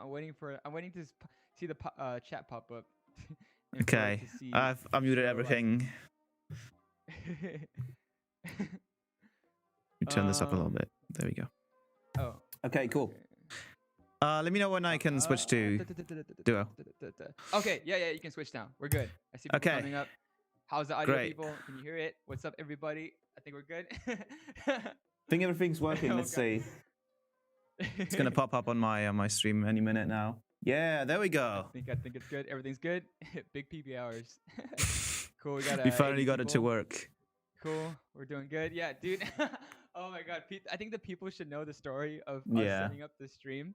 I'm waiting to see the chat pop up. And for it Okay, to see I've unmuted your, everything. You turn this up a little bit. There we go. Oh. Okay, cool. Let me know when I can switch to Duo. Okay, yeah, you can switch now. We're good. I see people Okay. coming up. How's the audio, Great. people? Can you hear it? What's up, everybody? I think we're good. I think everything's working. Let's see. It's gonna pop up on my stream any minute now. Yeah, there we go. I think it's good. Everything's good. Big PB hours. Cool. We finally got it to work. Cool. We're doing good. Yeah, dude. Oh my god. I think the people should know the story of us setting up the stream.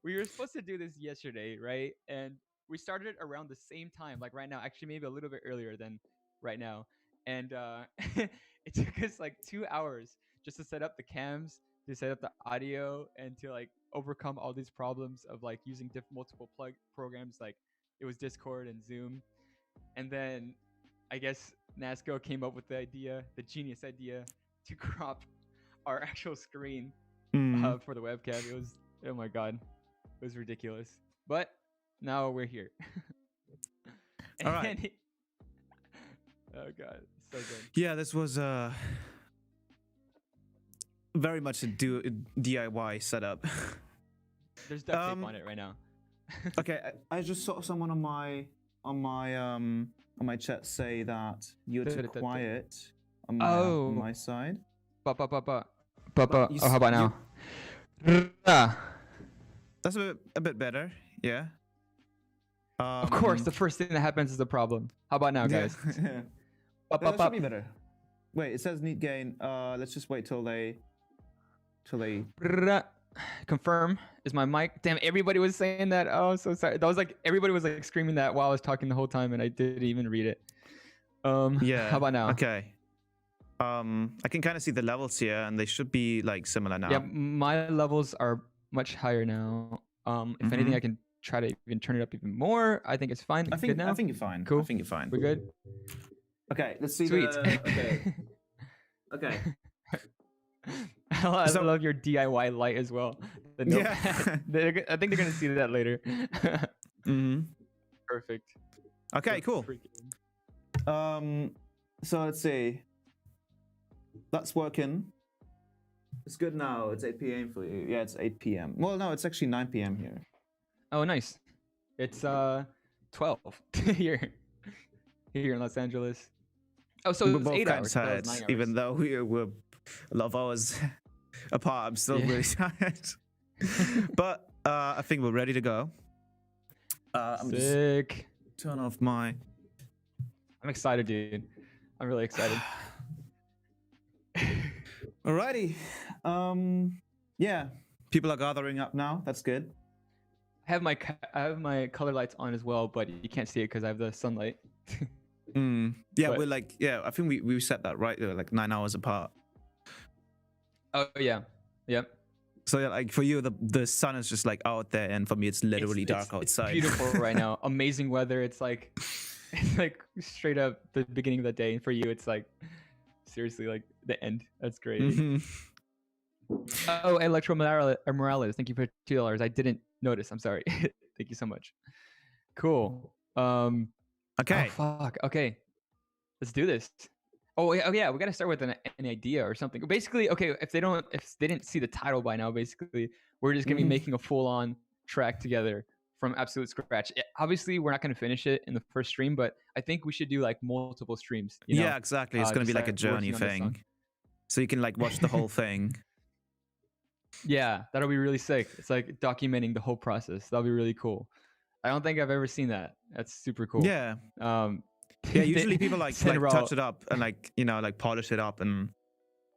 We were supposed to do this yesterday, right? And we started around the same time, like right now. Actually, maybe a little bit earlier than right now. And it took us like 2 hours just to set up the cams, to set up the audio, and to like overcome all these problems of like using multiple plug programs. Like it was Discord and Zoom. And then I guess Nasco came up with the genius idea to crop our actual screen for the webcam. It was, oh my god, it was ridiculous. But now we're here. All right. Oh god, so good. Yeah, this was very much a DIY setup. There's duct tape on it right now. Okay, I just saw someone on my chat say that you're too quiet on my side. Oh, how about now? That's a bit better, yeah. Of course, the first thing that happens is the problem. How about now, guys? That should be better. Wait, it says neat gain. Let's just wait till they confirm. Is my mic? Damn, everybody was saying that. Oh, so sorry. That was like everybody was like screaming that while I was talking the whole time, and I didn't even read it. Yeah. How about now? Okay. I can kind of see the levels here, and they should be like similar now. Yeah, my levels are much higher now. If anything, I can try to even turn it up even more. I think it's fine. I think you're fine. Cool. I think you're fine. We're good. Okay, let's see. Sweet. Okay. I love your DIY light as well. Yeah. I think they're gonna see that later. Perfect. Okay, cool. So let's see. That's working. It's good now. It's 8 p.m. for you. Yeah, it's 8 p.m. Well, no, it's actually 9 p.m. here. Oh, nice. It's 12 here in Los Angeles. Oh, so it's 8 hours. Tired, even though we're a lot of hours apart. I'm still really tired. But I think we're ready to go. I'm Sick. Just turn off my. I'm excited, dude. I'm really excited. Alrighty. Yeah. People are gathering up now. That's good. I have my color lights on as well, but you can't see it because I have the sunlight. Yeah, but, we're like, I think we set that right. They're like 9 hours apart. Oh yeah. Yep. So yeah, like for you, the sun is just like out there, and for me, it's literally dark outside. It's beautiful right now. Amazing weather. It's like straight up the beginning of the day, and for you, it's like seriously like the end. That's great. Oh, Electro Morales, thank you for $2. I didn't notice. I'm sorry. Thank you so much. Cool. Okay. Oh, fuck. Okay. Let's do this. Oh yeah, we gotta start with an idea or something. Basically, okay, if they didn't see the title by now, basically, we're just gonna be making a full-on track together from absolute scratch. Obviously, we're not gonna finish it in the first stream, but I think we should do like multiple streams. You know? Yeah, exactly. It's gonna be like a journey thing, so you can like watch the whole thing. Yeah, that'll be really sick. It's like documenting the whole process. That'll be really cool. I don't think I've ever seen that. That's super cool. Yeah. Yeah, usually people like touch it up and like, you know, like polish it up and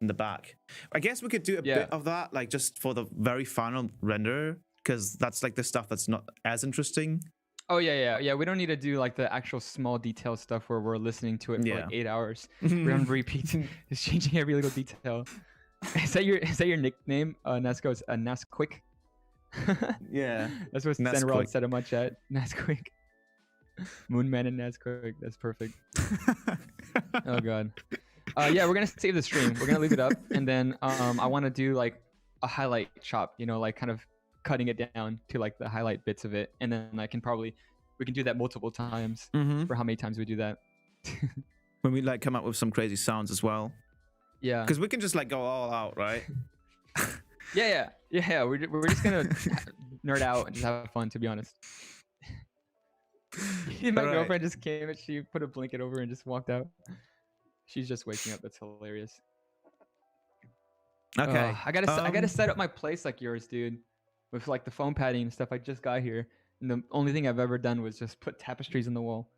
in the back. I guess we could do a bit of that, like just for the very final render, because that's like the stuff that's not as interesting. Oh yeah. We don't need to do like the actual small detail stuff where we're listening to it for like 8 hours. We're on repeat, just changing every little detail. Is that your nickname? Nasco is Nasquick. Yeah, that's what Senrod said in my chat. Nasquick. Moonman and Nasquick. That's perfect. Oh god. Yeah, we're gonna save the stream. We're gonna leave it up, and then I want to do like a highlight chop. You know, like kind of cutting it down to like the highlight bits of it, and then we can do that multiple times for how many times we do that. When we like come up with some crazy sounds as well. Yeah. Because we can just like go all out, right? Yeah. We're just gonna nerd out and just have fun, to be honest. My girlfriend just came and she put a blanket over and just walked out. She's just waking up. That's hilarious. Okay. I gotta set up my place like yours, dude, with like the foam padding and stuff. I just got here, and the only thing I've ever done was just put tapestries on the wall.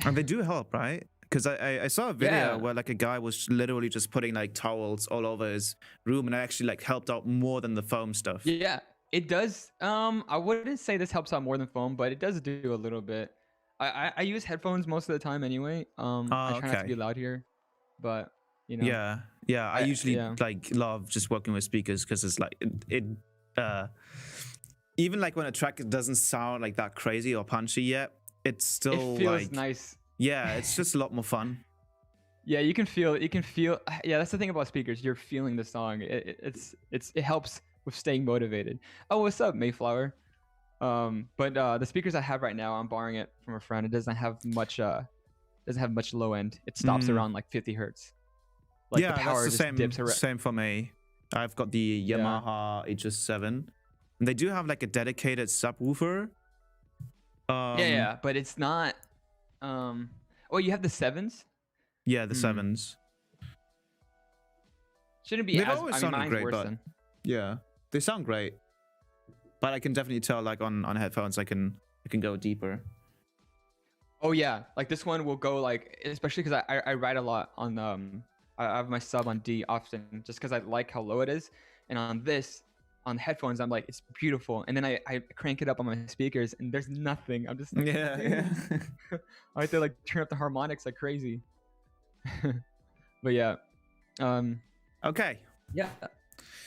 And they do help, right? Because I saw a video where like a guy was literally just putting like towels all over his room, and it actually like helped out more than the foam stuff. Yeah, it does. I wouldn't say this helps out more than foam, but it does do a little bit. I use headphones most of the time anyway. I try not to be loud here, but you know. Yeah. I usually like love just working with speakers because it's like it even like when a track doesn't sound like that crazy or punchy yet, it feels like nice. Yeah, it's just a lot more fun. Yeah, you can feel. Yeah, that's the thing about speakers. You're feeling the song. It helps with staying motivated. Oh, what's up, Mayflower? But the speakers I have right now, I'm borrowing it from a friend. It doesn't have much low end. It stops around like 50 hertz. Like yeah, the power that's the dips same for me. I've got the Yamaha HS7. And they do have like a dedicated subwoofer. Yeah, but it's not. Oh, you have the 7s? Yeah, the 7s. Shouldn't be. They've always sounded great, but than... yeah, they sound great. But I can definitely tell, like on headphones, I can go deeper. Oh yeah, like this one will go like, especially because I ride a lot on I have my sub on D often just because I like how low it is, and on headphones I'm like, it's beautiful, and then I crank it up on my speakers and there's nothing. I'm just like, yeah. I have to like turn up the harmonics like crazy. But yeah, okay, yeah,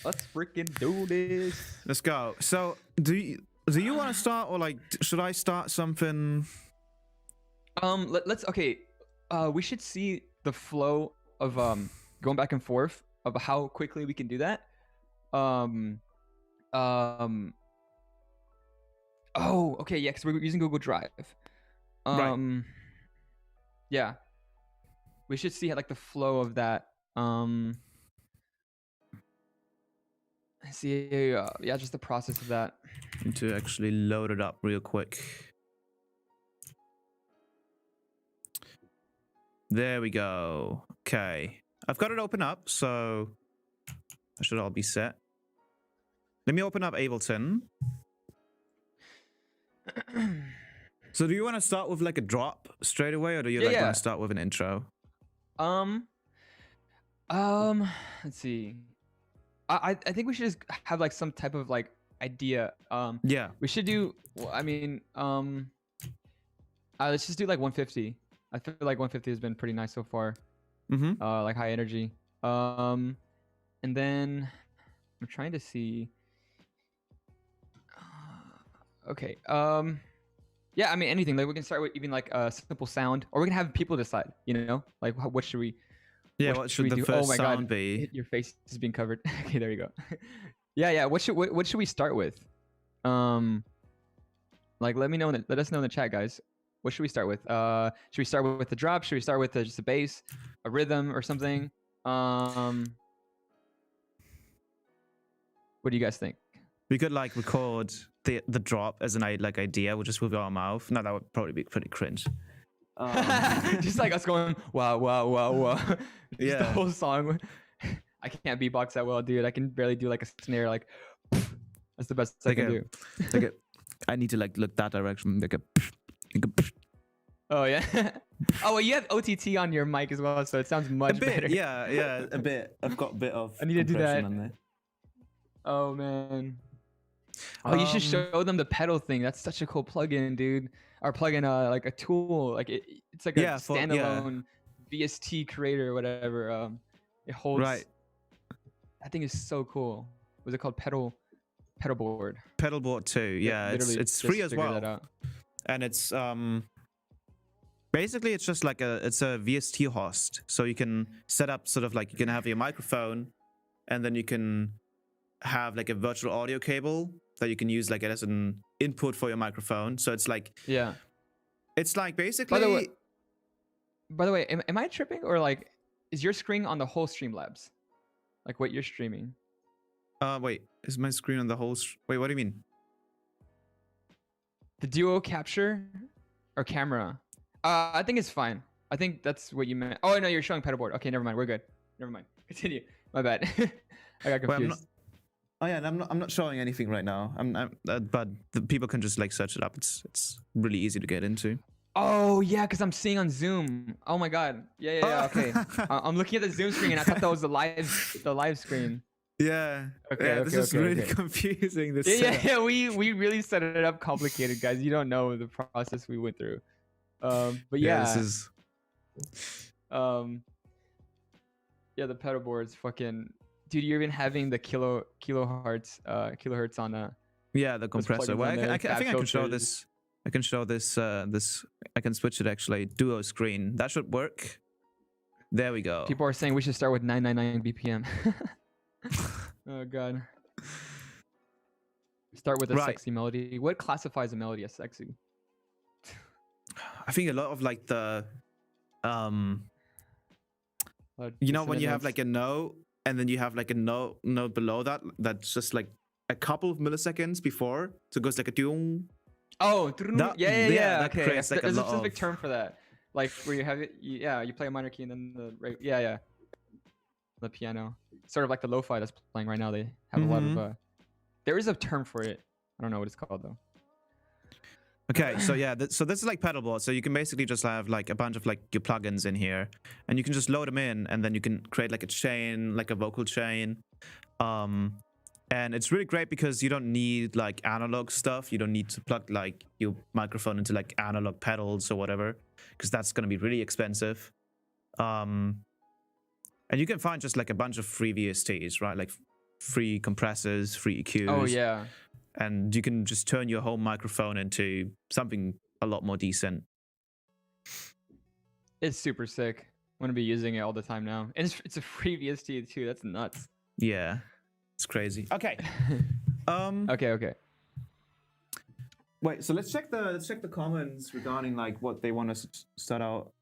let's freaking do this. Let's go. So do you want to start, or like should I start something? Let's okay. We should see the flow of going back and forth of how quickly we can do that. Oh, okay, yeah, because we're using Google Drive. Right. Yeah, we should see like the flow of that. See, yeah, just the process of that. Need to actually load it up real quick. There we go. Okay, I've got it open up, so I should all be set. Let me open up Ableton. So do you want to start with like a drop straight away, or do you want to start with an intro? Let's see. I think we should just have like some type of like idea. Yeah. We should do. I mean, let's just do like 150. I feel like 150 has been pretty nice so far. Like high energy. And then I'm trying to see. Okay. Yeah, I mean anything. Like we can start with even like a simple sound, or we can have people decide. You know, like what should we? Yeah, what should the first sound be? Your face is being covered. Okay, there you go. Yeah. What should we start with? Like let us know in the chat, guys. What should we start with? Should we start with the drop? Should we start with just a bass, a rhythm, or something? What do you guys think? We could like record the drop as an idea, just with our mouth. No, that would probably be pretty cringe. Just like us going wow. Yeah. The whole song. I can't beatbox that well, dude. I can barely do like a snare. Like that's the best I can do. I need to like look that direction. Oh yeah. Oh well, you have OTT on your mic as well, so it sounds much better. Yeah, a bit. I've got a bit of. I need to do that. Oh man. Oh, you should show them the pedal thing. That's such a cool plugin, dude. Or plugin, like a tool. Like it's like a standalone VST creator or whatever. It holds. Right. That thing is so cool. Was it called Pedalboard? Pedalboard 2. Yeah, it's free as well. And it's basically it's just like it's a VST host. So you can set up sort of like you can have your microphone, and then you can have like a virtual audio cable that you can use like as an input for your microphone. So it's like it's like basically. By the way, am I tripping, or like is your screen on the whole Streamlabs? Like what you're streaming? Wait, is my screen on the whole? Wait, what do you mean? The duo capture or camera? I think it's fine. I think that's what you meant. Oh no, you're showing pedalboard. Okay, never mind. We're good. Never mind. Continue. My bad. I got confused. Oh yeah, and I'm not showing anything right now. But the people can just like search it up. It's really easy to get into. Oh yeah, because I'm seeing on Zoom. Oh my god. Yeah. Okay. I'm looking at the Zoom screen and I thought that was the live screen. Yeah. Okay. This is really confusing. This. Yeah. We really set it up complicated, guys. You don't know the process we went through. But yeah. This is. Yeah, the pedal board's fucking. Dude, you're even having the kilohertz on Yeah, the compressor. Well, I think I can show this. I can show this. I can switch it actually. Duo screen. That should work. There we go. People are saying we should start with 999 BPM. Oh god. Start with a sexy melody. What classifies a melody as sexy? I think a lot of like the you know when you have like a note and then you have like a note below that's just like a couple of milliseconds before, so it goes like a doom. Oh, yeah. That creates like there's a a specific term for that, like where you have it. Yeah, you play a minor key and then the piano, sort of like the lo-fi that's playing right now. They have a lot of. There is a term for it. I don't know what it's called though. Okay, so yeah, so this is like pedalboard. So you can basically just have like a bunch of like your plugins in here, and you can just load them in, and then you can create like a chain, like a vocal chain. And it's really great because you don't need like analog stuff. You don't need to plug like your microphone into like analog pedals or whatever, because that's going to be really expensive. And you can find just like a bunch of free VSTs, right? Like free compressors, free EQs. Oh yeah. And you can just turn your home microphone into something a lot more decent. It's super sick. I'm gonna be using it all the time now, and it's a free VST too. That's nuts. Yeah, it's crazy. Okay. Okay. Wait. So let's check the comments regarding like what they want us to start out.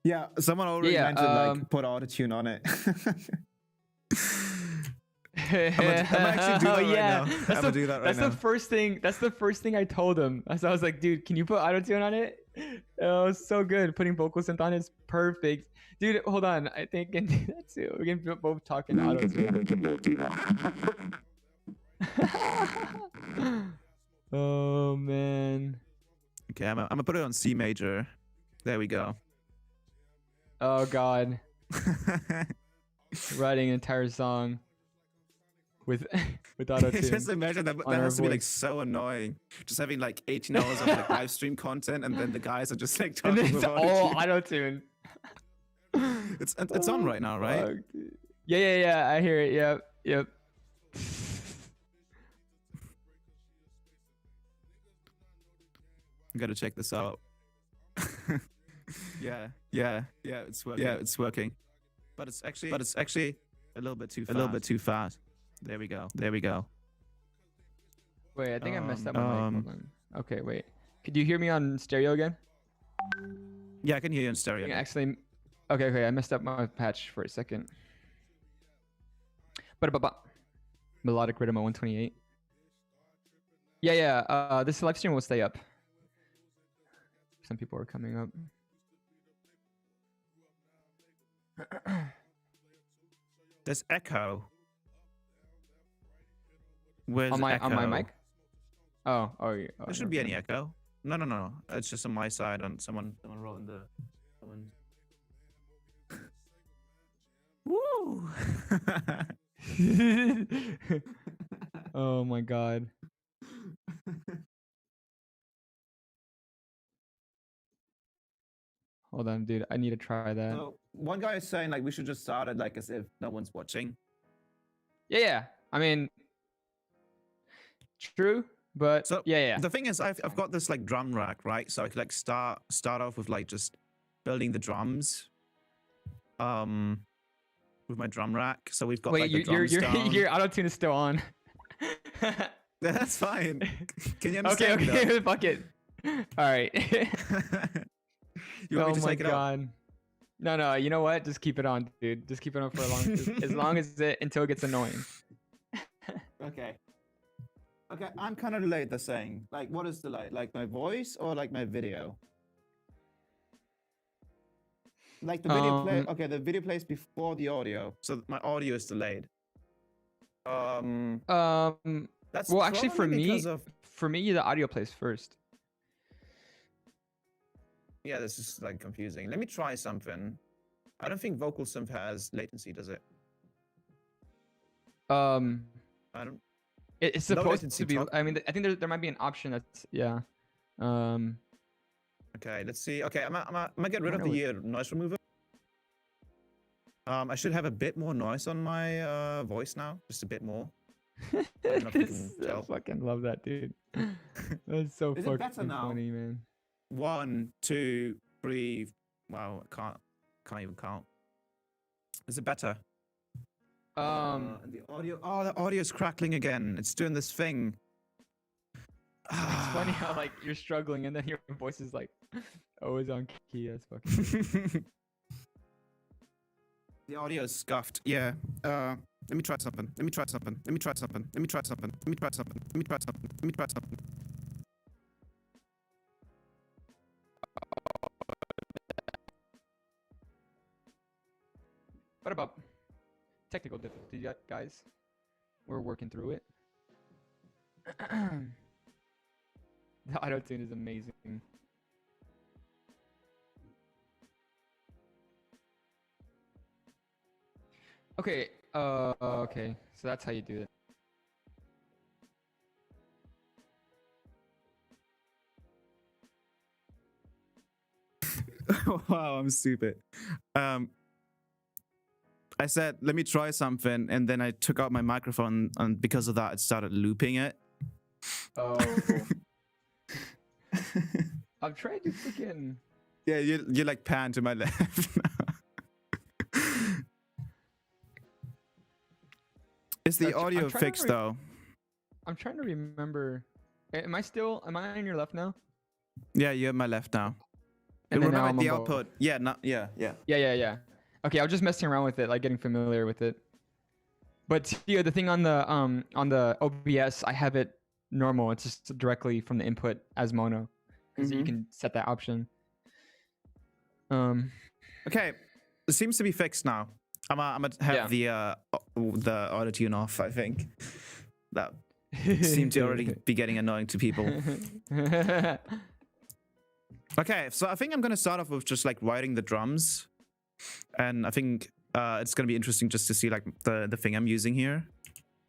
Yeah, someone already mentioned like put autotune on it. I'm gonna actually do that right now. I'm gonna do that right now. That's the first thing I told him. So I was like, dude, can you put autotune on it? Oh, it's so good. Putting vocal synth on it's perfect. Dude, hold on. I think I can do that too. We can both talk in autotune. Oh man. Okay, I'm gonna put it on C major. There we go. Oh god. Writing an entire song with autotune. Just imagine that has to be like so annoying. Just having like 18 hours of like live stream content, and then the guys are just like talking and it's all autotune. It's on right now, right? Yeah. I hear it. Yep. I gotta check this out. Yeah. It's working. Yeah, it's working. But it's actually a little bit too fast. There we go. Wait, I think I messed up my mic. Okay, wait. Could you hear me on stereo again? Yeah, I can hear you on stereo. Actually, okay. I messed up my patch for a second. But melodic rhythm at 128. Yeah. This live stream will stay up. Some people are coming up. There's echo. Where's on echo? my mic? Oh, yeah. There shouldn't be any echo. No. It's just on my side. On someone wrote in the comments. Woo! Oh my god. Hold on, dude. I need to try that. So, one guy is saying like we should just start it like as if no one's watching. Yeah. I mean, true, but so yeah. The thing is, I've got this like drum rack, right? So I could like start off with like just building the drums, with my drum rack. So we've got like the drums down. Your auto tune is still on. That's fine. Can you Okay, understand me okay, fuck it. All right. You want me to my take it off? god. No, you know what? Just keep it on, dude. Just keep it on for as long as until it gets annoying. Okay. Okay, I'm kind of delayed. They're saying, like, what is delayed? Like my voice or like my video? Like the video play. Okay, the video plays before the audio, so my audio is delayed. That's well, actually, for me, the audio plays first. Yeah, this is like confusing. Let me try something. I don't think Vocal Synth has latency, does it? I don't. It's supposed to be. I mean, I think there might be an option that's yeah. Okay, let's see. Okay, I'm gonna get rid of the noise remover. I should have a bit more noise on my voice now, just a bit more. I fucking love that, dude. That's so fucking funny, man. 1, 2, 3. Wow, I can't even count. Is it better? The audio. Oh, the audio is crackling again. It's doing this thing. It's funny how like you're struggling and then your voice is like always on key. That's fucking. The audio is scuffed. Yeah. Let me try something. Let me try something. Let me try something. Let me try something. Let me try something. Let me try something. Let me try something. What about technical difficulty, guys? We're working through it. The auto tune is amazing. Okay. Okay. So that's how you do it. Wow, I'm stupid. I said, let me try something, and then I took out my microphone, and because of that, it started looping it. Oh. I'm trying to freaking. Yeah, you like pan to my left. Is the audio fixed though? I'm trying to remember. Am I on your left now? Yeah, you're at my left now. And then now the output. Yeah, yeah. Okay, I was just messing around with it, like getting familiar with it. But yeah, the thing on the OBS, I have it normal. It's just directly from the input as mono, because you can set that option. Okay, it seems to be fixed now. I'm gonna have the auto tune off. I think that seemed to already be getting annoying to people. Okay, so I think I'm gonna start off with just like writing the drums, and I think it's gonna be interesting just to see like the thing I'm using here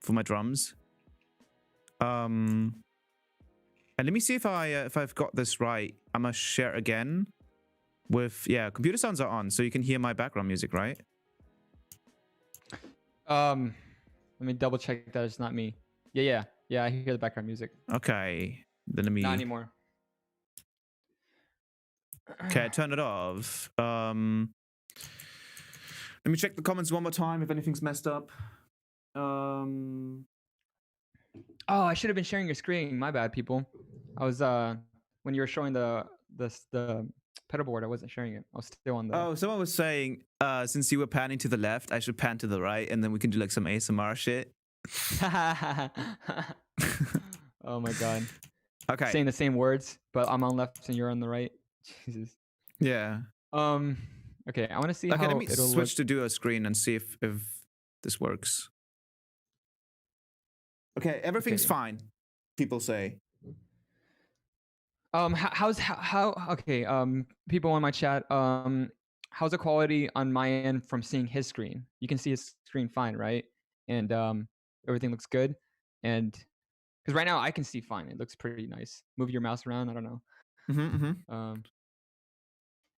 for my drums. And let me see if I've got this right. I'm gonna share again with computer sounds are on, so you can hear my background music, right? Let me double check that it's not me. Yeah, I hear the background music. Okay, then let me. Not anymore. Okay, turn it off. Let me check the comments one more time if anything's messed up. Oh, I should have been sharing your screen. My bad, people. I was when you were showing the pedal board, I wasn't sharing it. I was still on the. Oh, someone was saying since you were panning to the left, I should pan to the right, and then we can do like some ASMR shit. Oh my god. Okay. Saying the same words, but I'm on left and you're on the right. Jesus. Yeah. Okay, I want to see how let me it'll switch to duo screen and see if this works. Okay, everything's fine. People say. Okay, people in my chat, how's the quality on my end from seeing his screen? You can see his screen fine, right? And everything looks good. And because right now I can see fine, it looks pretty nice. Move your mouse around, I don't know.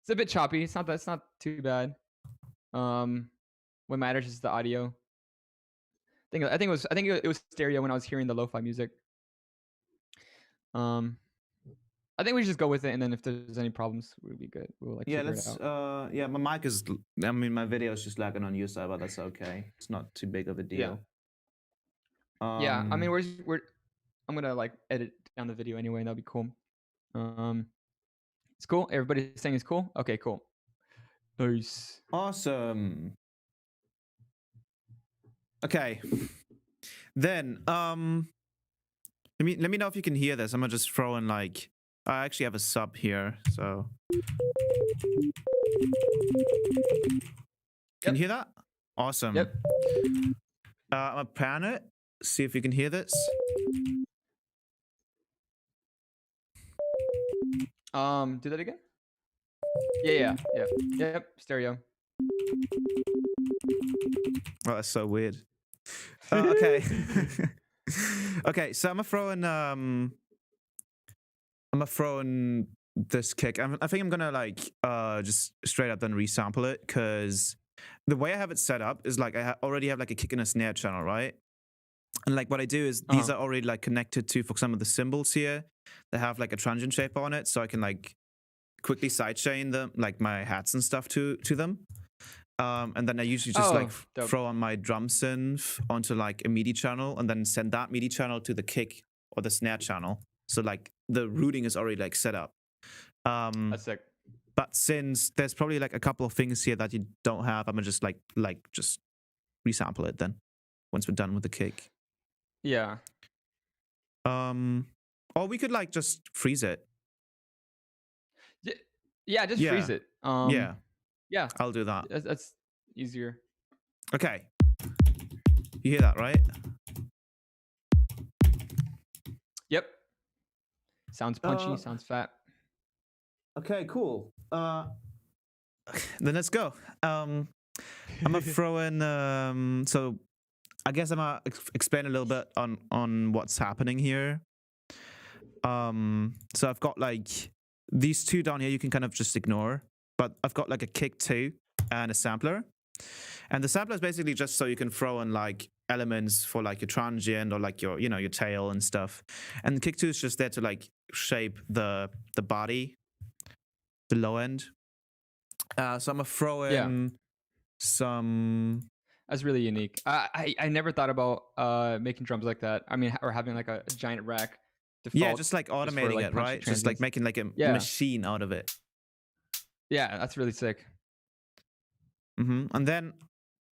It's a bit choppy. It's not too bad. What matters is the audio. I think it was stereo when I was hearing the lo-fi music. I think we should just go with it, and then if there's any problems, we'll be good. We'll like figure it out. My mic is. I mean, my video is just lagging on your side, but that's okay. It's not too big of a deal. Yeah. I mean, we're. I'm gonna like edit down the video anyway, and that'll be cool. It's cool. Everybody's saying it's cool. Okay, cool. Nice. Awesome. Okay. Then let me know if you can hear this. I'm gonna just throw in like I actually have a sub here, so can you hear that? Awesome. Yep. I'm gonna pan it. See if you can hear this. Do that again. Yeah. Yep. Stereo. Oh, that's so weird. Okay. Okay, so I'm gonna throw in this kick. I think I'm gonna like just straight up then resample it, because the way I have it set up is like I already have like a kick and a snare channel, right? And like what I do is these are already like connected to, for some of the cymbals here, they have like a transient shape on it, so I can like quickly sidechain them, like my hats and stuff to them. And then I usually just throw on my drum synth onto like a MIDI channel, and then send that MIDI channel to the kick or the snare channel. So like the routing is already like set up. That's sick. But since there's probably like a couple of things here that you don't have, I'm gonna just like just resample it then once we're done with the kick. Yeah. Or we could like just freeze it. Yeah, just freeze it. Yeah, I'll do that. That's easier. Okay. You hear that, right? Yep. Sounds punchy, sounds fat. Okay, cool. Then let's go. I'm gonna throw in so I guess I'm gonna explain a little bit on what's happening here. So I've got like these two down here you can kind of just ignore, but I've got like a kick 2 and a sampler. And the sampler is basically just so you can throw in like elements for like your transient or like your, you know, your tail and stuff. And the kick 2 is just there to like shape the body, the low end. So I'm gonna throw in some. That's really unique. I never thought about making drums like that. I mean, or having like a giant rack. Default, yeah, just like automating it, right? Just like making like a machine out of it. Yeah, that's really sick. And then,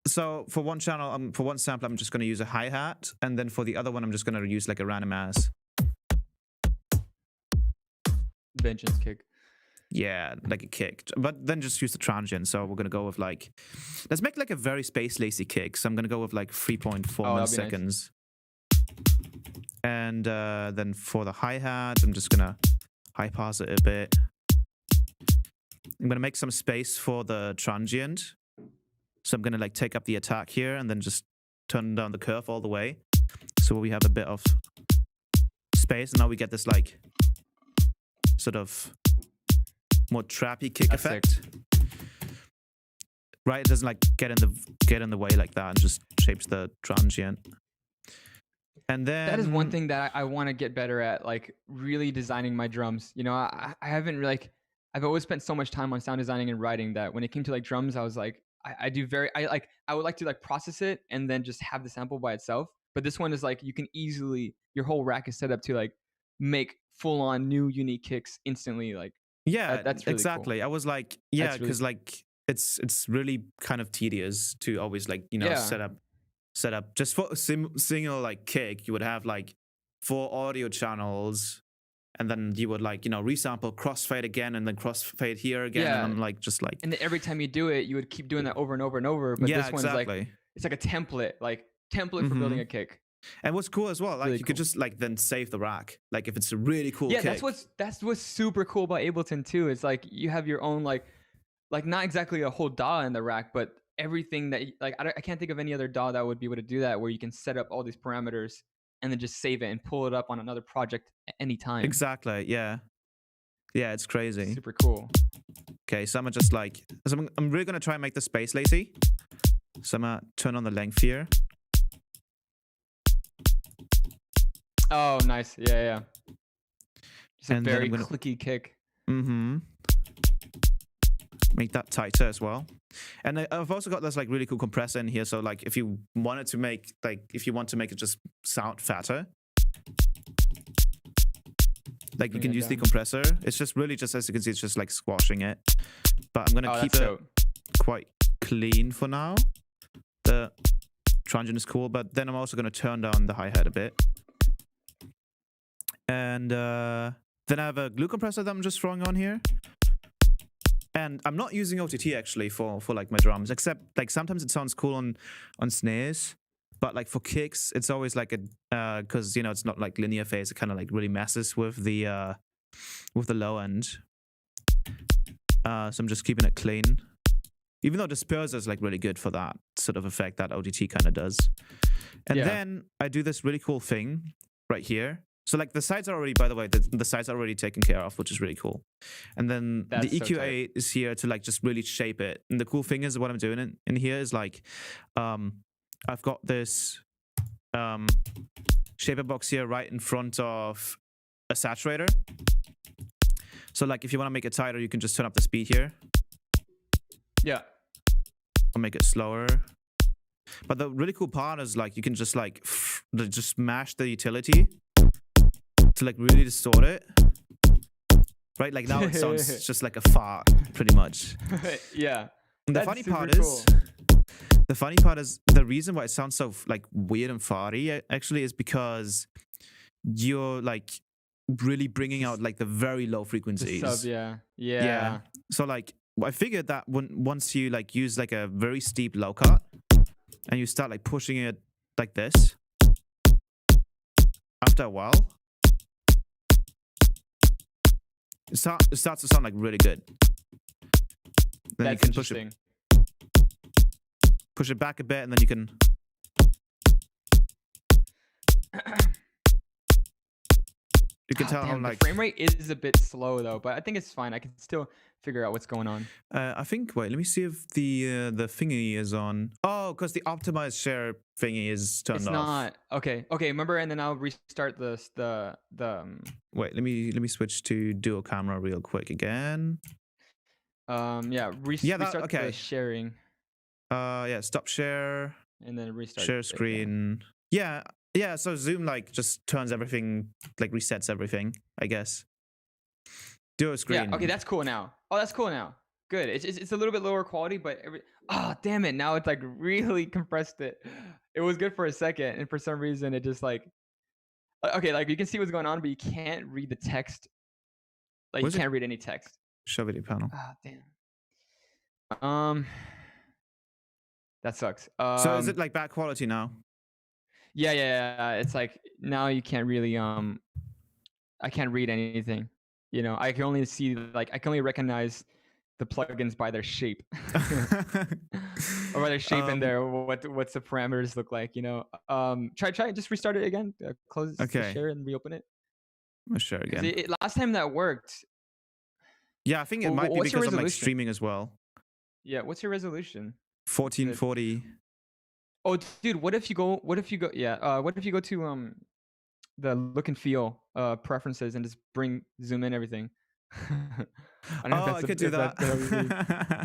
so for one channel, for one sample, I'm just going to use a hi-hat. And then for the other one, I'm just going to use like a random ass. Vengeance kick. Yeah, like a kick. But then just use the transient. So we're going to go with like, let's make like a very space lazy kick. So I'm going to go with like 3.4 milliseconds. Nice. And then for the hi-hat, I'm just going to high pass it a bit. I'm going to make some space for the transient. So I'm going to like take up the attack here and then just turn down the curve all the way. So we have a bit of space. And now we get this like sort of more trappy kick effect. Sick. Right? It doesn't like get in the way like that and just shapes the transient. And then that is one thing that I want to get better at, like really designing my drums. You know, I haven't really like, I've always spent so much time on sound designing and writing that when it came to like drums, I was like, I would like to like process it and then just have the sample by itself. But this one is like, you can easily, your whole rack is set up to like make full on new unique kicks instantly. Like, yeah, that's really exactly. Cool. I was like, yeah, because really like it's really kind of tedious to always like, you know, set up just for a single like kick. You would have like 4 audio channels. And then you would like, you know, resample, crossfade again, and then crossfade here again. Yeah. And I'm like, just like. And then every time you do it, you would keep doing that over and over and over. But this one is like, it's like a template, for building a kick. And what's cool as well, like really you could just like then save the rack. Like if it's a really cool kick. Yeah, that's what's super cool about Ableton too. It's like you have your own like not exactly a whole DAW in the rack, but everything that like I can't think of any other DAW that would be able to do that, where you can set up all these parameters and then just save it and pull it up on another project at any time. Exactly, yeah. Yeah, it's crazy. Super cool. Okay, so I'm just like, I'm really gonna try and make the space lazy. So I'm gonna turn on the length here. Oh, nice. Yeah. Just a very clicky kick. Make that tighter as well. And I've also got this like really cool compressor in here. So like if you want to make it just sound fatter, Like you can use the compressor. It's just really just, as you can see, it's just like squashing it. But I'm gonna keep it quite clean for now. The transient is cool, but then I'm also gonna turn down the hi-hat a bit. And then I have a glue compressor that I'm just throwing on here. And I'm not using OTT actually for like my drums, except like sometimes it sounds cool on snares, but like for kicks, it's always like a because you know it's not like linear phase. It kind of like really messes with the low end. So I'm just keeping it clean, even though disperser is like really good for that sort of effect that OTT kind of does. And then I do this really cool thing right here. So like the sides are already, by the way, the sides are already taken care of, which is really cool. And then the EQA is here to like just really shape it. And the cool thing is what I'm doing in here is like, I've got this shaper box here right in front of a saturator. So like if you want to make it tighter, you can just turn up the speed here. Yeah. Or make it slower. But the really cool part is like you can just like just mash the utility to like really distort it, right? Like now it sounds just like a fart, pretty much. Yeah. And the funny part is the reason why it sounds so like weird and farty actually is because you're like really bringing out like the very low frequencies. Yeah. So like I figured that once you like use like a very steep low cut and you start like pushing it like this, after a while, it starts to sound like really good. Then That's you can push it back a bit, and then you can. You can tell how like the frame rate is a bit slow though, but I think it's fine. I can still figure out what's going on. I think. Wait, let me see if the thingy is on. Oh, because the optimized share thingy is turned off. It's not. Okay. Remember, and then I'll restart the. Wait, let me switch to dual camera real quick again. Restart the sharing. Stop share. And then restart. Share screen. Yeah, so Zoom like just turns everything, like resets everything, I guess. Dual screen. Yeah, okay, that's cool now. Oh, that's cool now. Good. It's a little bit lower quality, but damn it, now it's like really compressed it. It was good for a second, and for some reason it just like okay, like you can see what's going on, but you can't read the text. Like you can't read any text. Show video panel. Ah, damn. That sucks. So is it like bad quality now? Yeah. It's like now you can't really I can't read anything. You know, I can only see like I can only recognize the plugins by their shape. Or by their shape and their what's the parameters look like, you know. Try just restart it again. Close the share and reopen it. I'm gonna share again. Last time that worked. Yeah, I think it might be because I'm like streaming as well. Yeah, what's your resolution? 1440. Oh, dude, what if you go to the look and feel preferences and just zoom in everything? I don't know if I could do that.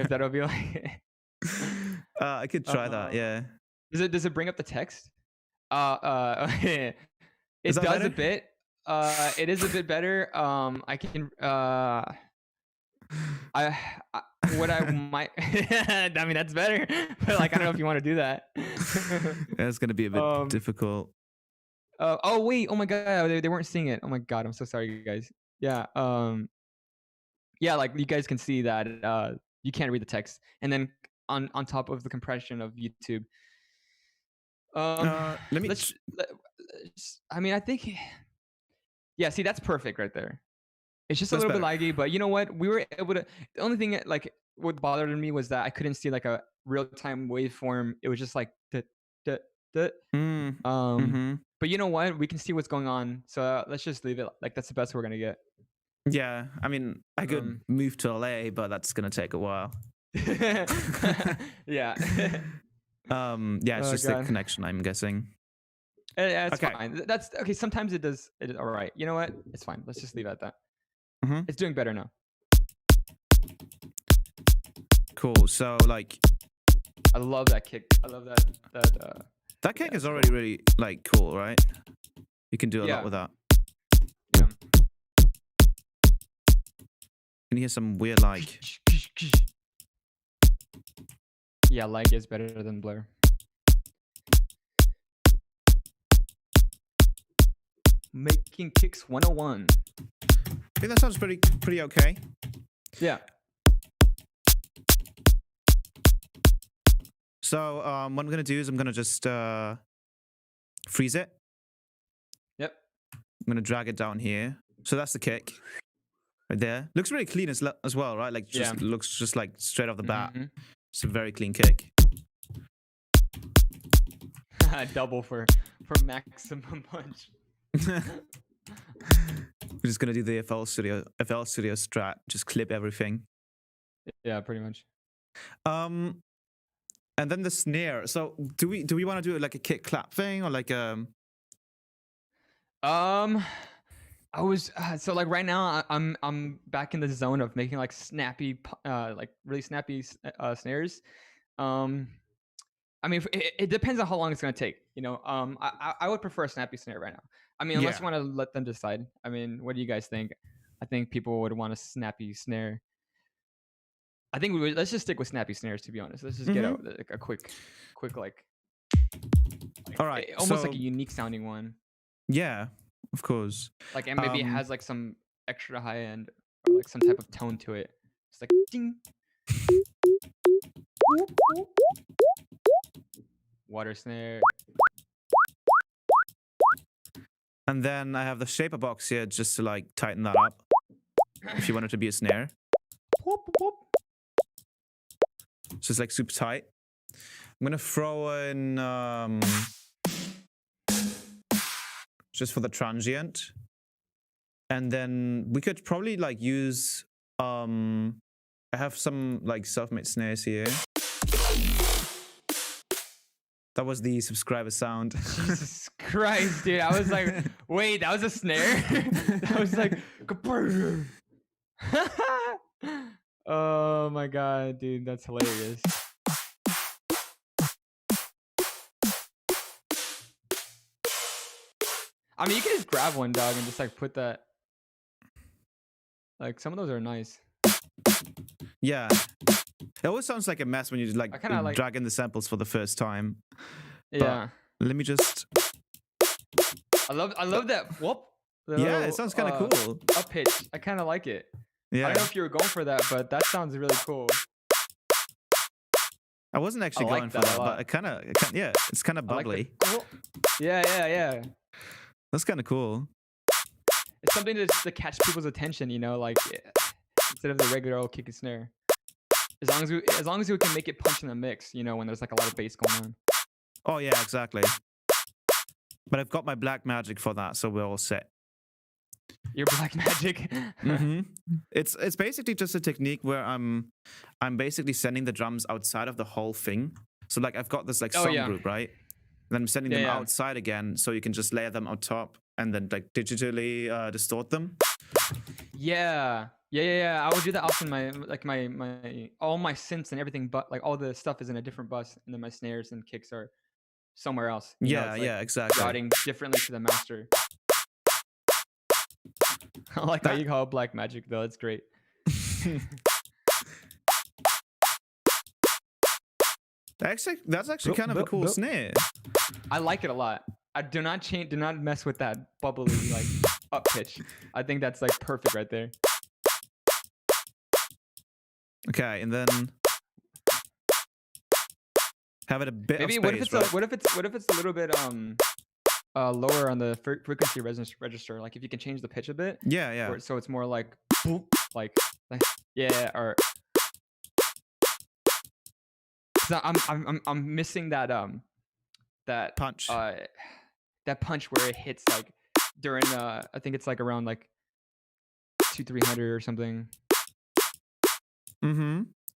If that'll be like I could try that, yeah. Does it bring up the text? It does better? A bit. It is a bit better. I can what I might I mean that's better, but like I don't know if you want to do that. It's gonna be a bit difficult. Oh wait, oh my god, they weren't seeing it. Oh my god, I'm so sorry, you guys. Yeah, like you guys can see that you can't read the text, and then on top of the compression of YouTube. I mean, I think, yeah. See, that's perfect right there. It's just a little bit laggy, but you know what? We were able to. The only thing like what bothered me was that I couldn't see like a real time waveform. It was just like but you know what? We can see what's going on. So let's just leave it. Like that's the best we're gonna get. Yeah, I mean, I could move to LA, but that's gonna take a while. Yeah. It's just the connection, I'm guessing. Yeah, it's fine. That's okay. Sometimes it does. It is all right. You know what? It's fine. Let's just leave it at that. It's doing better now. Cool. So like, I love that kick. I love that. That kick is already really like cool, right? You can do a lot with that. Yeah. can hear some weird like. Yeah, like is better than blur. Making kicks 101. I think that sounds pretty okay. Yeah. So what I'm gonna do is I'm gonna just freeze it. Yep. I'm gonna drag it down here. So that's the kick right there. Looks really clean as well, right? Like just looks just like straight off the bat. It's a very clean kick. Double for maximum punch. We're just gonna do the FL Studio strat. Just clip everything. Yeah, pretty much. And then the snare. So do we want to do it like a kick clap thing or like I was so like right now I'm back in the zone of making like snappy like really snappy snares. I mean, it depends on how long it's gonna take. You know, I would prefer a snappy snare right now. I mean, unless you want to let them decide. I mean, what do you guys think? I think people would want a snappy snare. I think let's just stick with snappy snares. To be honest, let's just get a quick like. All right, almost like a unique sounding one. Yeah, of course. Like, and maybe it has like some extra high end or like some type of tone to it. It's like ding. Water snare. And then I have the shaper box here just to like tighten that up. If you want it to be a snare. So it's like super tight. I'm gonna throw in just for the transient. And then we could probably like use I have some like self-made snares here. That was the subscriber sound. Jesus Christ, dude. I was like, wait, that was a snare? That was like, oh my God, dude. That's hilarious. I mean, you can just grab one, dog, and just like put that. Like, some of those are nice. Yeah. It always sounds like a mess when you like drag in the samples for the first time. Yeah. But let me just. I love that whoop. Yeah, it sounds kind of cool. Up pitch. I kind of like it. Yeah. I don't know if you were going for that, but that sounds really cool. I wasn't actually going for that, but yeah, it's kind of bubbly. Yeah. That's kind of cool. It's something to catch people's attention, you know, like instead of the regular old kick and snare. As long as we can make it punch in the mix, you know, when there's like a lot of bass going on. Oh yeah, exactly. But I've got my black magic for that, so we're all set. Your black magic. It's basically just a technique where I'm basically sending the drums outside of the whole thing. So like I've got this like song group, right? Then I'm sending them outside again, so you can just layer them on top and then like digitally distort them. Yeah. I would do that often. My all my synths and everything, but like all the stuff is in a different bus, and then my snares and kicks are somewhere else. Yeah, exactly. Routing differently to the master. I like how you call it black magic, though. It's great. That's actually kind of a cool snare. I like it a lot. I do not mess with that bubbly like up pitch. I think that's like perfect right there. Okay, and then have it a bit. Maybe of space, what if it's a little bit lower on the frequency register? Like if you can change the pitch a bit. Yeah. So it's more like yeah, or. So I'm missing that punch. That punch where it hits like during I think it's like around like 200-300 or something.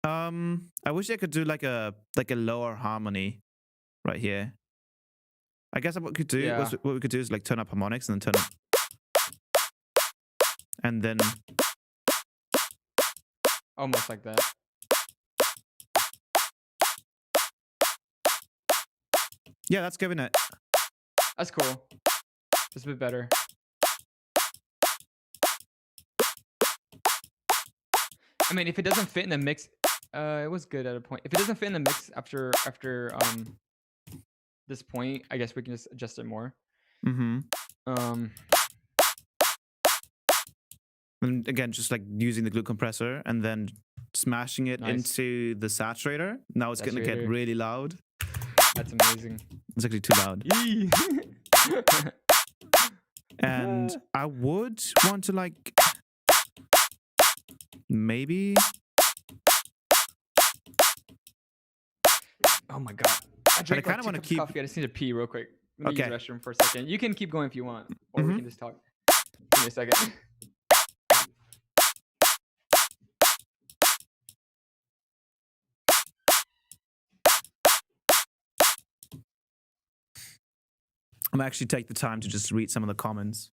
I wish I could do like a lower harmony right here. I guess what we could do is like turn up harmonics and then turn up and then almost like that. Yeah, that's giving it. That's cool. Just a bit better. mean, if it doesn't fit in the mix, it was good at a point. If it doesn't fit in the mix after this point, I guess we can just adjust it more. And again, just like using the glue compressor and then smashing it into the saturator. Now it's going to get really loud. That's amazing. It's actually too loud. And I would want to like maybe. Oh my god! I kind of want to keep. Coffee. I just need to pee real quick. Let me use the restroom for a second. You can keep going if you want, or we can just talk. Give me a second. I'm actually take the time to just read some of the comments.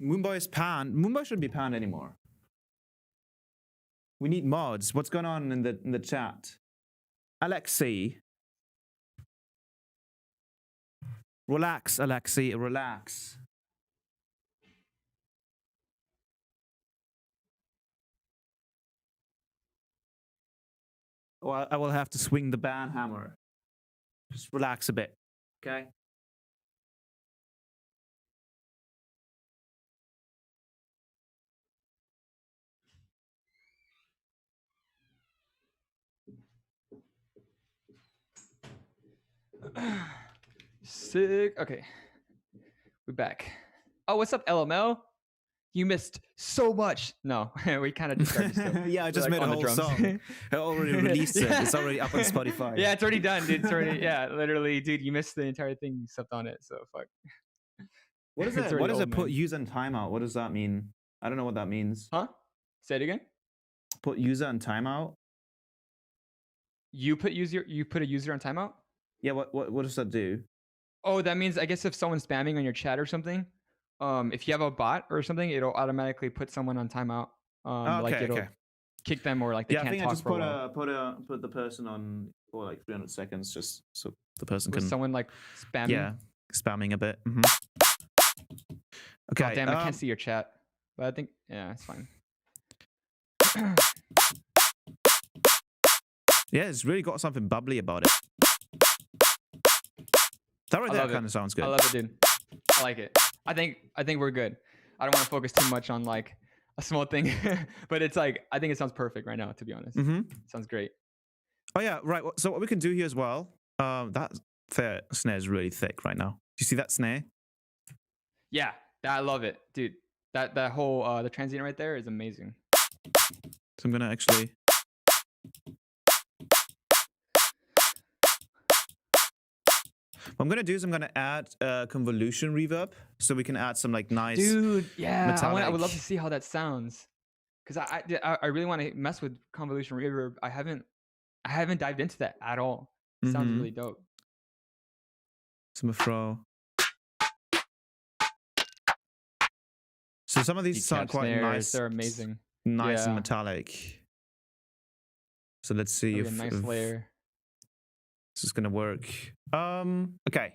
Moonboy is panned. Moonboy shouldn't be panned anymore. We need mods. What's going on in the chat? Alexei. Relax, Alexei. Relax. Well, I will have to swing the ban hammer. Just relax a bit, okay? Sick. Okay. We're back. Oh, what's up, LML? You missed so much. No, we kind of just started still. Yeah, I just made a whole song. I already released it. It's already up on Spotify. Yeah, it's already done, dude. It's already, literally, dude, you missed the entire thing. You stepped on it, so fuck. What is it? What does it put user in timeout? What does that mean? I don't know what that means. Huh? Say it again. Put user in timeout? You put a user on timeout? Yeah, what does that do? Oh, that means, I guess, if someone's spamming on your chat or something, if you have a bot or something, it'll automatically put someone on timeout. It'll kick them, or like they can't talk. Yeah, I think I just put the person on for like 300 seconds, just so the person can. Someone like spamming. Yeah, spamming a bit. Okay. Oh, damn, I can't see your chat, but I think it's fine. Yeah, it's really got something bubbly about it. That right there kind of sounds good. I love it, dude. I like it. I think we're good. I don't want to focus too much on like a small thing, but it's like, I think it sounds perfect right now, to be honest. It sounds great. Oh yeah, right. So what we can do here as well, that snare is really thick right now. Do you see that snare? Yeah, I love it, dude. That whole the transient right there is amazing. So I'm gonna actually. What I'm gonna do is I'm gonna add convolution reverb, so we can add some like nice. Dude, yeah, I would love to see how that sounds, because I really want to mess with convolution reverb. I haven't dived into that at all. It sounds really dope. Some throw. So some of these sound quite nice. They're amazing. Nice and metallic. So let's see if nice layer. This is gonna work. Okay.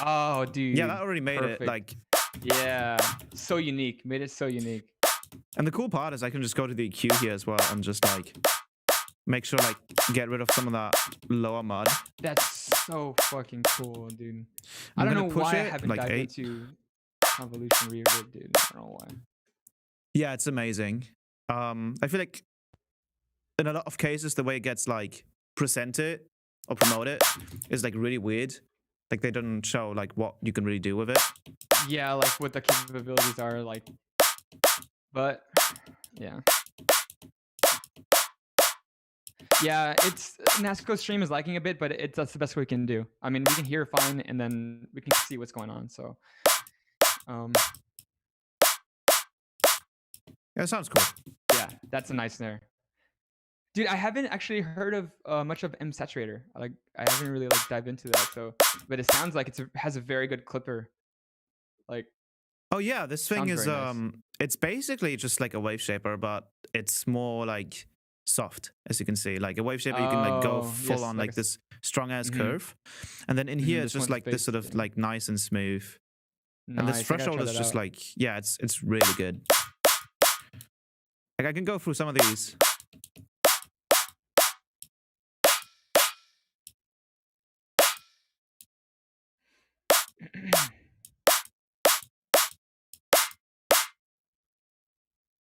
Oh, dude. Yeah, that already made it like. Yeah, so unique. Made it so unique. And the cool part is I can just go to the EQ here as well and just like make sure like get rid of some of that lower mud. That's so fucking cool, dude. I don't know why I haven't dived into convolution reverb, dude. I don't know why. Yeah, it's amazing. I feel like in a lot of cases, the way it gets like presented or promoted is like really weird. Like they don't show like what you can really do with it. Yeah, like what the capabilities are like. But yeah. Yeah, it's Nasco stream is liking a bit, but that's the best we can do. I mean, we can hear fine, and then we can see what's going on. So, yeah, it sounds cool. Yeah, that's a nice snare. Dude, I haven't actually heard of much of M Saturator. I haven't really like dived into that. So, but it sounds like it has a very good clipper. Like, oh yeah, this thing is nice. it's basically just like a wave shaper, but it's more like soft, as you can see. Like a wave shaper, you can like go full on like this strong ass curve, and then in here it's just like this sort of like nice and smooth. And this threshold is just like, yeah, it's really good. Like I can go through some of these.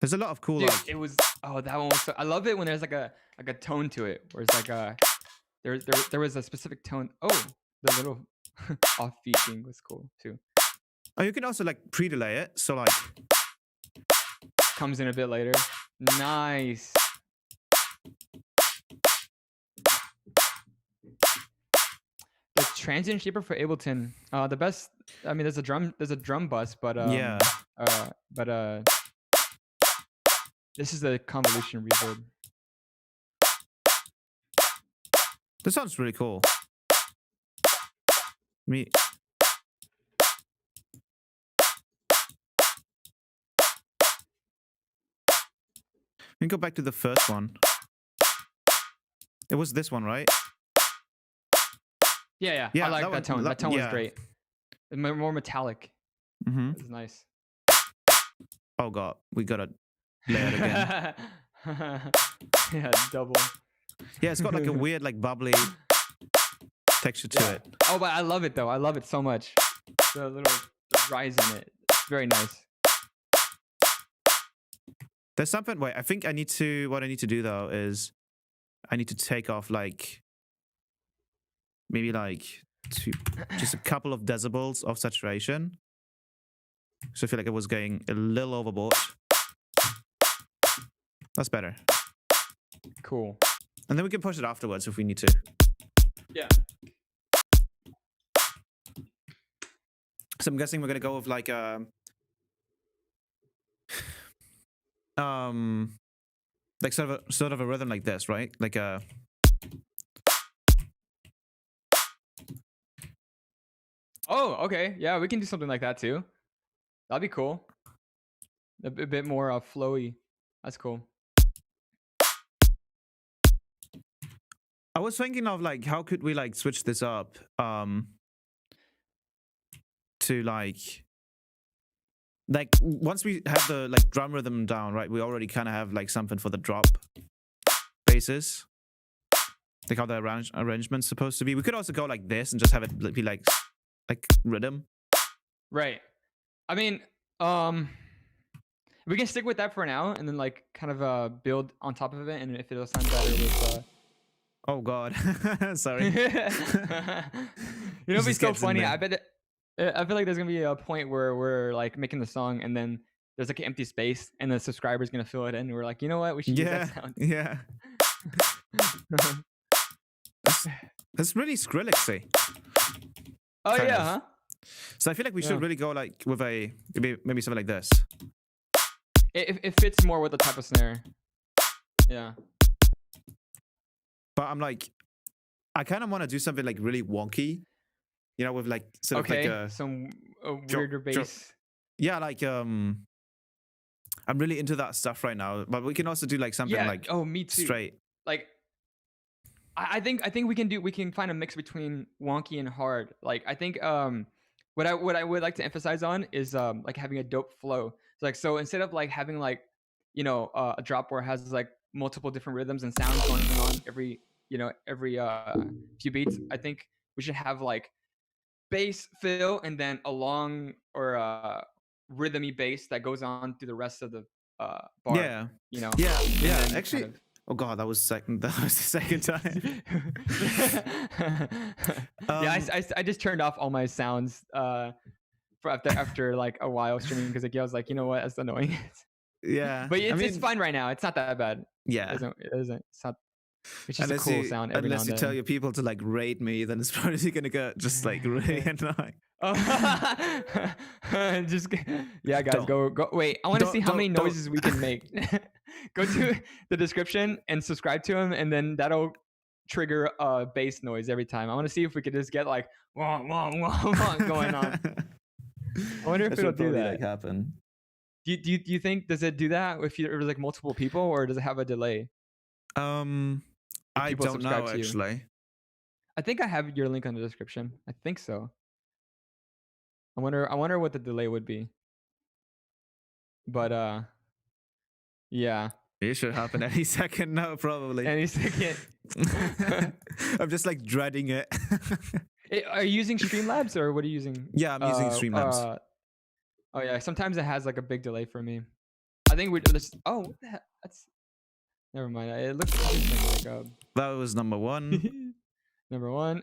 There's a lot of cool. Dude, like, it was that one was so, I love it when there's like a tone to it, where it's like there was a specific tone. Oh, the little offbeat thing was cool too. Oh, you can also like pre-delay it, so like comes in a bit later. Nice. The transient shaper for Ableton, the best. I mean, there's a drum bus, but yeah, this is the convolution reverb. This sounds really cool. Me. We can go back to the first one. It was this one, right? Yeah. I like that tone. That tone was great. More metallic. It was nice. Oh god, we gotta lay it again. Yeah, double. Yeah, it's got like a weird, like bubbly texture to it. Oh, but I love it though. I love it so much. The little rise in it. It's very nice. There's something. Wait, I think I need to. What I need to do though is, I need to take off like maybe like just a couple of decibels of saturation. So I feel like it was going a little overboard. That's better. Cool. And then we can push it afterwards if we need to. Yeah. So I'm guessing we're gonna go with like like sort of a rhythm like this, right? Like a. Oh, okay. Yeah, we can do something like that too. That'd be cool. A bit more flowy. That's cool. I was thinking of like, how could we like switch this up to like once we have the like drum rhythm down, right? We already kind of have like something for the drop basses, like how the arrangement's supposed to be. We could also go like this and just have it be like rhythm. Right. I mean, we can stick with that for now, and then like kind of build on top of it, and if it'll sound better with. Oh God, sorry. You know, it'd be so funny. I feel like there's gonna be a point where we're like making the song, and then there's like an empty space, and the subscriber's gonna fill it in. And we're like, you know what? We should use that sound. Yeah. That's really Skrillexy. Oh yeah, huh? So I feel like we should really go like with a maybe something like this. It fits more with the type of snare. Yeah. But I'm like, I kind of want to do something like really wonky, you know, with like sort of like some weirder bass. Yeah, like I'm really into that stuff right now. But we can also do like something like me too. Straight. Like I think we can find a mix between wonky and hard. Like I think what I would like to emphasize on is like having a dope flow. So instead of like having like, you know, a drop where it has like multiple different rhythms and sounds going on every few beats, I think we should have like bass fill and then a long or rhythmy bass that goes on through the rest of the bar. Yeah. You know. Yeah. Actually, oh god, that was the second time. I just turned off all my sounds for after like a while streaming, because like I was like, you know what, that's annoying. Yeah, but it's fine right now. It's not that bad. Yeah, it isn't. It's not. It's just a cool sound every now and then. Unless you tell your people to like rate me, then it's probably gonna get just like really annoying. Just yeah, guys, go. Wait, I want to see how many noises we can make. Go to the description and subscribe to him, and then that'll trigger a bass noise every time. I want to see if we could just get like wah, wah, wah, wah going on. I wonder if it'll do that. Like happen. Do you think does it do that if you're like multiple people, or does it have a delay? I don't know actually. I think I have your link in the description. I think so. I wonder what the delay would be. But yeah. It should happen any second now, probably. Any second. I'm just like dreading it. Are you using Streamlabs or what are you using? Yeah, I'm using Streamlabs. Oh yeah, sometimes it has like a big delay for me. I think we're just. Oh, what the heck? That's. Never mind. It looks interesting. Like that was number one. Number one.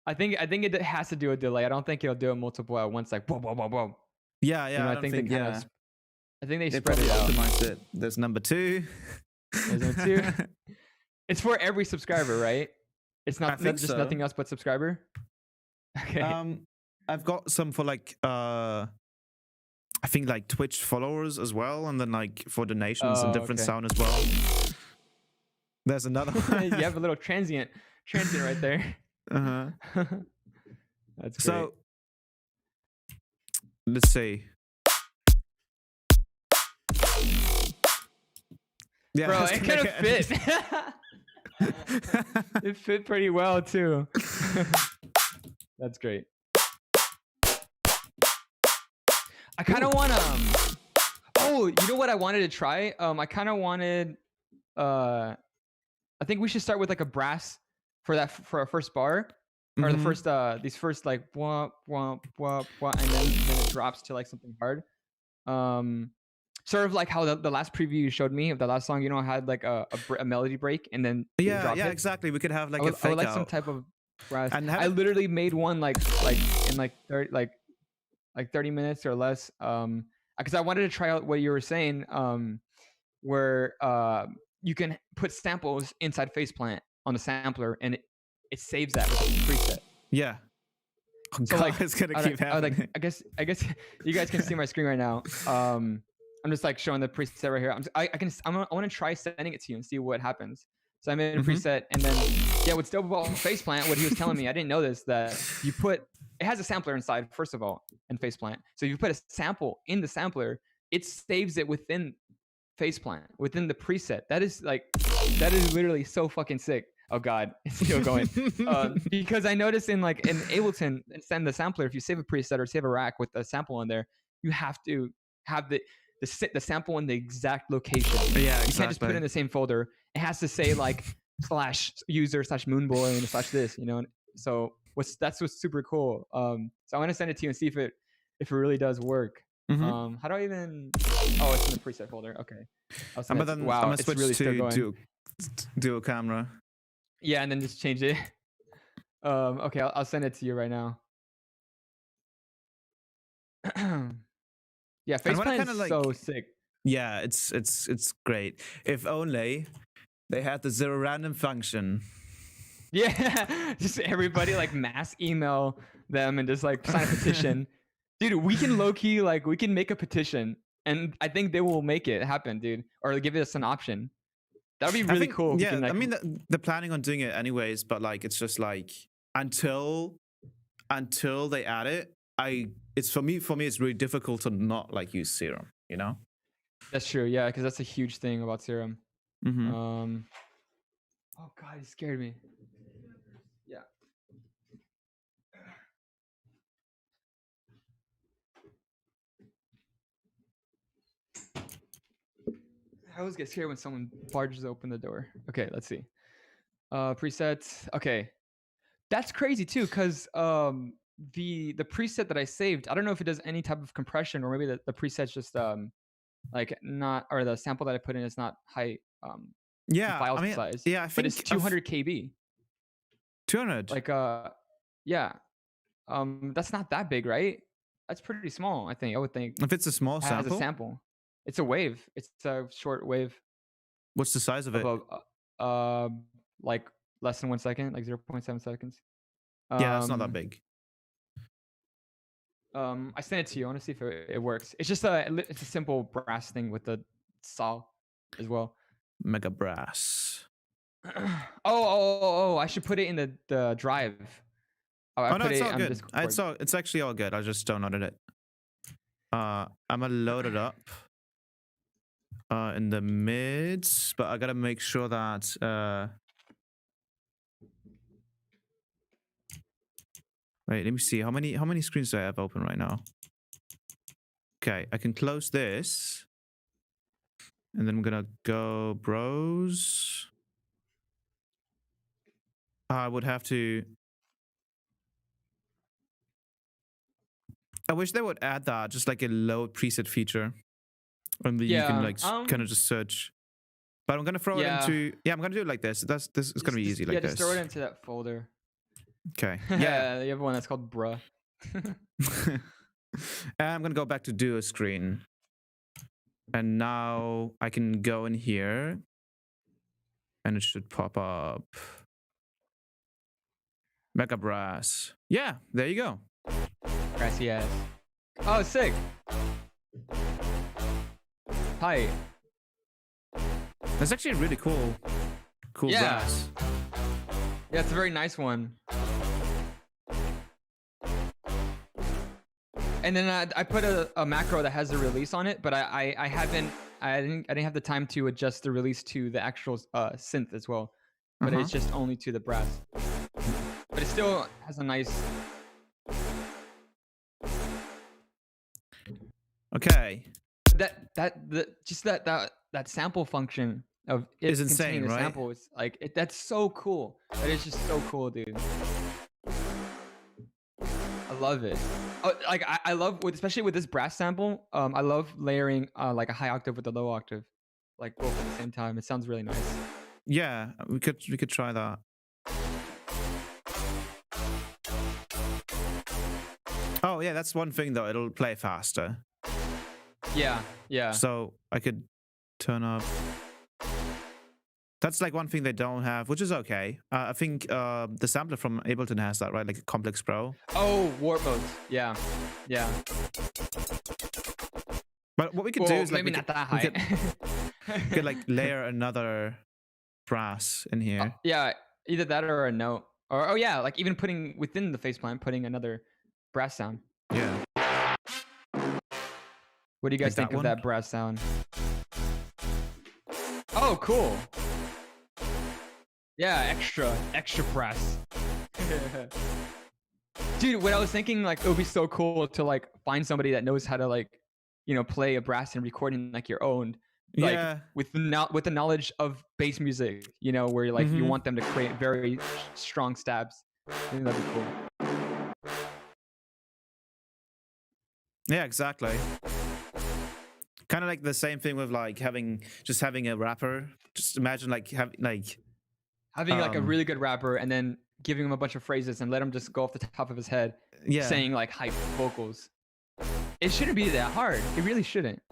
I think it has to do a delay. I don't think it'll do it multiple at once. Like whoa, whoa, whoa, whoa. Yeah, yeah. You know, I think they kind of. I think they spread it out. Optimized it. There's number two. There's number two. It's for every subscriber, right? It's not just so. Nothing else but subscriber. Okay. I've got some for like I think like Twitch followers as well, and then like for donations and different sound as well. There's another one. You have a little transient right there. That's great. So let's see. Yeah, bro, it kind of fit. It fit pretty well too. That's great. I kind of want to. Oh, you know what I wanted to try? I kind of wanted. I think we should start with like a brass for our first bar, or the first these first like wah wah wah wah, and then it drops to like something hard. Sort of like how the last preview you showed me of the last song, you know, had like a melody break and then yeah, exactly. We could have like a fake out. Like some type of brass. And I literally made one like in like 30 minutes or less. Because I wanted to try out what you were saying, where you can put samples inside Faceplant on the sampler and it saves that with a preset. Yeah. Oh, so like it's gonna keep happening. I guess you guys can see my screen right now. I'm just like showing the preset right here. I want to try sending it to you and see what happens. So I made a preset, and then yeah, what's dope about Faceplant, what he was telling me, I didn't know this, that it has a sampler inside first of all in Faceplant. So if you put a sample in the sampler, it saves it within Faceplant, within the preset. That is literally so fucking sick. Oh god, it's still going. Because I noticed in Ableton, send the sampler, if you save a preset or save a rack with a sample in there, you have to have the sample in the exact location. Yeah, exactly. You can't just put it in the same folder. It has to say like /user/moonboy and /this, you know. So that's what's super cool. So I want to send it to you and see if it really does work. How do I even? Oh, it's in the preset folder. Okay. I'm gonna switch really to dual camera. Yeah, and then just change it. Okay, I'll send it to you right now. Yeah, Faceplant is so sick. Yeah, it's great. If only they had the zero random function. Yeah, just everybody like mass email them and just like sign a petition. Dude, we can low-key we can make a petition, and I think they will make it happen, dude, or give us an option. That would be really cool. Yeah, I mean they're planning on doing it anyways, but like it's just like until they add it, it's for me it's really difficult to not like use Serum, you know. That's true, yeah, because that's a huge thing about Serum. Oh god, he scared me. Yeah. I always get scared when someone barges open the door. Okay, let's see. Presets. Okay, that's crazy too, because the preset that I saved, I don't know if it does any type of compression, or maybe the preset's just like not, or the sample that I put in is not high file size. Yeah, I think, but it's 200 KB. 200. Like yeah. That's not that big, right? That's pretty small. I would think. If it's a small sample. As a sample. It's a wave. It's a short wave. What's the size of it? Like less than 1 second, like 0.7 seconds. Yeah, it's not that big. I sent it to you. I want to see if it works. It's just it's a simple brass thing with the saw as well. Mega brass. Oh! I should put it in the drive. No, it's all good. It's actually all good. I just downloaded it. I'm gonna load it up in the mids, but I gotta make sure that wait, let me see how many screens do I have open right now. Okay, I can close this, and then I'm gonna go bros. I would have to. I wish they would add that, just like a load preset feature, and you can like kind of just search. But I'm gonna throw it into. Yeah, I'm gonna do it like this. This is gonna be easy like this. Yeah, just throw it into that folder. Okay. Yeah, you have one that's called bruh. I'm gonna go back to duo screen, and now I can go in here, and it should pop up. Mega brass. Yeah, there you go. Brassy ass. Oh, sick. Hi. That's actually a really cool brass. Yeah, it's a very nice one. And then I put a macro that has a release on it, but I didn't have the time to adjust the release to the actual synth as well. But it's just only to the brass. But it still has a nice. Okay. That sample function of it is insane, right? Sample is like that's so cool. That is just so cool, dude. I love it. Like I love especially with this brass sample. I love layering like a high octave with a low octave, like both at the same time. It sounds really nice. Yeah, we could try that. Oh yeah, that's one thing though. It'll play faster. Yeah. So I could turn up. That's like one thing they don't have, which is okay. I think the sampler from Ableton has that, right? Like a Complex Pro. Oh, warp modes. Yeah. But what we could do is like maybe not that high. We could like layer another brass in here. Yeah, either that or a note, or yeah, like even putting within the faceplant, putting another brass sound. Yeah. What do you guys think of that brass sound? Oh, cool. Yeah, extra brass. Dude, what I was thinking, like, it would be so cool to like find somebody that knows how to like, play a brass and recording like your own, like with the knowledge of bass music, where like you want them to create very strong stabs. I think that'd be cool. Yeah, exactly. Kind of like the same thing with like having a rapper. Just imagine like having like a really good rapper and then giving him a bunch of phrases and let him just go off the top of his head, saying like hype vocals. It shouldn't be that hard. It really shouldn't.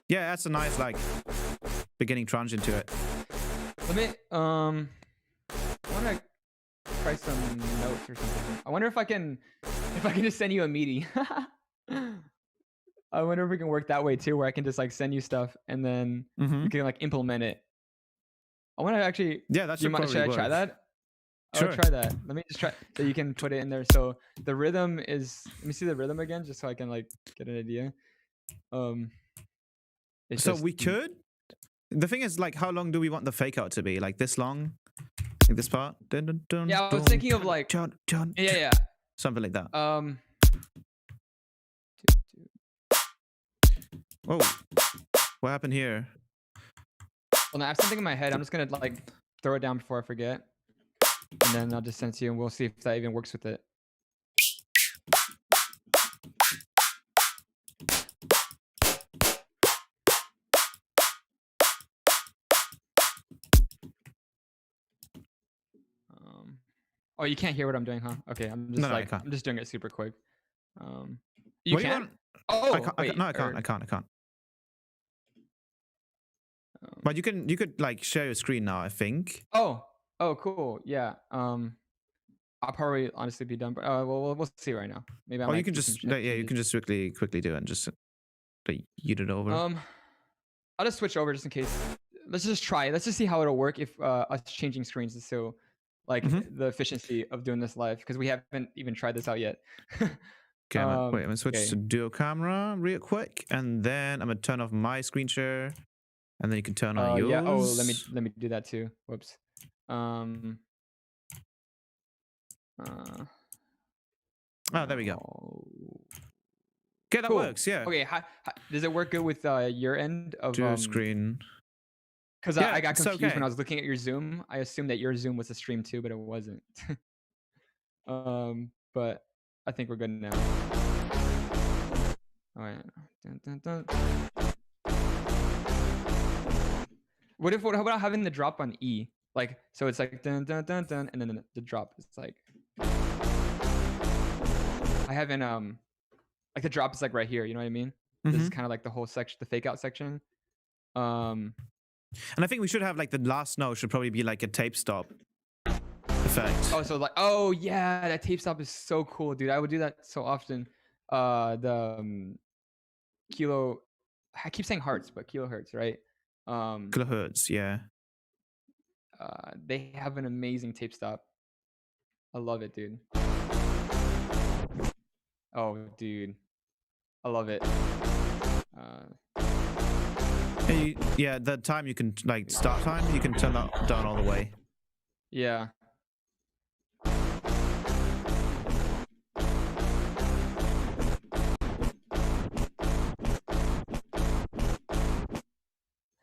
Yeah, that's a nice like beginning tranche into it. Let me I want to try some notes or something. I wonder if I can just send you a MIDI. I wonder if we can work that way too, where I can just like send you stuff and then you can like implement it. I want to actually. Yeah, that's should I try that? Sure. I'll try that. Let me just try so you can put it in there. So the rhythm is. Let me see the rhythm again, just so I can like get an idea. So we could. The thing is, like, how long do we want the fake out to be? Like this long? Like this part? Dun, dun, dun, yeah, I was thinking of like. Yeah. Something like that. Oh, what happened here? Well, no, I have something in my head. I'm just gonna like throw it down before I forget, and then I'll just send it to you, and we'll see if that even works with it. Oh, you can't hear what I'm doing, huh? Okay, I'm just I'm just doing it super quick. You can? Oh, I can't. But you could like share your screen now, I think. Oh, cool. Yeah. I'll probably honestly be done, but we'll see right now. Maybe. You can just you can just quickly do it and just like yeet it over. I'll just switch over just in case. Let's just try. Let's just see how it'll work if us changing screens is so like the efficiency of doing this live, because we haven't even tried this out yet. Okay, I'm gonna switch to dual camera real quick, and then I'm gonna turn off my screen share, and then you can turn on yours. Yeah. Oh, let me do that too. Whoops. There we go. Okay, that works. Yeah. Okay. Does it work good with your end of dual screen? Because I got confused when I was looking at your Zoom. I assumed that your Zoom was a stream too, but it wasn't. But I think we're good now. All right. Dun, dun, dun. What about having the drop on E? Like, so it's like dun dun dun dun, and then the drop is like. I haven't like the drop is like right here. You know what I mean? This is kind of like the whole section, the fake out section. And I think we should have like the last note should probably be like a tape stop effect. Oh, so like, oh yeah, that tape stop is so cool, dude. I would do that so often. The kilo, I keep saying hertz, but kilohertz, right? Kilohertz, yeah. They have an amazing tape stop. I love it, dude. Oh, dude, I love it. Yeah, the time you can like start time, you can turn that down all the way. Yeah.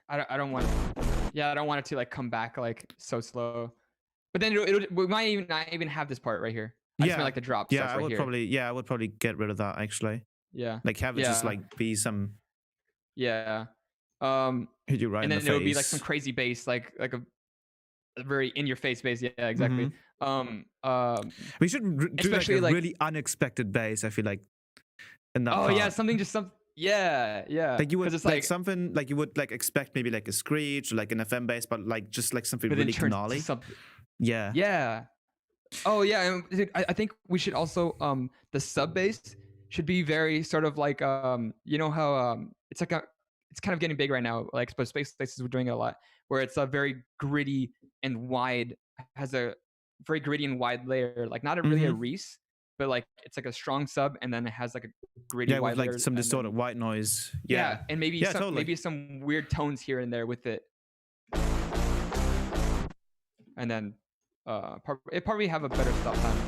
I don't want it. Yeah, I don't want it to like come back like so slow. But then we might not even have this part right here. I just mean like the drop. Yeah, I would probably. Yeah, I would probably get rid of that actually. Yeah. Like have it just like be some. Yeah. Hit you right in the face. And then it would be like some crazy bass, like a very in your face bass. Yeah, exactly. We should do like a really unexpected bass. I feel like. In that part. Yeah, something just some. Yeah. Like you would like something like you would like expect maybe like a screech or like an FM bass, but like just like something really gnarly. Yeah. Yeah. Oh yeah, I think we should also the sub bass should be very sort of like you know how it's like it's kind of getting big right now, like but space places we're doing it a lot, where it's a very gritty and wide, has a very gritty and wide layer, like not really a Reese, but like it's like a strong sub, and then it has like a gritty wide with layer, like some distorted white noise. Yeah, and maybe maybe some weird tones here and there with it, and then it probably have a better stop time.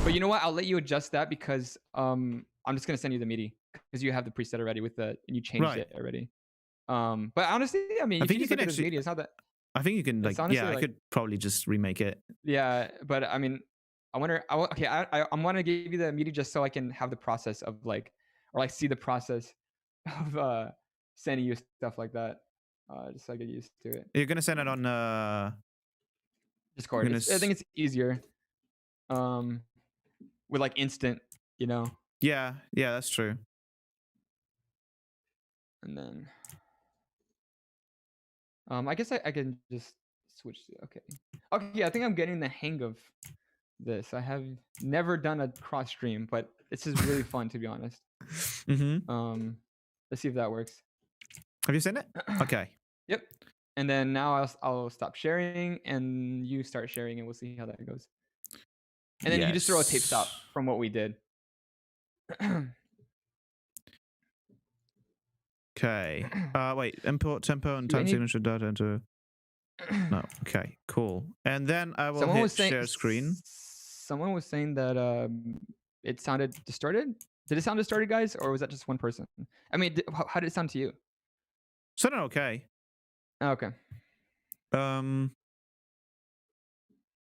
But you know what? I'll let you adjust that because I'm just gonna send you the MIDI because you have the preset already with the and you changed it already. But honestly, I mean, I think you can actually. MIDI, it's not that. I think you can like honestly, I could probably just remake it. Yeah, but I mean, I wonder. Okay, I'm gonna give you the MIDI just so I can have the process of like, or like see the process of sending you stuff like that, just so I get used to it. You're gonna send it on Discord. I think it's easier. With like instant, you know. Yeah, that's true. And then, I guess I can just switch to okay. I think I'm getting the hang of this. I have never done a cross stream, but this is really fun to be honest. Let's see if that works. Have you seen it? Okay. Yep. And then now I'll stop sharing and you start sharing and we'll see how that goes. And then you just throw a tape stop from what we did. Okay. Wait. Import tempo and time signature data into. No. Okay. Cool. And then I will hit share screen. Someone was saying that it sounded distorted. Did it sound distorted, guys, or was that just one person? I mean, how did it sound to you? Sounded okay. Oh, okay.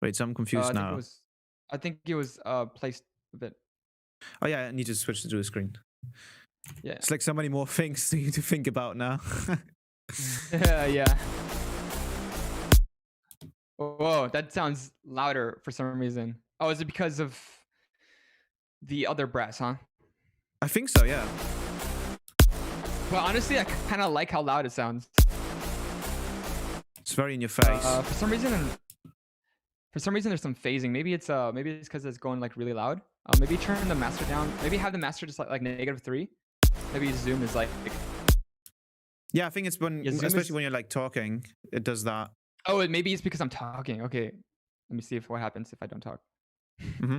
Wait, so I'm confused now. I think it was placed a bit. Oh yeah, I need to switch to the screen. Yeah. It's like so many more things to think about now. Yeah. Whoa, that sounds louder for some reason. Oh, is it because of the other brass, huh? I think so, yeah. Well, honestly, I kind of like how loud it sounds. It's very in your face. For some reason, there's some phasing. Maybe it's because it's going like really loud. Maybe turn the master down. Maybe have the master just like -3. Maybe zoom is like. Yeah, I think it's when, especially when you're like talking, it does that. Oh, maybe it's because I'm talking. Okay, Let me see what happens if I don't talk. Mm-hmm.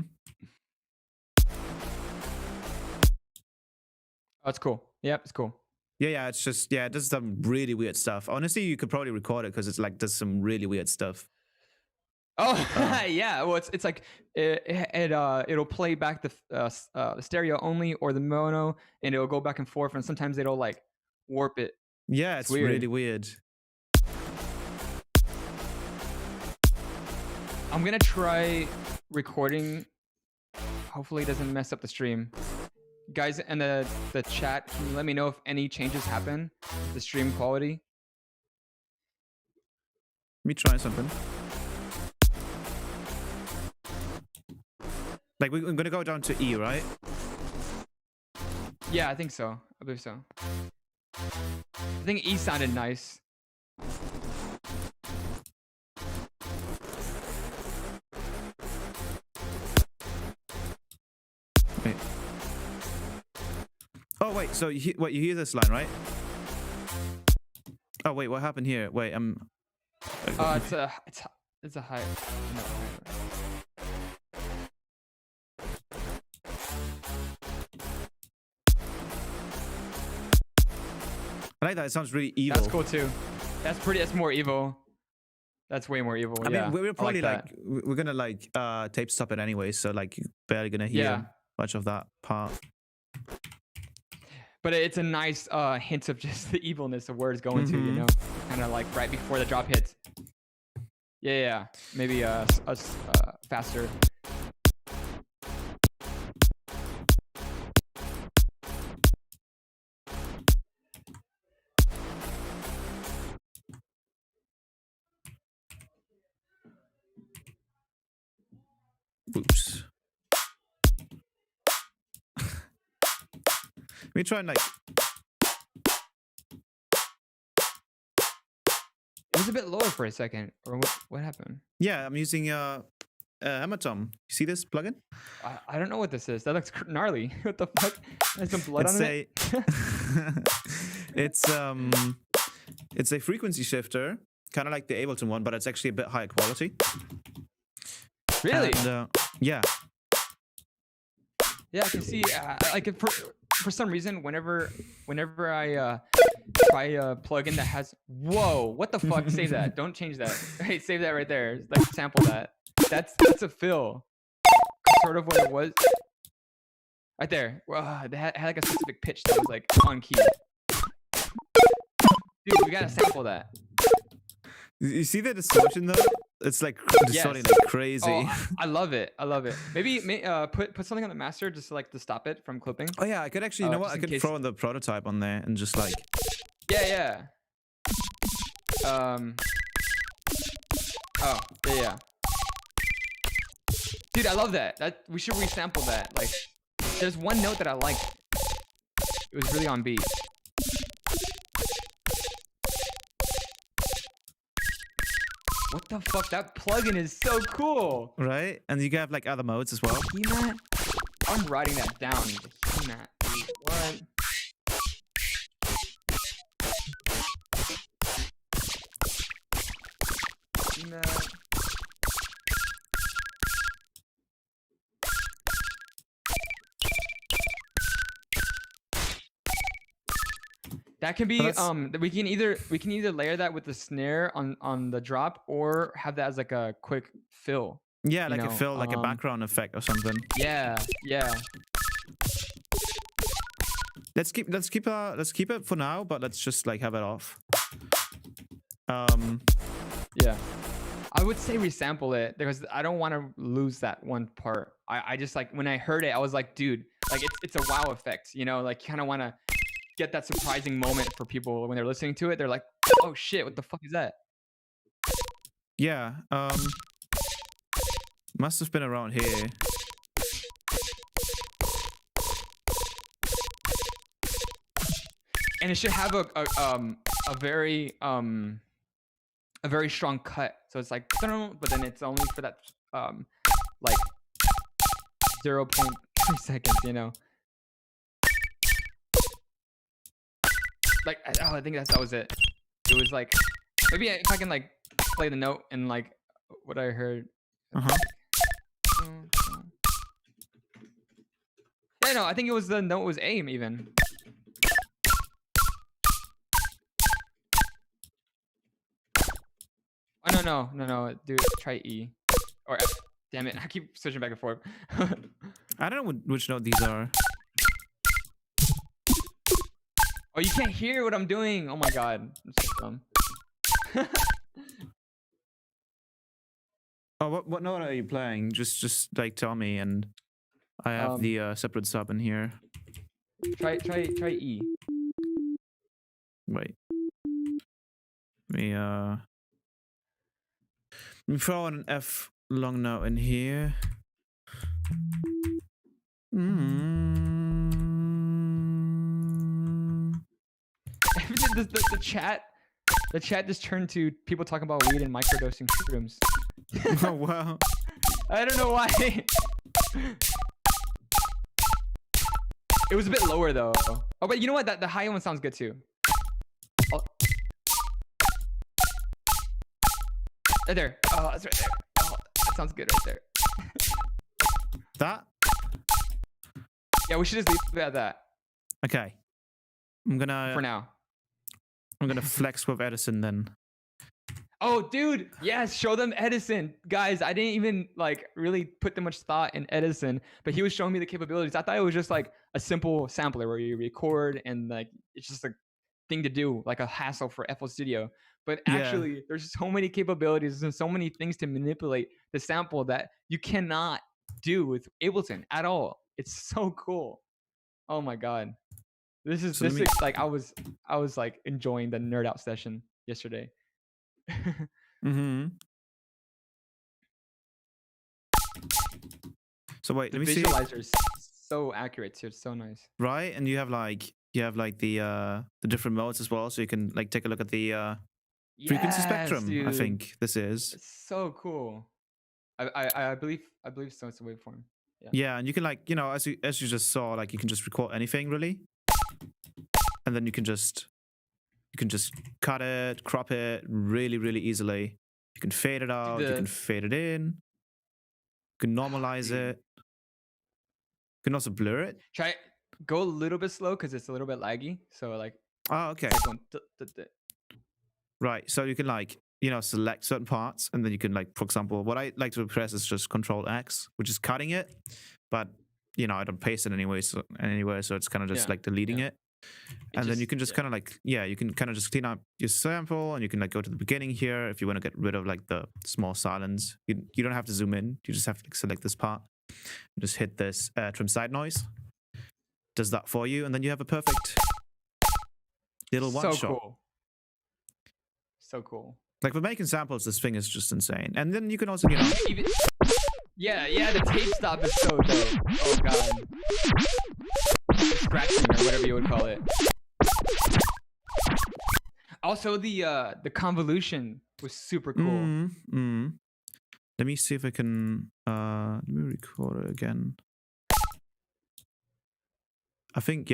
Oh, it's cool. Yep, it's cool. Yeah, it's just, it does some really weird stuff. Honestly, you could probably record it because it's like does some really weird stuff. Oh, yeah. Well, it's like it'll play back the stereo only or the mono, and it'll go back and forth, and sometimes it'll like warp it. Yeah, it's weird. Really weird. I'm gonna try recording. Hopefully, it doesn't mess up the stream. Guys in the chat, can you let me know if any changes happen to the stream quality? Let me try something. Like we're gonna go down to E, right? Yeah, I think so. I believe so. I think E sounded nice. Wait. Oh wait, so you hear this line, right? Oh wait, what happened here? Wait, it's a high. No. I like that. It sounds really evil. That's cool too. That's more evil. That's way more evil. I mean, we're probably we're gonna like tape stop it anyway, so like you're barely gonna hear much of that part. But it's a nice hint of just the evilness of where it's going to, you know, kind of like right before the drop hits. Yeah. Maybe faster. Oops. Let me try and like. It was a bit lower for a second, or what happened? Yeah, I'm using Hematom. You see this plugin? I don't know what this is. That looks gnarly. What the fuck? There's some blood on it. It's a frequency shifter, kind of like the Ableton one, but it's actually a bit higher quality. Really? And, yeah. Yeah, I can see. Like for some reason, whenever I try a plugin that has what the fuck? Save that. Don't change that. Hey, save that right there. Like sample that. That's a fill. Sort of what it was. Right there. It had like a specific pitch that was like on key. Dude, we gotta sample that. You see the distortion though? It's like distorting like crazy. Oh, I love it. Maybe put something on the master just like to stop it from clipping. Oh yeah, I could actually. You know what? I could throw in the prototype on there and just like. Yeah. Oh yeah. Dude, I love that. We should resample that. Like, there's one note that I liked. It was really on beat. What the fuck? That plugin is so cool. Right? And you can have like other modes as well. He-mat? I'm writing that down. He-mat. What? He-mat. That can be we can either layer that with the snare on the drop or have that as like a quick fill. Yeah, like a fill, like a background effect or something. Yeah. Let's keep it for now, but let's just like have it off. Yeah. I would say resample it because I don't want to lose that one part. I just like when I heard it, I was like, dude, like it's a wow effect, you know, like kind of want to get that surprising moment for people when they're listening to it. They're like, oh shit, what the fuck is that? Yeah. Must have been around here. And it should have a very strong cut. So it's like, but then it's only for that like 0.3 seconds, you know. Like, I think that was it. It was like, maybe if I can like play the note and like what I heard. Yeah, no, I think it was the note was aim even. Oh no, dude, try E or F. Damn it, I keep switching back and forth. I don't know which note these are. Oh, you can't hear what I'm doing. Oh my god, I'm so dumb. Oh, what note are you playing? Just like tell me, and I have the separate sub in here. Try E. Wait. Let me throw an F long note in here. The chat just turned to people talking about weed and microdosing shrooms. Oh wow. I don't know why. It was a bit lower though. Oh, but you know what? The high one sounds good too. Oh. Right there. Oh, that's right there. Oh, that sounds good right there. That? Yeah, we should just leave it at that. Okay. I'm gonna for now. I'm gonna flex with Edison then. Oh, dude, yes, show them Edison. Guys, I didn't even like really put that much thought in Edison, but he was showing me the capabilities. I thought it was just like a simple sampler where you record and like it's just a thing to do, like a hassle for FL Studio. But actually, there's so many capabilities and so many things to manipulate the sample that you cannot do with Ableton at all. It's so cool. Oh my god. This is like I was like enjoying the nerd out session yesterday. So wait, let me see. The visualizer is so accurate too. It's so nice. Right, and you have like the different modes as well, so you can like take a look at the frequency spectrum. Dude. I think this is. It's so cool. I believe so. It's a waveform. Yeah, and you can like as you just saw, like you can just record anything really, and then you can just cut it, crop it really easily. You can fade it out. You can fade it in. You can normalize it. You can also blur it. Go a little bit slow because it's a little bit laggy. So like. Oh, okay. Right. So you can like select certain parts, and then you can like, for example, what I like to press is just Control X, which is cutting it, but I don't paste it anywhere, so it's kind of just like deleting it. And then you can just kind of like, you can kind of just clean up your sample, and you can like go to the beginning here if you want to get rid of like the small silence. You don't have to zoom in. You just have to select this part. Just hit this trim side noise. Does that for you, and then you have a perfect little one shot. Cool. So cool. Like for making samples, this thing is just insane. And then you can also the tape stop is so dope. Oh god. Scratching or whatever you would call it. Also the convolution was super cool. Let me see if I can let me record it again. I think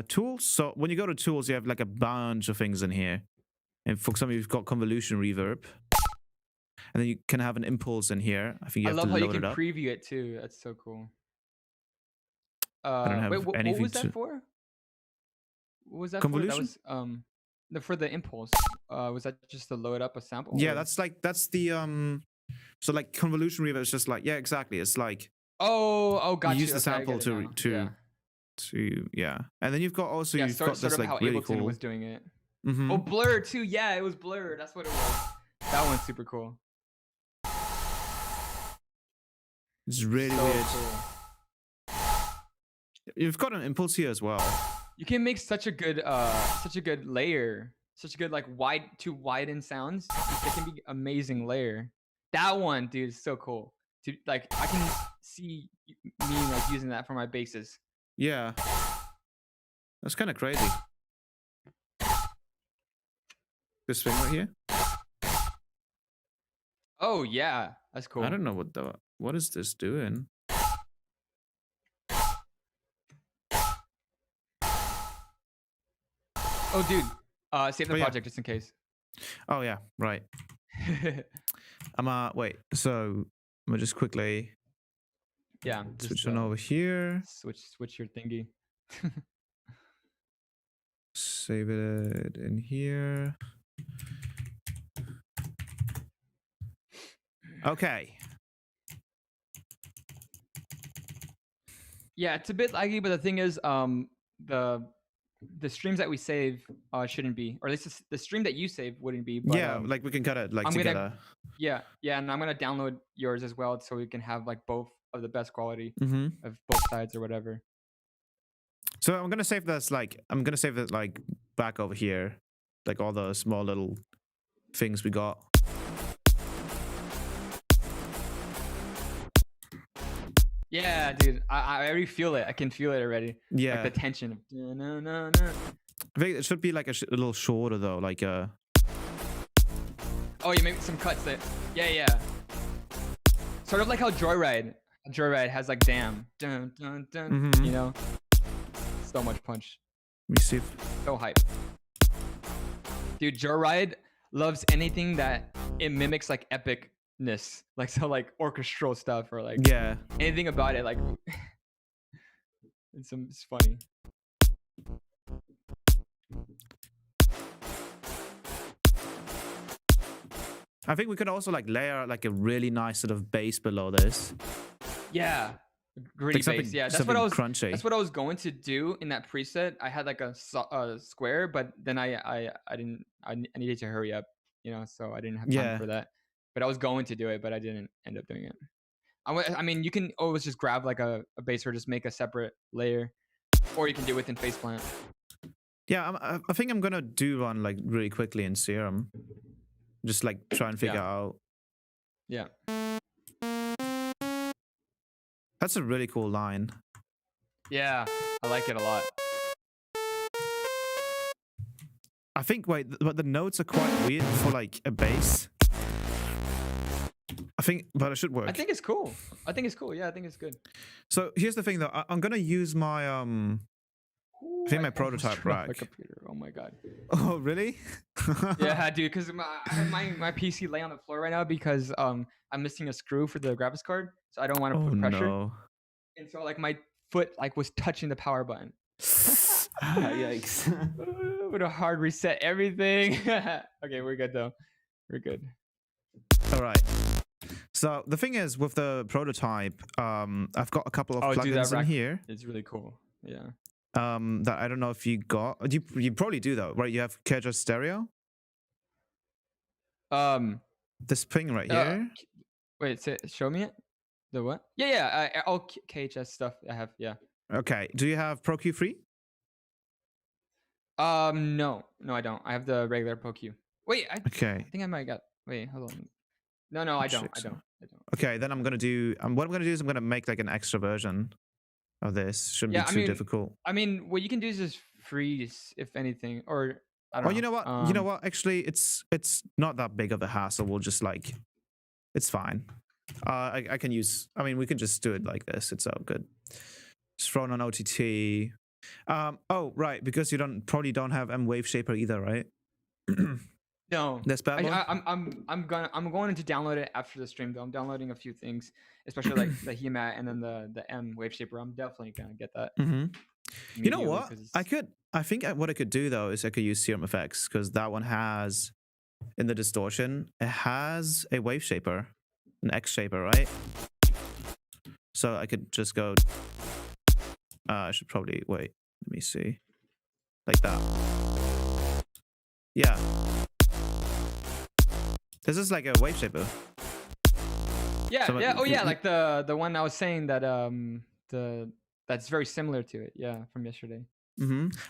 tools. So when you go to tools, you have like a bunch of things in here. And for example, you've got convolution reverb. And then you can have an impulse in here. I think you have to load it up. I love how you can preview it too. That's so cool. I don't have anything what was that for? What was that convolution? For? That was for the impulse. Was that just to load up a sample? Yeah, that's the so like convolution reverb is just like exactly. It's like gotcha. You use the sample to and then you've got also you've got this like how really Ableton cool was doing it. Oh, blur too. Yeah, it was blurred. That's what it was. That one's super cool. It's really weird. Cool. You've got an impulse here as well. You can make such a good layer, such a good like too widen sounds. It can be amazing layer. That one, dude, is so cool. Dude, like I can see me like using that for my basses. Yeah, that's kind of crazy. This thing right here. Oh yeah, that's cool. I don't know what is this doing. Oh dude, save the project just in case. Oh yeah, right. Wait. So I'm gonna just quickly. Yeah. Switch on over here. Switch your thingy. Save it in here. Okay. Yeah, it's a bit laggy, but the thing is, the streams that we save shouldn't be, or at least the stream that you save wouldn't be. But, yeah, like we can cut it like I'm together. Yeah, and I'm gonna download yours as well, so we can have like both of the best quality Mm-hmm. of both sides or whatever. So I'm gonna save this like back over here, like all the small little things we got. Yeah, dude, I already feel it. I can feel it already. Yeah, like the tension of no. I think it should be like a little shorter though, like Oh, you make some cuts there. Yeah. Sort of like how Joyride has like damn dun dun dun. Mm-hmm. You know, so much punch. Let me see. So hype, dude. Joyride loves anything that it mimics like epicness, like so like orchestral stuff or like anything about it. Like it's funny. I think we could also like layer like a really nice sort of bass below this. Yeah, gritty bass. Yeah, that's what I was. Crunchy. That's what I was going to do in that preset. I had like a square, but then I didn't. I needed to hurry up, you know, so I didn't have time for that. But I was going to do it, but I didn't end up doing it. I mean, you can always just grab like a bass or just make a separate layer, or you can do it within Faceplant. Yeah, I think I'm gonna do one like really quickly in Serum. Just like try and figure out. Yeah. That's a really cool line. Yeah, I like it a lot. I think, but the notes are quite weird for like a bass. I think, but it should work. I think it's cool. Yeah, I think it's good. So here's the thing though. I'm gonna use my I think my prototype rack. My computer. Oh my god. Oh really? Yeah, dude. Because my PC lay on the floor right now because I'm missing a screw for the graphics card, so I don't want to put pressure. No. And so like my foot like was touching the power button. Yikes. Would have hard reset everything. Okay, we're good though. We're good. All right. So the thing is with the prototype, I've got a couple of plugins in here. It's really cool. Yeah. That I don't know if you got. You probably do though, right? You have KHS stereo. This thing right here. Wait, show me it. The what? Yeah. All KHS stuff I have. Yeah. Okay. Do you have Pro Q3? No, I don't. I have the regular Pro Q. Wait, I think I might got. Wait, hold on. No, I don't. Okay, then I'm gonna do. What I'm gonna do is I'm gonna make like an extra version of this. Shouldn't be too difficult. I mean, what you can do is just freeze, if anything, or I don't know. You know what? You know what? Actually, it's not that big of a hassle. We'll just like, it's fine. I can use. I mean, we can just do it like this. It's all good. Just throw on OTT. Oh right, because you probably don't have M Wave Shaper either, right? No, that's bad. I'm going to download it after the stream though. I'm downloading a few things, especially like the Hemat and then the M Wave Shaper. I'm definitely gonna get that. You know what? I think what I could do though is I could use Serum Effects because that one has in the distortion it has a Wave Shaper, an X Shaper, right? So I could just go. I should probably wait. Let me see, like that. Yeah. This is like a Wave Shaper. Yeah, yeah. Oh yeah, like the one I was saying that that's very similar to it. Yeah, from yesterday.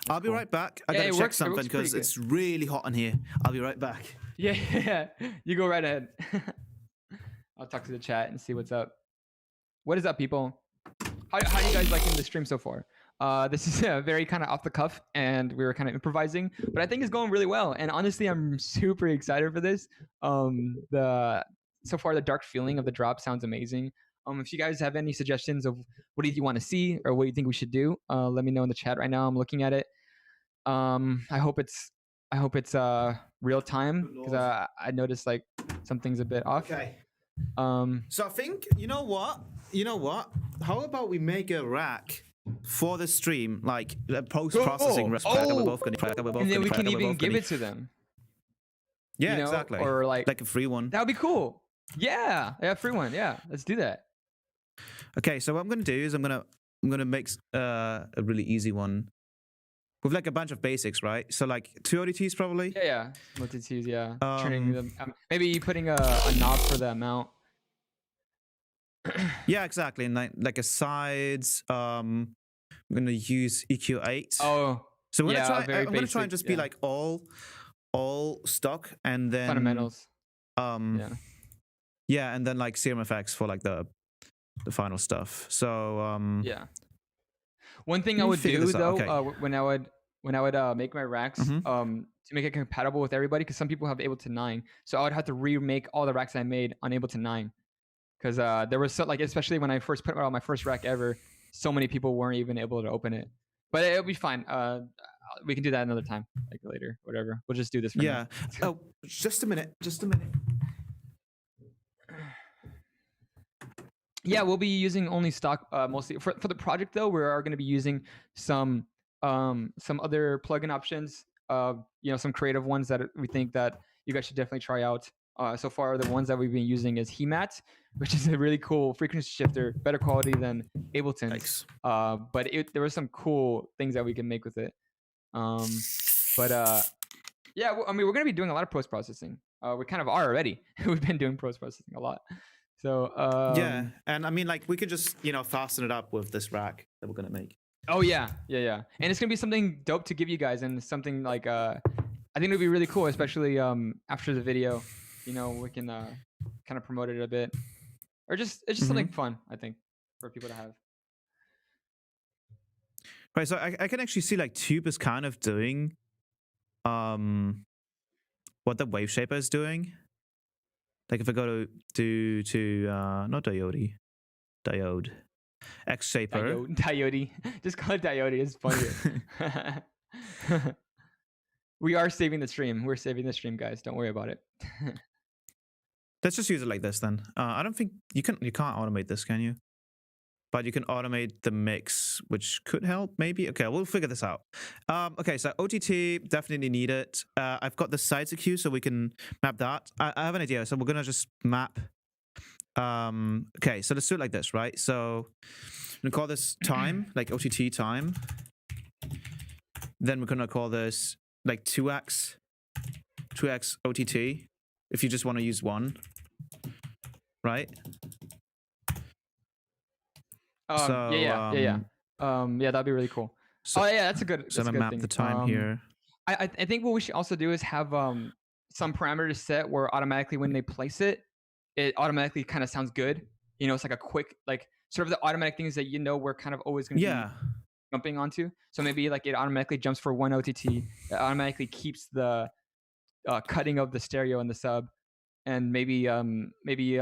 I'll be right back. I gotta check something because it's really hot in here. I'll be right back. Yeah. You go right ahead. I'll talk to the chat and see what's up. What is up, people? How are you guys liking the stream so far? This is very kind of off the cuff, and we were kind of improvising, but I think it's going really well. And honestly, I'm super excited for this. So far, the dark feeling of the drop sounds amazing. If you guys have any suggestions of what do you want to see or what do you think we should do, let me know in the chat right now. I'm looking at it. I hope it's real time because I noticed like something's a bit off. Okay. So I think you know what? How about we make a rack for the stream, like a post-processing rack? And then we can even give it to them. Yeah, exactly. Or like a free one. That would be cool. Yeah, free one. Yeah, let's do that. Okay, so what I'm gonna do is I'm gonna make a really easy one with like a bunch of basics, right? So like 2 ODTs probably. Yeah, ODTs. Yeah, turning them. Maybe putting a knob for the amount. Yeah, exactly. And like a sides. I'm gonna use EQ8. Oh. So I'm gonna try and just be like all stock and then fundamentals. Yeah, and then like serum effects for like the final stuff. So yeah. One thing I would do though, when I would make my racks, to make it compatible with everybody, because some people have Ableton 9, so I would have to remake all the racks I made on Ableton 9, because there was like, especially when I first put out my first rack ever, so many people weren't even able to open it. But it'll be fine. We can do that another time, like later, whatever. We'll just do this for now. Oh, just a minute. Yeah, we'll be using only stock mostly for the project though. We are going to be using some other plugin options. Some creative ones that we think that you guys should definitely try out. So far, the ones that we've been using is HEMAT, which is a really cool frequency shifter, better quality than Ableton. Nice. But there were some cool things that we can make with it. Yeah, I mean, we're going to be doing a lot of post processing. We kind of are already. We've been doing post processing a lot. So yeah, and I mean, like we could just fasten it up with this rack that we're gonna make. Oh yeah, and it's gonna be something dope to give you guys, and something like I think it'll be really cool, especially after the video. We can kind of promote it a bit, or it's just something fun, I think, for people to have. Right, so I can actually see like Tube is kind of doing what the wave shaper is doing. Like if I go to not diode, X shaper. Diode. Just call it diode. It's funny. We are saving the stream. We're saving the stream, guys. Don't worry about it. Let's just use it like this then. I don't think you can't automate this, can you? But you can automate the mix, which could help maybe. Okay, we'll figure this out. Okay, so OTT definitely need it. I've got the sides EQ, so we can map that. I have an idea, so we're gonna just map. Okay, so let's do it like this, right? So we're gonna call this time, like OTT time. Then we're gonna call this like 2x OTT. If you just want to use one, right? Yeah, that'd be really cool. So, that's a good. So I'm gonna map the time here. I think what we should also do is have some parameters set where automatically when they place it, it automatically kind of sounds good. It's like a quick, like sort of the automatic things that we're kind of always gonna be jumping onto. So maybe like it automatically jumps for one OTT. It automatically keeps the cutting of the stereo and the sub. And maybe a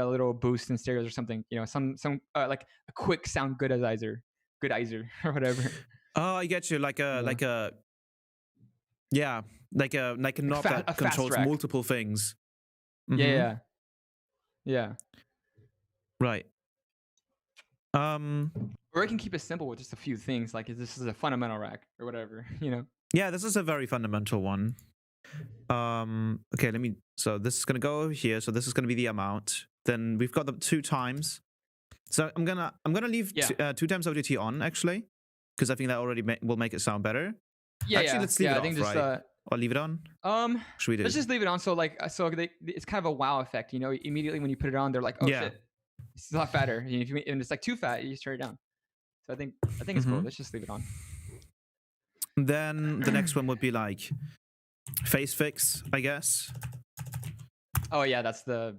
little boost in stereos or something, some like a quick sound goodizer or whatever. Oh, I get you. Like a knob that controls multiple things. Yeah. Right. Or I can keep it simple with just a few things, like this is a fundamental rack or whatever. Yeah, this is a very fundamental one. Okay, so this is gonna go over here, so this is gonna be the amount. Then we've got the 2 times, so I'm gonna leave 2 times OTT on actually, because I think that already will make it sound better. Let's leave it off, right? Or leave it on. Should we do? Let's just leave it on, so it's kind of a wow effect, immediately when you put it on, they're like, oh shit, it's a lot fatter. And it's like too fat, you just turn it down. So I think it's cool. Let's just leave it on. Then the next one would be like phase fix, I guess. Oh yeah, that's the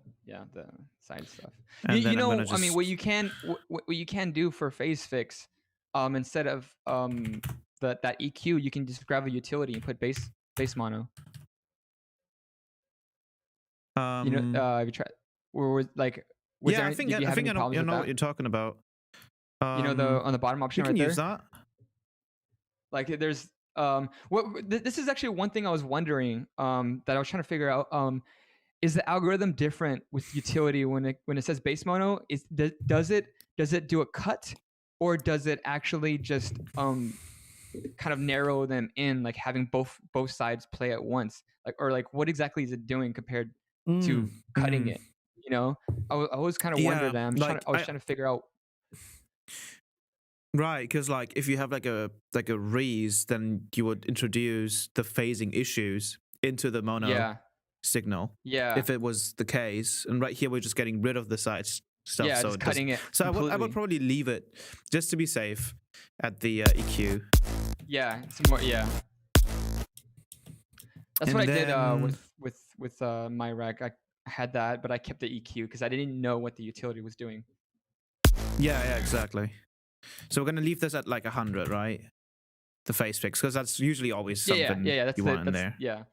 side stuff. I mean, what you can do for phase fix, instead of that EQ, you can just grab a utility and put bass mono. Have you tried? Or like, I think I know what you're talking about. On the bottom option, you can use that. Like there's This is actually one thing I was wondering. That I was trying to figure out. Is the algorithm different with utility when it says base mono? Does it do a cut, or does it actually just kind of narrow them in, like having both sides play at once, like, or like what exactly is it doing compared to cutting it? You know, I always kind of wondered that. I was trying to figure out. Right, because like if you have like a rees, then you would introduce the phasing issues into the mono signal. Yeah. If it was the case, and right here we're just getting rid of the side stuff. Yeah, so just cutting it. So I would probably leave it just to be safe at the EQ. Yeah, some more. Yeah. That's what I did with my rack. I had that, but I kept the EQ because I didn't know what the utility was doing. Yeah, exactly. So we're gonna leave this at like 100, right? The phase fix, because that's usually always something that's you want in there. Yeah.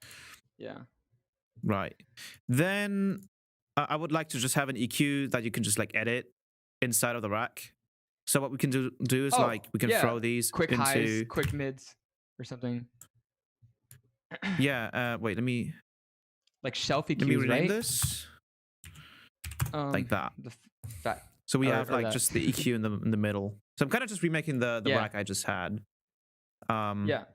Right. Then I would like to just have an EQ that you can just like edit inside of the rack. So what we can do is like we can throw these quick into highs, quick mids, or something. Yeah. Wait. Let me like shelf EQs. Let me rename right? this. Like that. Fat. So we have like just the EQ in the middle. So I'm kind of just remaking the rack I just had. Yeah.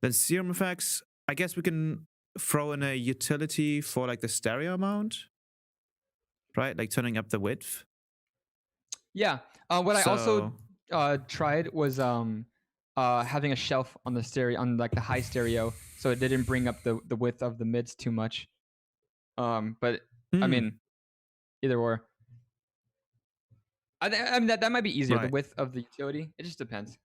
Then serum effects. I guess we can throw in a utility for like the stereo amount, right? Like turning up the width. Yeah. What I also tried was having a shelf on the stereo, on like the high stereo, so it didn't bring up the width of the mids too much. But I mean, either or. I mean that might be easier. Right. The width of the utility. It just depends.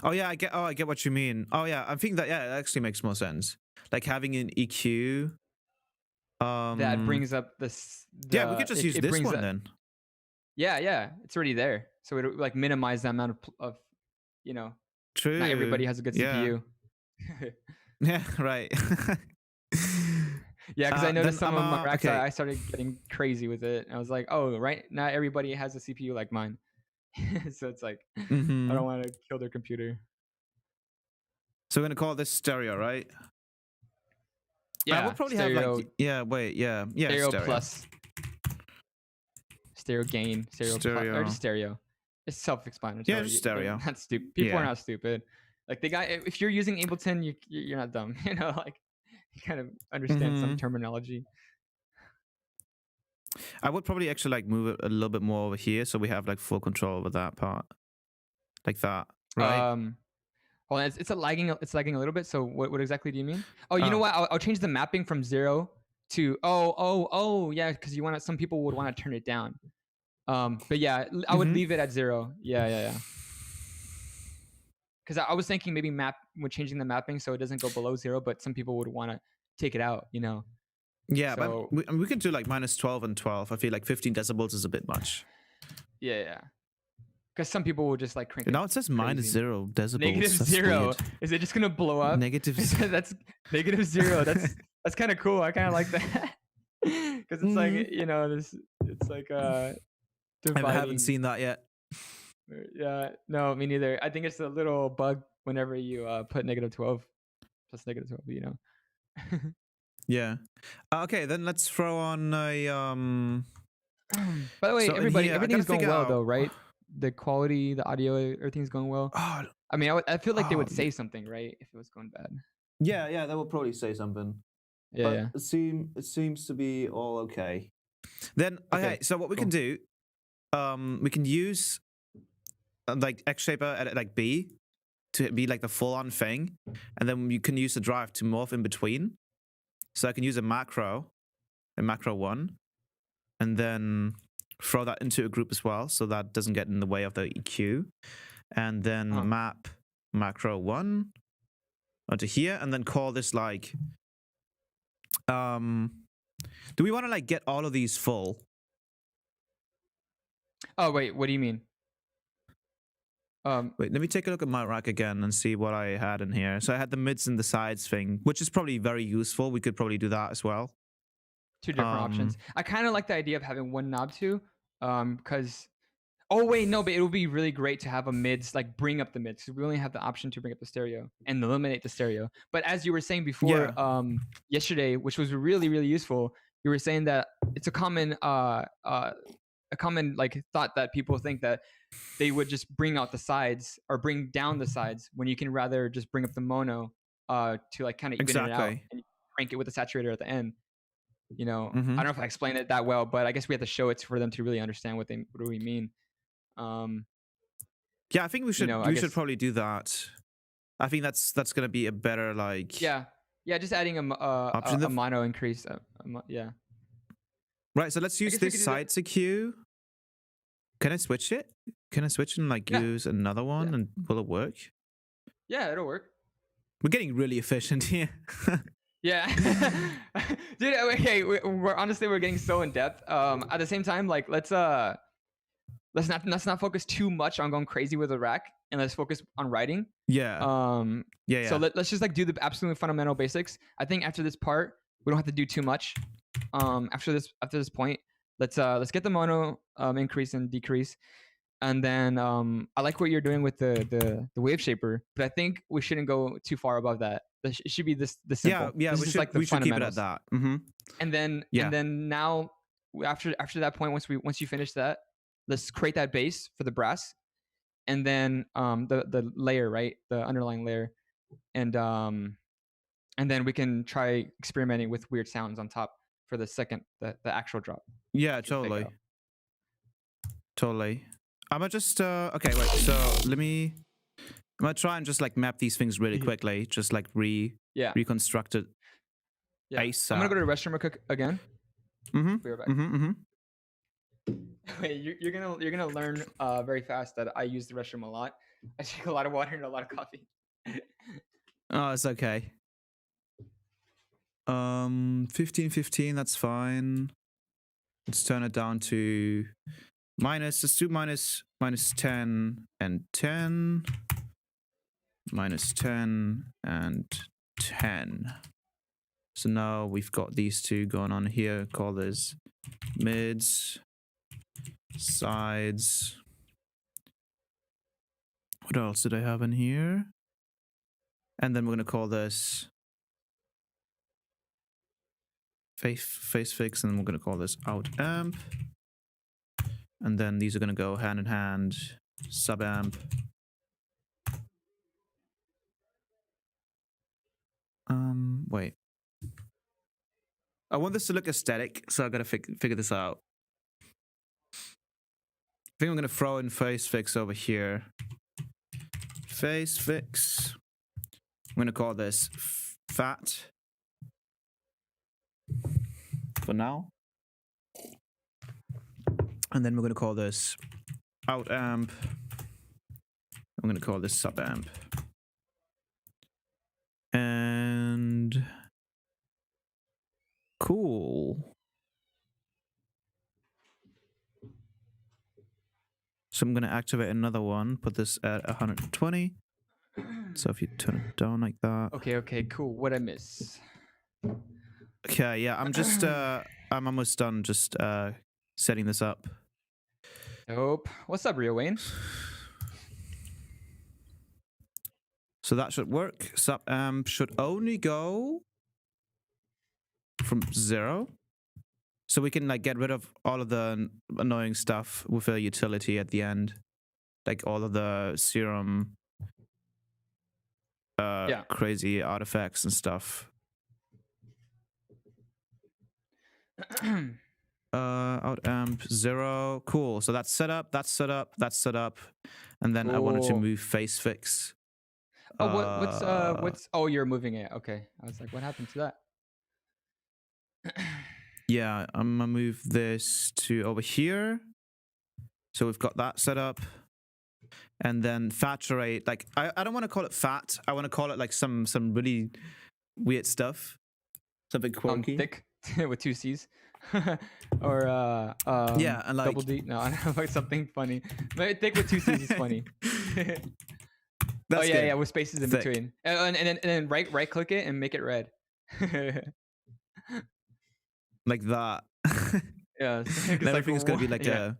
Oh yeah, I get what you mean. Oh yeah, I think that it actually makes more sense. Like having an EQ that brings up this. Yeah, we could just use this one then. Yeah, it's already there. So it like minimize the amount of True. Not everybody has a good CPU. Yeah, right. Yeah, because I noticed some of my racks, I started getting crazy with it. I was like, oh, right, not everybody has a CPU like mine. So it's like, I don't want to kill their computer. So we're going to call this stereo, right? Yeah, I would probably stereo, have like, stereo plus. Stereo gain, stereo plus, or just stereo. It's self-explanatory. Yeah, just stereo. Not stupid. People are not stupid. Like if you're using Ableton, you're not dumb. Like you kind of understand some terminology. I would probably actually like move it a little bit more over here, so we have like full control over that part, like that, right? Hold on, it's lagging a little bit. So what exactly do you mean? Oh, you know what? I'll change the mapping from 0 to yeah, because you want some people would want to turn it down. But yeah, I would leave it at 0. Yeah. Because I was thinking maybe we're changing the mapping so it doesn't go below 0, but some people would want to take it out, Yeah, so, but we could do like -12 and 12. I feel like 15 decibels is a bit much. Yeah. Because some people will just like crank. Now it says -0 decibels. -0. Is it just gonna blow up? Negative. That's -0. That's kind of cool. I kind of like that. Because it's like it's like dividing. I haven't seen that yet. Yeah, no, me neither. I think it's a little bug whenever you put -12 plus -12, Yeah. Okay, then let's throw on a By the way, everything's going well though, right? The quality, the audio, everything's going well. I mean, I feel like they would say something, right, if it was going bad. Yeah, they will probably say something. Yeah. It seems to be all okay. Then okay, so what we can do, we can use like X-Shaper at like B to be like the full-on thing, and then you can use the drive to morph in between. So I can use a macro 1, and then throw that into a group as well, so that doesn't get in the way of the EQ, and then map macro 1 onto here, and then call this like, do we want to like get all of these full? Oh wait, what do you mean? Wait, let me take a look at my rack again and see what I had in here. So I had the mids and the sides thing, which is probably very useful. We could probably do that as well. 2 different options. I kind of like the idea of having one knob too, because Oh wait, no, but it would be really great to have a mids, like bring up the mids. We only have the option to bring up the stereo and eliminate the stereo. But as you were saying before, yesterday, which was really really useful, you were saying that it's a common like thought that people think that they would just bring out the sides or bring down the sides when you can rather just bring up the mono to like kind of even it out and crank it with the saturator at the end. You know, I don't know if I explained it that well, but I guess we have to show it for them to really understand what we mean. Yeah, I think we should should probably do that. I think that's gonna be a better like. Yeah, just adding a mono increase. Yeah. Right, so let's use this side EQ. Can I switch it? Can I switch and like use another one, and will it work? Yeah, it'll work. We're getting really efficient here. Yeah, dude. Okay, we're honestly getting so in depth. At the same time, like let's not focus too much on going crazy with the rack, and let's focus on writing. Yeah. So let's just like do the absolutely fundamental basics. I think after this part, we don't have to do too much. After this point, let's get the mono increase and decrease, and then I like what you're doing with the wave shaper, but I think we shouldn't go too far above that. It should be this simple. Yeah, this we should keep it at that. And then now after that point, once you finish that, let's create that base for the brass, and then the layer, right, the underlying layer, and then we can try experimenting with weird sounds on top for the actual drop. Yeah, totally. I'm gonna just okay, wait. So I'm gonna try and just like map these things really quickly, just like reconstruct it. Yeah. ASAP. I'm gonna go to the restroom real quick again. Be right back. Wait, you're gonna learn very fast that I use the restroom a lot. I drink a lot of water and a lot of coffee. Oh, it's okay. 15, that's fine. Let's turn it down to minus. Let's do minus 10 and 10. Minus 10 and 10. So now we've got these two going on here. Call this mids, sides. What else did I have in here? And then we're gonna call this face fix, and then we're gonna call this out amp. And then these are gonna go hand in hand, sub amp. Wait. I want this to look aesthetic, so I gotta figure this out. I think I'm gonna throw in face fix over here. Face fix. I'm gonna call this fat for now. And then we're gonna call this out amp. I'm gonna call this sub amp. And cool. So I'm going to activate another one, put this at 120. So if you turn it down like that. Okay, cool. What'd I miss? Okay, yeah, I'm just I'm almost done just setting this up. Nope. What's up, Rio Wayne? So that should work. Sub amp should only go from 0. So we can like get rid of all of the annoying stuff with a utility at the end. Like all of the serum crazy artifacts and stuff. Out amp 0. Cool. So that's set up, that's set up, that's set up. And then I wanted to move face fix. Oh, what's oh, you're moving it. Okay. I was like, what happened to that? Yeah, I'm gonna move this to over here. So we've got that set up. And then saturate, like I don't want to call it fat. I want to call it like some really weird stuff. Something quirky. Thick with 2 C's. Or yeah, and like double D. No, I don't know, like something funny. But thick with 2 C's is funny. That's yeah, with spaces in between. And then right click it and make it red. Like that. Yeah. Everything's gonna be like a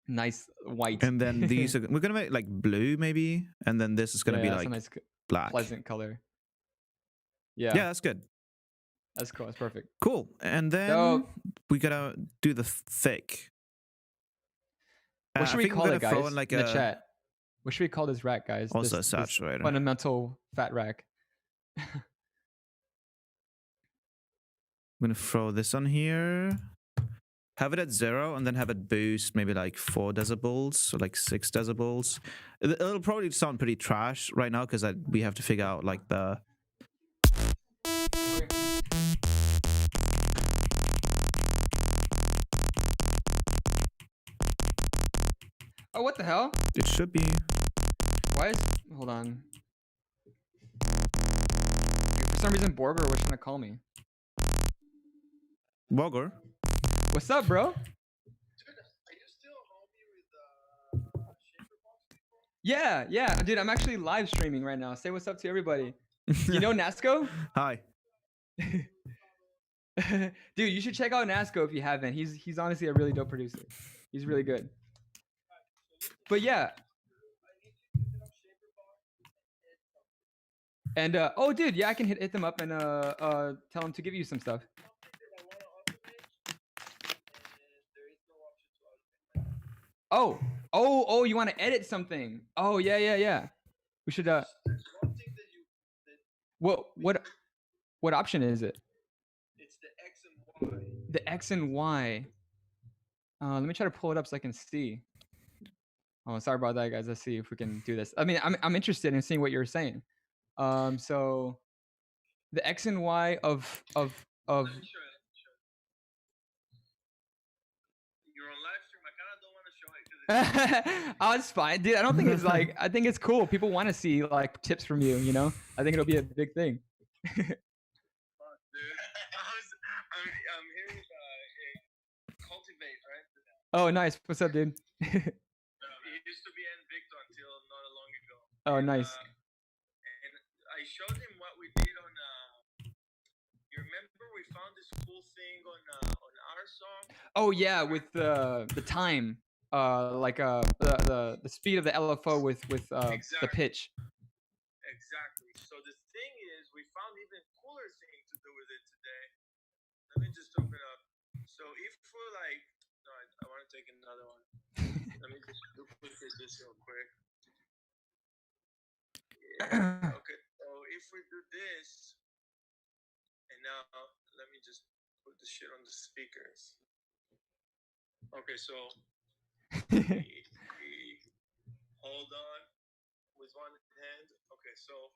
Nice white. And then these we're gonna make like blue maybe, and then this is gonna be like nice, black. pleasant color. Yeah. Yeah, that's good. That's cool. That's perfect. Cool. And then we gotta do the thick. What should we call it, guys? In the chat. What should we call this rack, guys? Also this saturator. Fundamental fat rack. I'm gonna throw this on here. Have it at 0 and then have it boost maybe like 4 decibels or like 6 decibels. It'll probably sound pretty trash right now because we have to figure out like the... Oh, what the hell? It should be. Why is... Hold on. For some reason, Borger was trying to call me. Borger? What's up, bro? Yeah, dude, I'm actually live streaming right now. Say what's up to everybody. You know Nasco? Hi. Dude, you should check out Nasco if you haven't. He's honestly a really dope producer. He's really good. But yeah. And oh, dude, yeah, I can hit them up and tell them to give you some stuff. Oh, you want to edit something? Oh, yeah. We should what option is it? It's the X and Y. The X and Y. Let me try to pull it up so I can see. Oh, sorry about that, guys. Let's see if we can do this. I mean, I'm interested in seeing what you're saying. So the X and Y of You're on live stream. I kind of don't want to show it. Oh, it's fine, dude. I don't think it's like. I think it's cool. People want to see like tips from you. You know, I think it'll be a big thing. Fuck, dude. I'm hearing Cultivate, right? Oh, nice. What's up, dude? He used to be Invicto until not long ago. Oh, nice. And I showed him what we did on. You remember we found this cool thing on our song? Oh yeah, with the time, like the speed of the LFO with exactly. the pitch. Exactly. So the thing is, we found even cooler thing to do with it today. Let me just open it up. So if we're like, no, I want to take another one. Let me just duplicate this real quick. Yeah. Okay. So if we do this, and now let me just put the shit on the speakers. Okay, so hold on with one hand. Okay, so.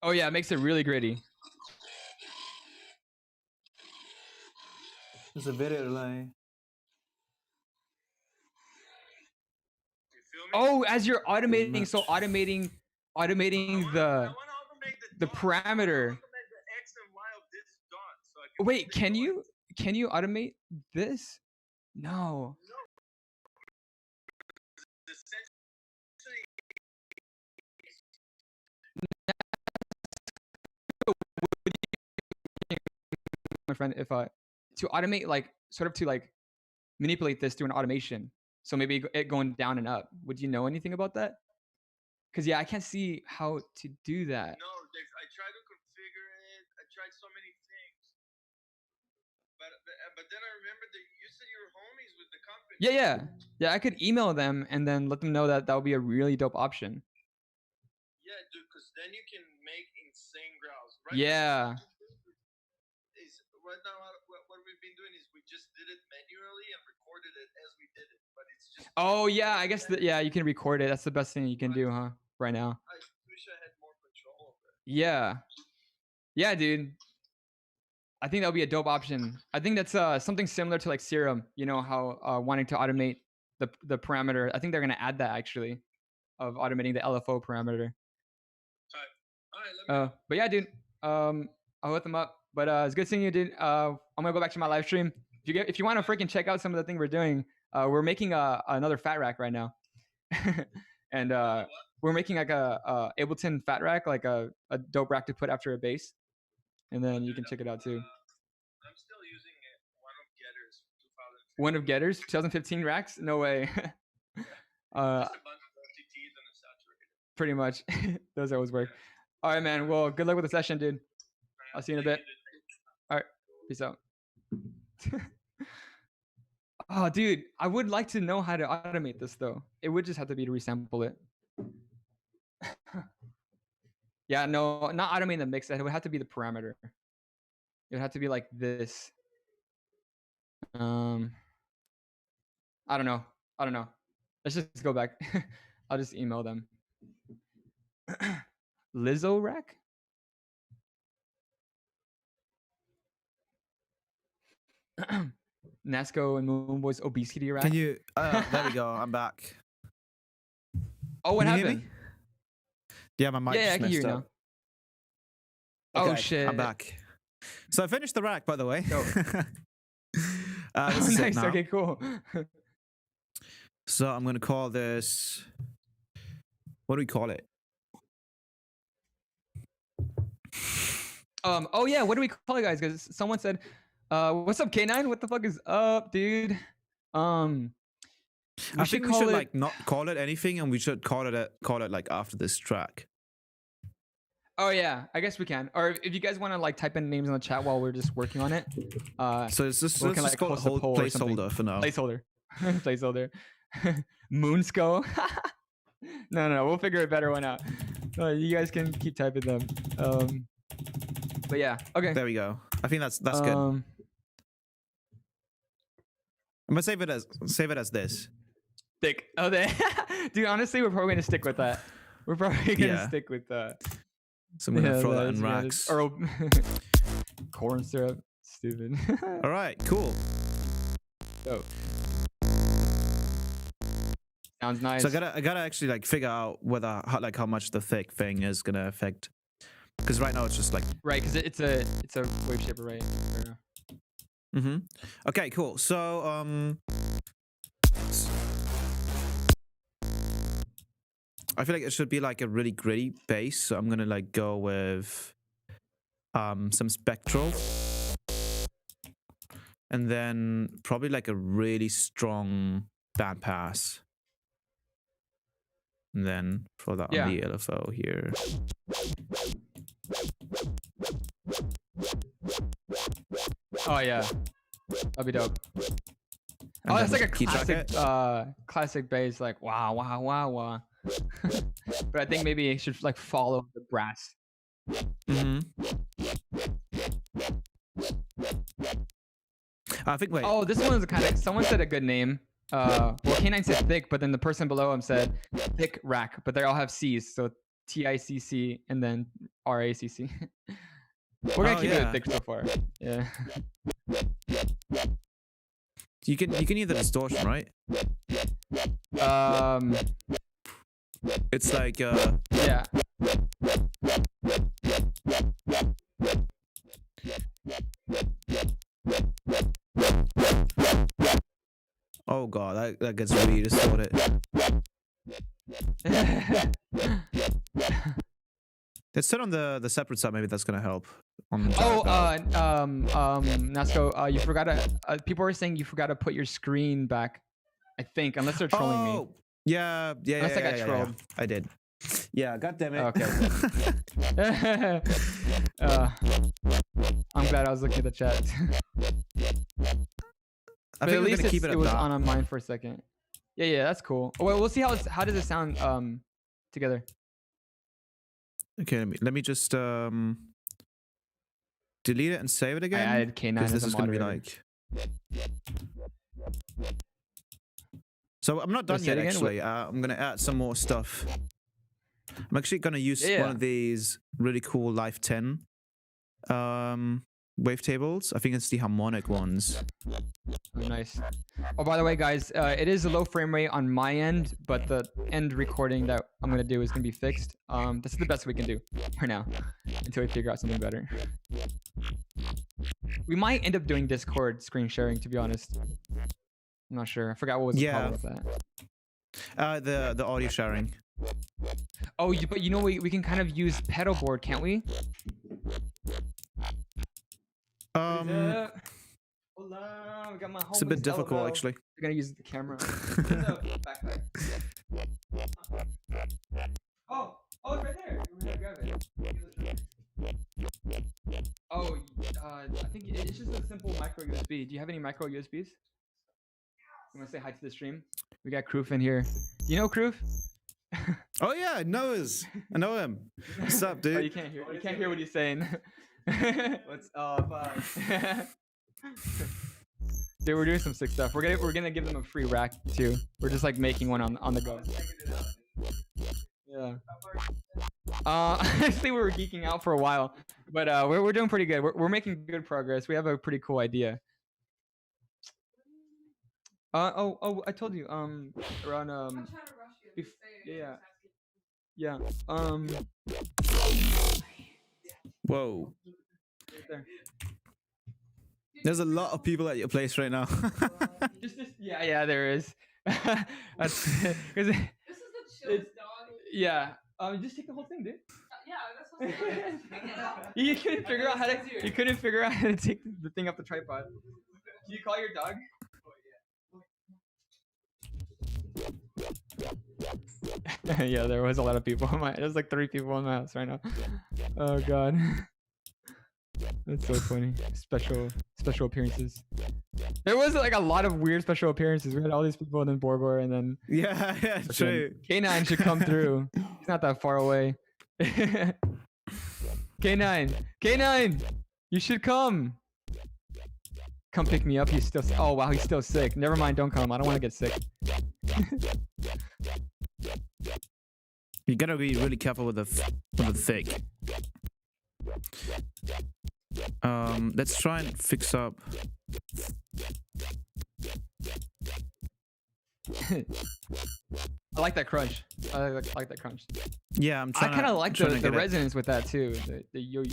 Oh yeah, it makes it really gritty. There's a video delay. Oh, as you're automating, so automating the parameter. Wait, can you automate this? No. My friend, if to automate, like sort of to like manipulate this through an automation, so maybe it going down and up. Would you know anything about that? Because yeah, I can't see how to do that. No, Dave, I tried to configure it. I tried so many things, but then I remembered that you said you were homies with the company. Yeah. I could email them and then let them know that would be a really dope option. Yeah, dude, because then you can make insane growls. Right? Yeah. Right now, what we've been doing is we just did it manually and recorded it as we did it, but it's just. Oh yeah, I guess yeah, you can record it. That's the best thing you can do, huh? Right now. I wish I had more control over it. Yeah, dude. I think that would be a dope option. I think that's something similar to like Serum. You know how wanting to automate the parameter. I think they're gonna add that actually, of automating the LFO parameter. All right. But yeah, dude. I'll hit them up. But it's good seeing you, dude. I'm gonna go back to my live stream. If you want to freaking check out some of the thing we're doing, we're making another fat rack right now, and we're making like a Ableton fat rack, like a dope rack to put after a bass, and then you can check it out too. I'm still using one of Getter's One of Getters, 2015 racks? No way. Just a bunch of FTTs and a saturated. Pretty much. Those always work. All right, man. Well, good luck with the session, dude. I'll see you in a bit. All right. Peace out. Oh, dude. I would like to know how to automate this, though. It would just have to be to resample it. Yeah, no, not automating the mix. It would have to be the parameter. It would have to be like this. I don't know. Let's just go back. I'll just email them. Lizzo rack? Nasco and Moonboy's obesity rack. Can you? There we go. I'm back. Oh, what happened? Yeah, my mic just messed up. Okay, oh shit! I'm back. So I finished the rack, by the way. Oh, nice. Okay, cool. So I'm gonna call this. What do we call it? Oh yeah, what do we call it, guys? Because someone said, "What's up, K9? What the fuck is up, dude?" I think we should like not call it anything, and we should call it like after this track. Oh yeah, I guess we can. Or if you guys want to like type in names in the chat while we're just working on it. So it's just let's just call it a placeholder for now. Placeholder. Placeholder. Moonsco. No, we'll figure a better one out. You guys can keep typing them. But yeah, okay. There we go. I think that's good. I'm gonna save it as this. Thick. Oh, dude. Honestly, we're probably gonna stick with that. We're probably gonna stick with that. So I'm gonna throw that in racks. Or corn syrup. Stupid. All right. Cool. Oh. Sounds nice. So I gotta actually like figure out whether how much the thick thing is gonna affect. Because right now it's just like right, because it's a wave shaper, right? Mm-hmm. Okay, cool. So I feel like it should be like a really gritty bass. So I'm gonna like go with some spectral, and then probably like a really strong band pass. And then throw that on the LFO here. Oh yeah, that'd be dope. And that's like a classic bass, like wow, wow, wow, wow. But I think maybe it should like follow the brass. Mm-hmm. I think. Wait. Oh, this one's kind of. Someone said a good name. Well, K9 said thick, but then the person below him said thick rack, but they all have C's, so TICC and then RACC. We're gonna keep it thick so far. Yeah. You can hear the distortion, right? It's like yeah. Oh god, that gets really distorted. Let's turn on the separate side. Maybe that's gonna help. Nasco, you forgot to. People are saying you forgot to put your screen back. I think, unless they're trolling me. Yeah. Unless I got trolled. Yeah. I did. Yeah, god damn it. Okay. I'm glad I was looking at the chat. I think at least keep it was on mine for a second. Yeah, that's cool. Oh, well, we'll see how does it sound together. Okay, let me just delete it and save it again. I added K9 as this is going to be like. So I'm not done yet. Actually, I'm going to add some more stuff. I'm actually going to use one of these really cool Live 10 wavetables. I think it's the harmonic ones. Oh, nice. Oh, by the way, guys, it is a low frame rate on my end, but the end recording that I'm gonna do is gonna be fixed. This is the best we can do for now until we figure out something better. We might end up doing Discord screen sharing, to be honest. I'm not sure. I forgot what was the problem with that. The audio sharing. Oh, but you know we can kind of use pedal board, can't we? Hold Hold on, we got my It's a bit difficult, elbow. actually. We're gonna use the camera. Backpack. Oh, it's right there. We're gonna grab it. Oh, I think it's just a simple micro USB. Do you have any micro USBs? You want to say hi to the stream? We got Kroof in here. Do you know Kroof? Oh yeah, I know him. What's up, dude? Oh, you can't hear what he's saying. What's up? Dude, we're doing some sick stuff. We're gonna give them a free rack too. We're just like making one on the go. Yeah. Actually, we were geeking out for a while, but we're doing pretty good. We're making good progress. We have a pretty cool idea. I told you. Around yeah. Whoa. Right there. There's a lot of people at your place right now. Yeah, there is. That's because this is the chillest dog. Yeah. Just take the whole thing, dude. Yeah, that's what you couldn't figure out how to. You couldn't figure out how to take the thing off the tripod. Can you call your dog? Yeah, there was a lot of people in there's like 3 people in my house right now. Oh god. That's so funny. Special appearances. There was like a lot of weird special appearances. We had all these people and then Borbor and then yeah, true. K9 should come through. He's not that far away. K9, you should come. Come pick me up. He's still. Oh wow, he's still sick. Never mind. Don't come. I don't want to get sick. You gotta be really careful with the thick. Let's try and fix up. I like that crunch. I like that crunch. Yeah, I'm trying. I kind of like the resonance with that too. The yo.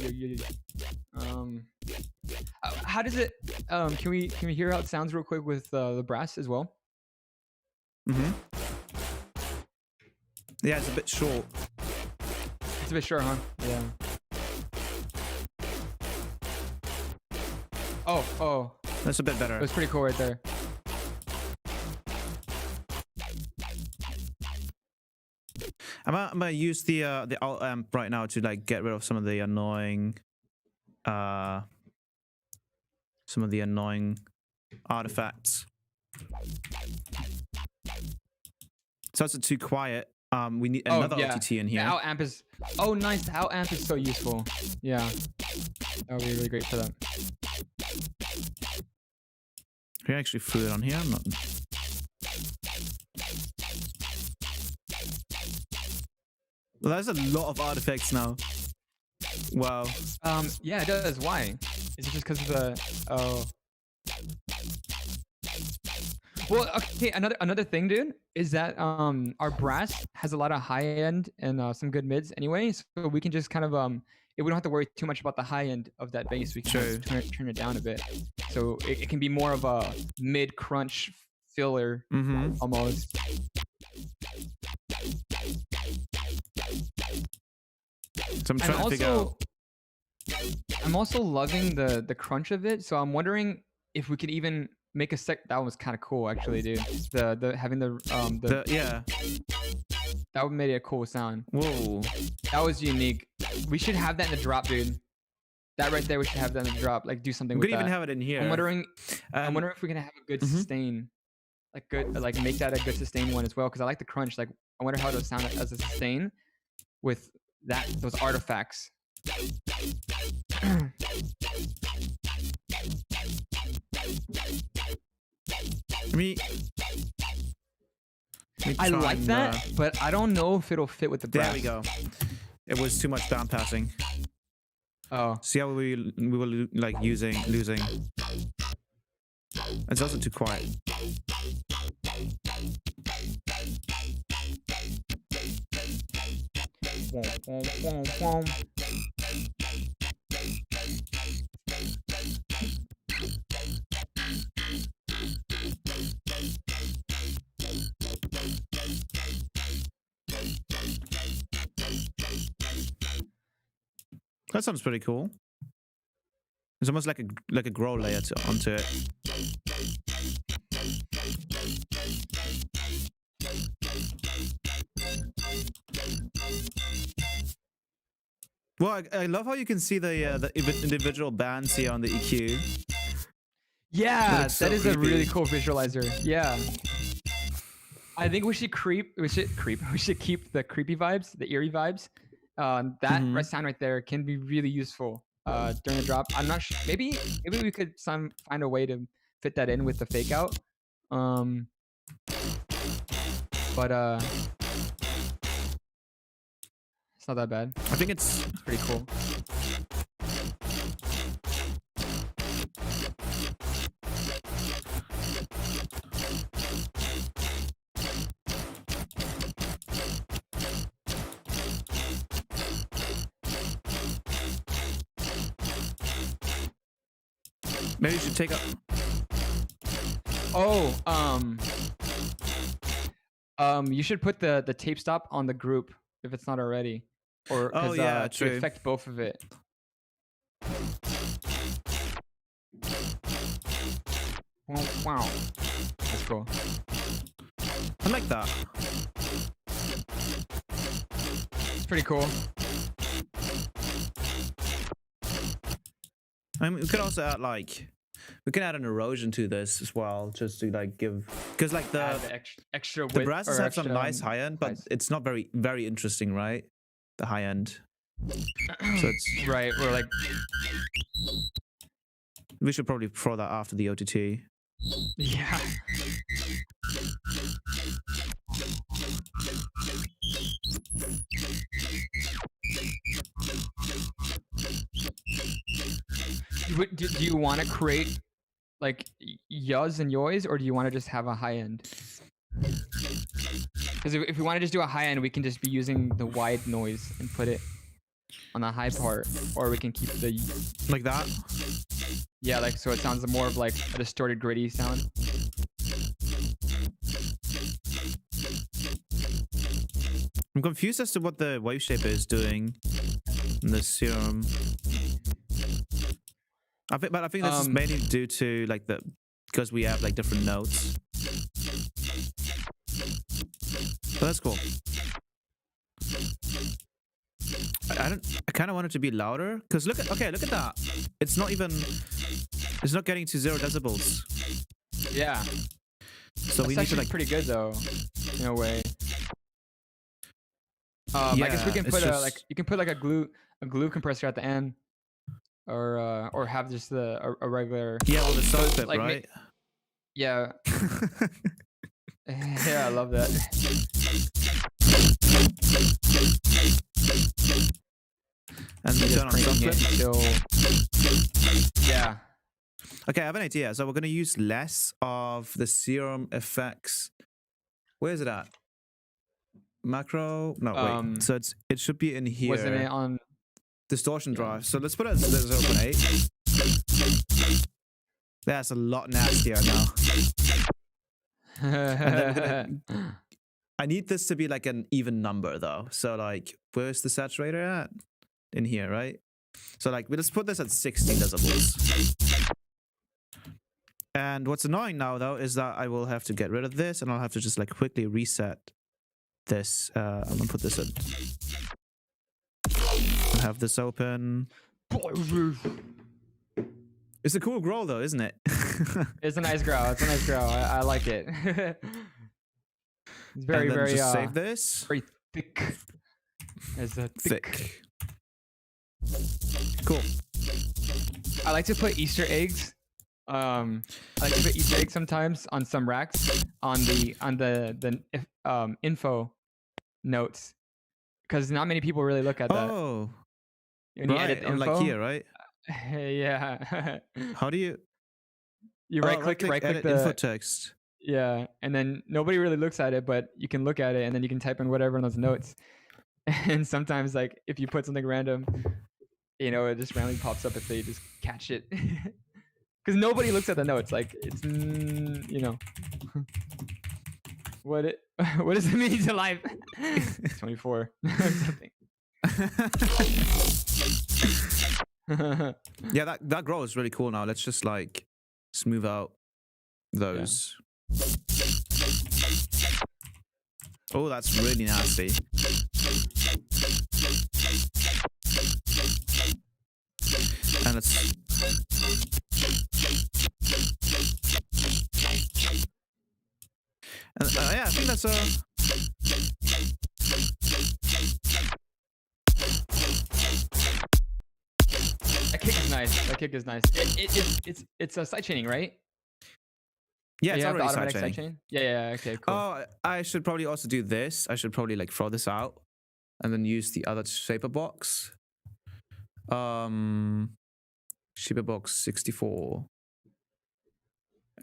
How does it? Can we hear how it sounds real quick with the brass as well? Mhm. Yeah, it's a bit short. It's a bit short, huh? Yeah. Oh. That's a bit better. That's pretty cool right there. I'm gonna use the alt amp right now to like get rid of some of the annoying artifacts. So it's too quiet. We need another OTT in here. The out amp is nice. The out amp is so useful. Yeah, that would be really great for that. Can I actually threw it on here? I'm not. Well, there's a lot of artifacts now. Wow. Yeah, it does. Why? Is it just because of the? Oh. Well, okay. Another thing, dude, is that our brass has a lot of high end and some good mids anyway, so we can just kind of we don't have to worry too much about the high end of that bass. We can just turn it down a bit, so it can be more of a mid crunch filler almost. So I'm trying to figure out. I'm also loving the crunch of it, so I'm wondering if we could even make a that was kind of cool actually, dude. The having the yeah. That would make it a cool sound. Whoa. That was unique. We should have that in the drop, dude. That right there, we should have that in the drop. Like do something with that. We could even have it in here. I'm wondering if we can have a good sustain. Like make that a good sustain one as well, because I like the crunch. Like I wonder how it'll sound as a sustain with those artifacts. I like that, but I don't know if it'll fit with the brass. There we go. It was too much down passing. Oh. See how we were like losing. It's also too quiet. That sounds pretty cool. It's almost like a grow layer onto it. Well, I love how you can see the individual bands here on the EQ. Yeah, so that is creepy. a really cool visualizer. Yeah. I think we should keep the creepy vibes, the eerie vibes. That sound right there can be really useful during the drop. I'm not sure. Maybe we could find a way to fit that in with the fake out. But it's not that bad. I think it's pretty cool. Maybe you should take up. Oh, you should put the tape stop on the group if it's not already, or yeah, to affect both of it. Wow, that's cool. I like that. It's pretty cool. I mean, we could also add we can add an erosion to this as well, just to give, because the extra the brasses have some nice high end, but it's not very interesting, right? The high end. So it's right. We're like, we should probably throw that after the OTT. Yeah. Do you want to create like yas and yois, or do you want to just have a high end? Because if we want to just do a high end, we can just be using the wide noise and put it on the high part, or we can keep the like that. Yeah, like so it sounds more of like a distorted, gritty sound. I'm confused as to what the wave shape is doing in the serum. I think this is mainly due to because we have different notes. But that's cool. I kind of want it to be louder, because look at that. It's not getting to 0 decibels. Yeah. So we need to pretty good though, in a way. I guess we can put you can put a glue compressor at the end, or have just a regular. Yeah, well, the sound clip, right? Yeah. Yeah, I love that. And you turn on sound clip. Yeah. Okay, I have an idea. So we're gonna use less of the serum effects. Where is it at? Macro? No, wait. So it should be in here. Wasn't it on distortion drive? So let's put it at 0.8. That's a lot nastier now. And then I need this to be an even number though. So where's the saturator at? In here, right? So let's put this at 16 decibels. And what's annoying now though is that I will have to get rid of this, and I'll have to just quickly reset this. I'm gonna put this in. I'll have this open. It's a cool growl though, isn't it? It's a nice growl. I like it. It's very, and then very just save this. Very thick. It's a thick. Cool. I like to put Easter eggs. I like to put Easter eggs sometimes on some racks on the info notes, because not many people really look at that. Oh, when you edit the info, here, right? Yeah. How do you? You right click edit the info text. Yeah, and then nobody really looks at it, but you can look at it, and then you can type in whatever in those notes. And sometimes, if you put something random, it just randomly pops up if they just catch it. Because nobody looks at the notes. It's what does it mean to life? 24 something. Yeah, that grow is really cool now. Let's just like smooth out those. Yeah. Oh, that's really nasty. And let's... yeah, I think that's That kick is nice. That kick is nice. It's a side chaining, right? Yeah, it's already side chaining. Chain? Yeah, okay, cool. Oh, I should probably also do this. I should probably like throw this out and then use the other shaper box. Shaper box 64.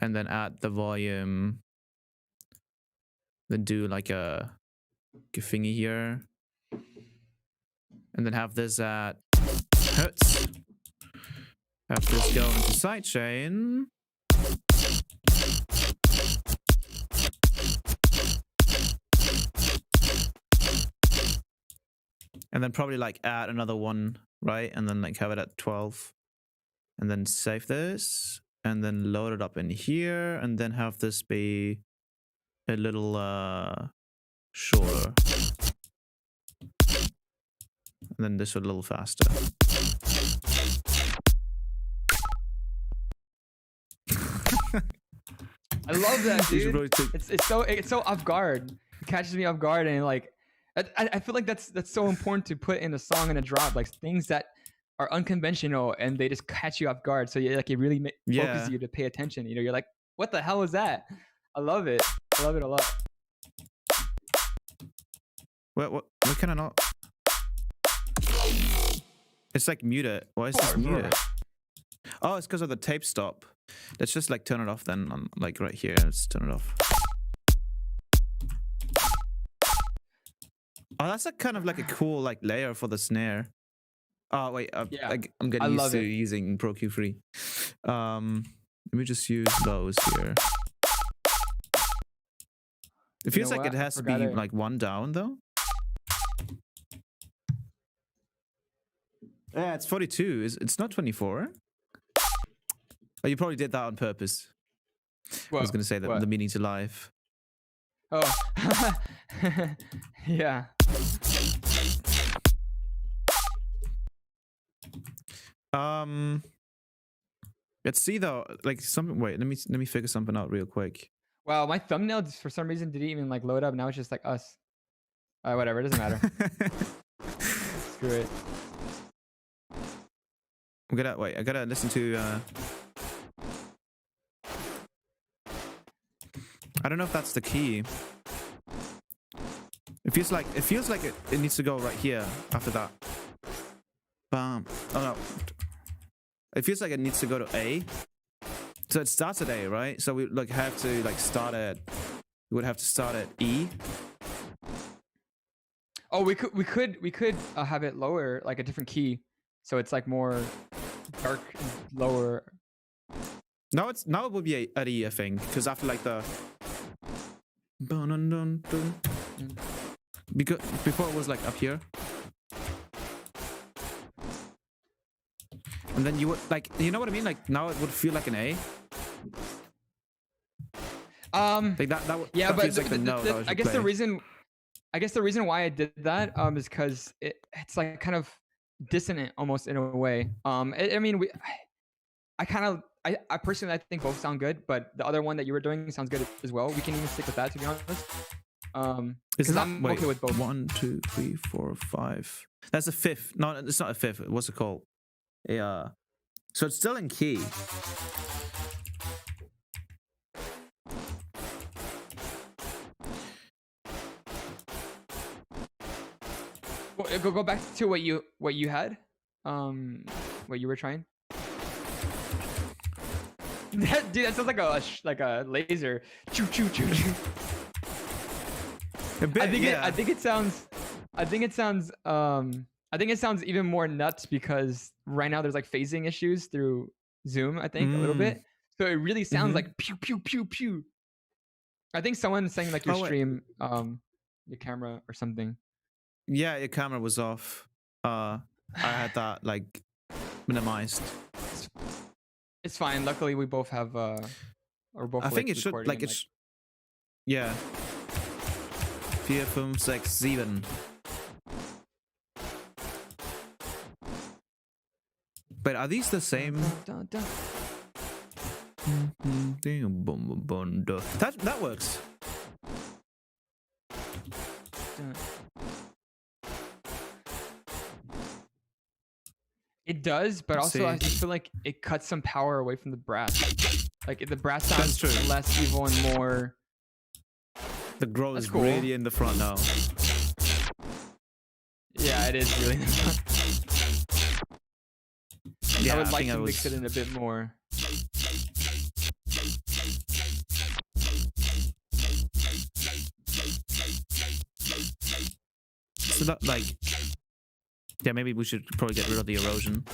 And then add the volume. Then do like a thingy here. And then have this at hertz. Have this go into sidechain. And then probably like add another one, right? And then like have it at 12. And then save this. And then load it up in here. And then have this be a little shorter. And then this a little faster. I love that, dude. Really it's so off guard. It catches me off guard, and like I feel like that's so important to put in a song and a drop, like things that are unconventional and they just catch you off guard. So it really focuses you to pay attention. You know, you're like, what the hell was that? I love it. I love it a lot. What can I not? It's like muted. Why is this muted? Oh, it's because of the tape stop. Let's just like turn it off then. On like right here. Let's turn it off. Oh, that's a kind of like a cool like layer for the snare. Oh wait, yeah, I'm getting used to using Pro Q3. Let me just use those here. It feels like it has to be like one down though. Yeah, it's 42. It's not 24. Oh, you probably did that on purpose. What? I was going to say that the meaning to life. Oh, yeah. Let's see though. Like something. Wait, let me figure something out real quick. Wow, my thumbnail for some reason didn't even like load up. Now it's just like us. Whatever. It doesn't matter. Screw it. I gotta listen to. I don't know if that's the key. It feels like it needs to go right here after that. Bam. Oh no. It feels like it needs to go to A. So it starts at A, right? So we like have to like start at. We would have to start at E. Oh, we could have it lower, like a different key, so it's like more dark, lower. Now it would be at E, I think, because after like the. Because before it was like up here. And then you would like, you know what I mean? Like now it would feel like an A. Like that would, yeah, that but like I guess the reason why I did that is because it's like kind of dissonant almost in a way. I mean I personally I think both sound good, but the other one that you were doing sounds good as well. We can even stick with that, to be honest. Because I'm okay with both. 1, 2, 3, 4, 5. That's a fifth. No, it's not a fifth. What's it called? Yeah. So it's still in key. Go back to what you had, what you were trying. Dude, that sounds like a laser. Choo choo choo choo. Bit, I think it sounds even more nuts because right now there's like phasing issues through Zoom, I think, a little bit. So it really sounds like pew pew pew pew. I think someone's saying like your stream, your camera or something. Yeah, your camera was off. I had that like minimized. It's fine. Luckily, we both have or both. I think it should like it's. Yeah. 4, 5, 6, 7. But are these the same? That works. It does, but also I just feel like it cuts some power away from the brass. Like the brass sounds less evil and more. The grow is cool. Really in the front now. Yeah, it is really in the front. Yeah, I would like to mix it in a bit more. So that, like, yeah, maybe we should probably get rid of the erosion.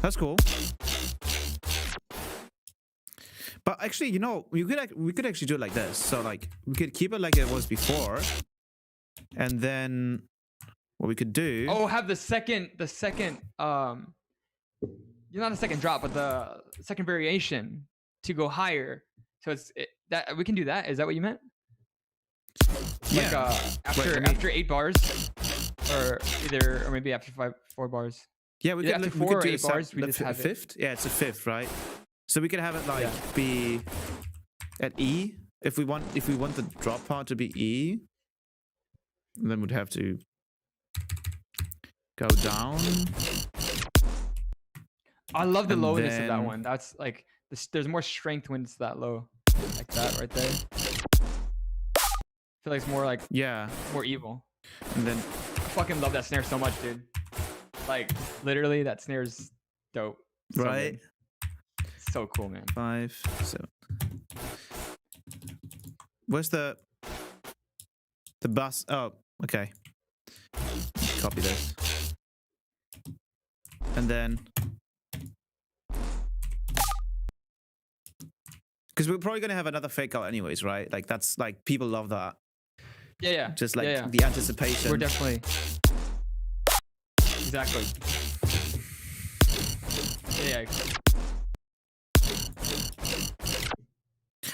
That's cool. But actually, you know, we could actually do it like this. So like, we could keep it like it was before, and then what we could do. Oh, have the second, you're not a second drop, but the second variation to go higher. So that we can do that. Is that what you meant? Yeah. Like after 8 bars, or maybe after 4 bars. Yeah, we could after 4 or 8 bars. We just have fifth. Yeah, it's a fifth, right? So we could have it like be at E if we want the drop part to be E. Then we'd have to go down. I love the lowness of that one. That's like there's more strength when it's that low, like that right there. I feel like it's more like more evil. And then I fucking love that snare so much, dude. Like literally, that snare's dope. So right? Good. So cool, man. 5, 7. Where's the bus? Oh, okay. Copy this. And then, because we're probably gonna have another fake out anyways, right? Like that's like people love that. Yeah. Just like the anticipation. We're definitely exactly. Yeah.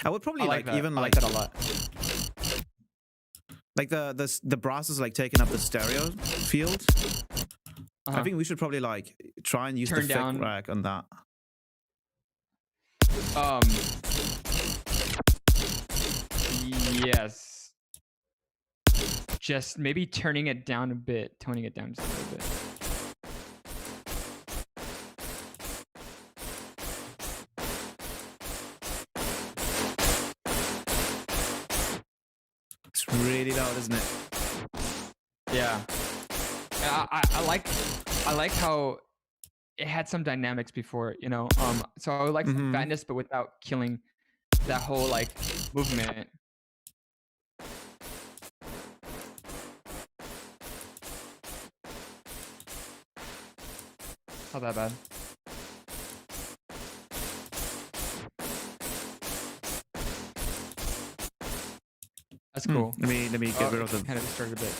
I would probably like that. even I like that a lot. Like the brass is like taking up the stereo field. I think we should probably like try and use the fake rack on that. Yes. Just maybe turning it down a bit, toning it down just a little bit. It's really loud, isn't it? Yeah. I like how it had some dynamics before, you know. So I would like some fatness, but without killing that whole like movement. Not that bad. That's cool. Let me get rid of the kind of distorted a bit.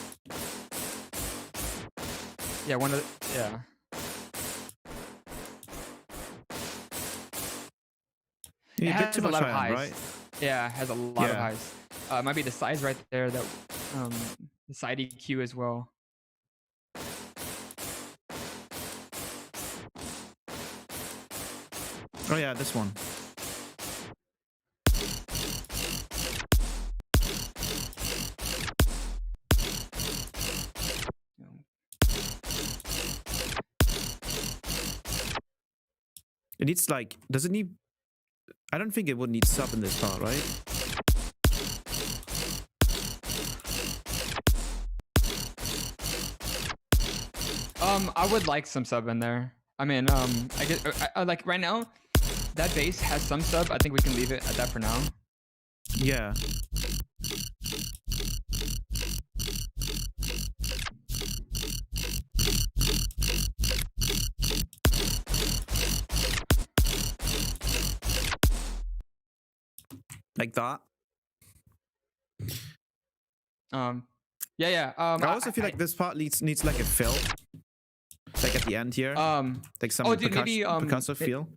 Yeah, yeah. It has a lot of high, highs. right? Yeah, it has a lot of highs. It might be the size right there, that the side EQ as well. Oh yeah, this one. It needs like, does it need? I don't think it would need sub in this part, right? I would like some sub in there. I mean, I guess I like right now, that bass has some sub. I think we can leave it at that for now. Yeah. Like that. Yeah. I also feel like this part needs like a fill, like at the end here, like some percussive feel.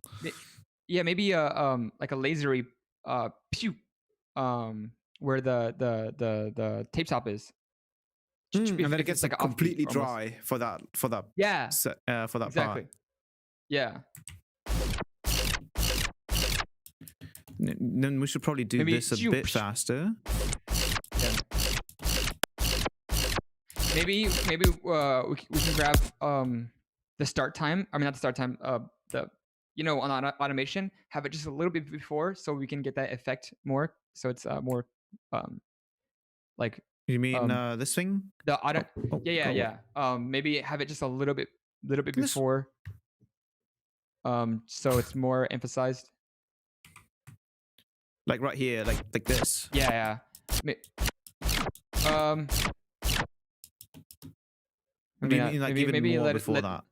Yeah, maybe like a lasery pew, where the tape top is. And then it gets like completely dry for that yeah for that exactly part. Yeah. Then we should probably do this a bit faster. Yeah. Maybe we can grab the start time. I mean, not the start time. The on automation, have it just a little bit before, so we can get that effect more. So it's more like. You mean this thing? The auto. Yeah. Maybe have it just a little bit before. So it's more emphasized. Like right here, like this. Yeah. Maybe more before that.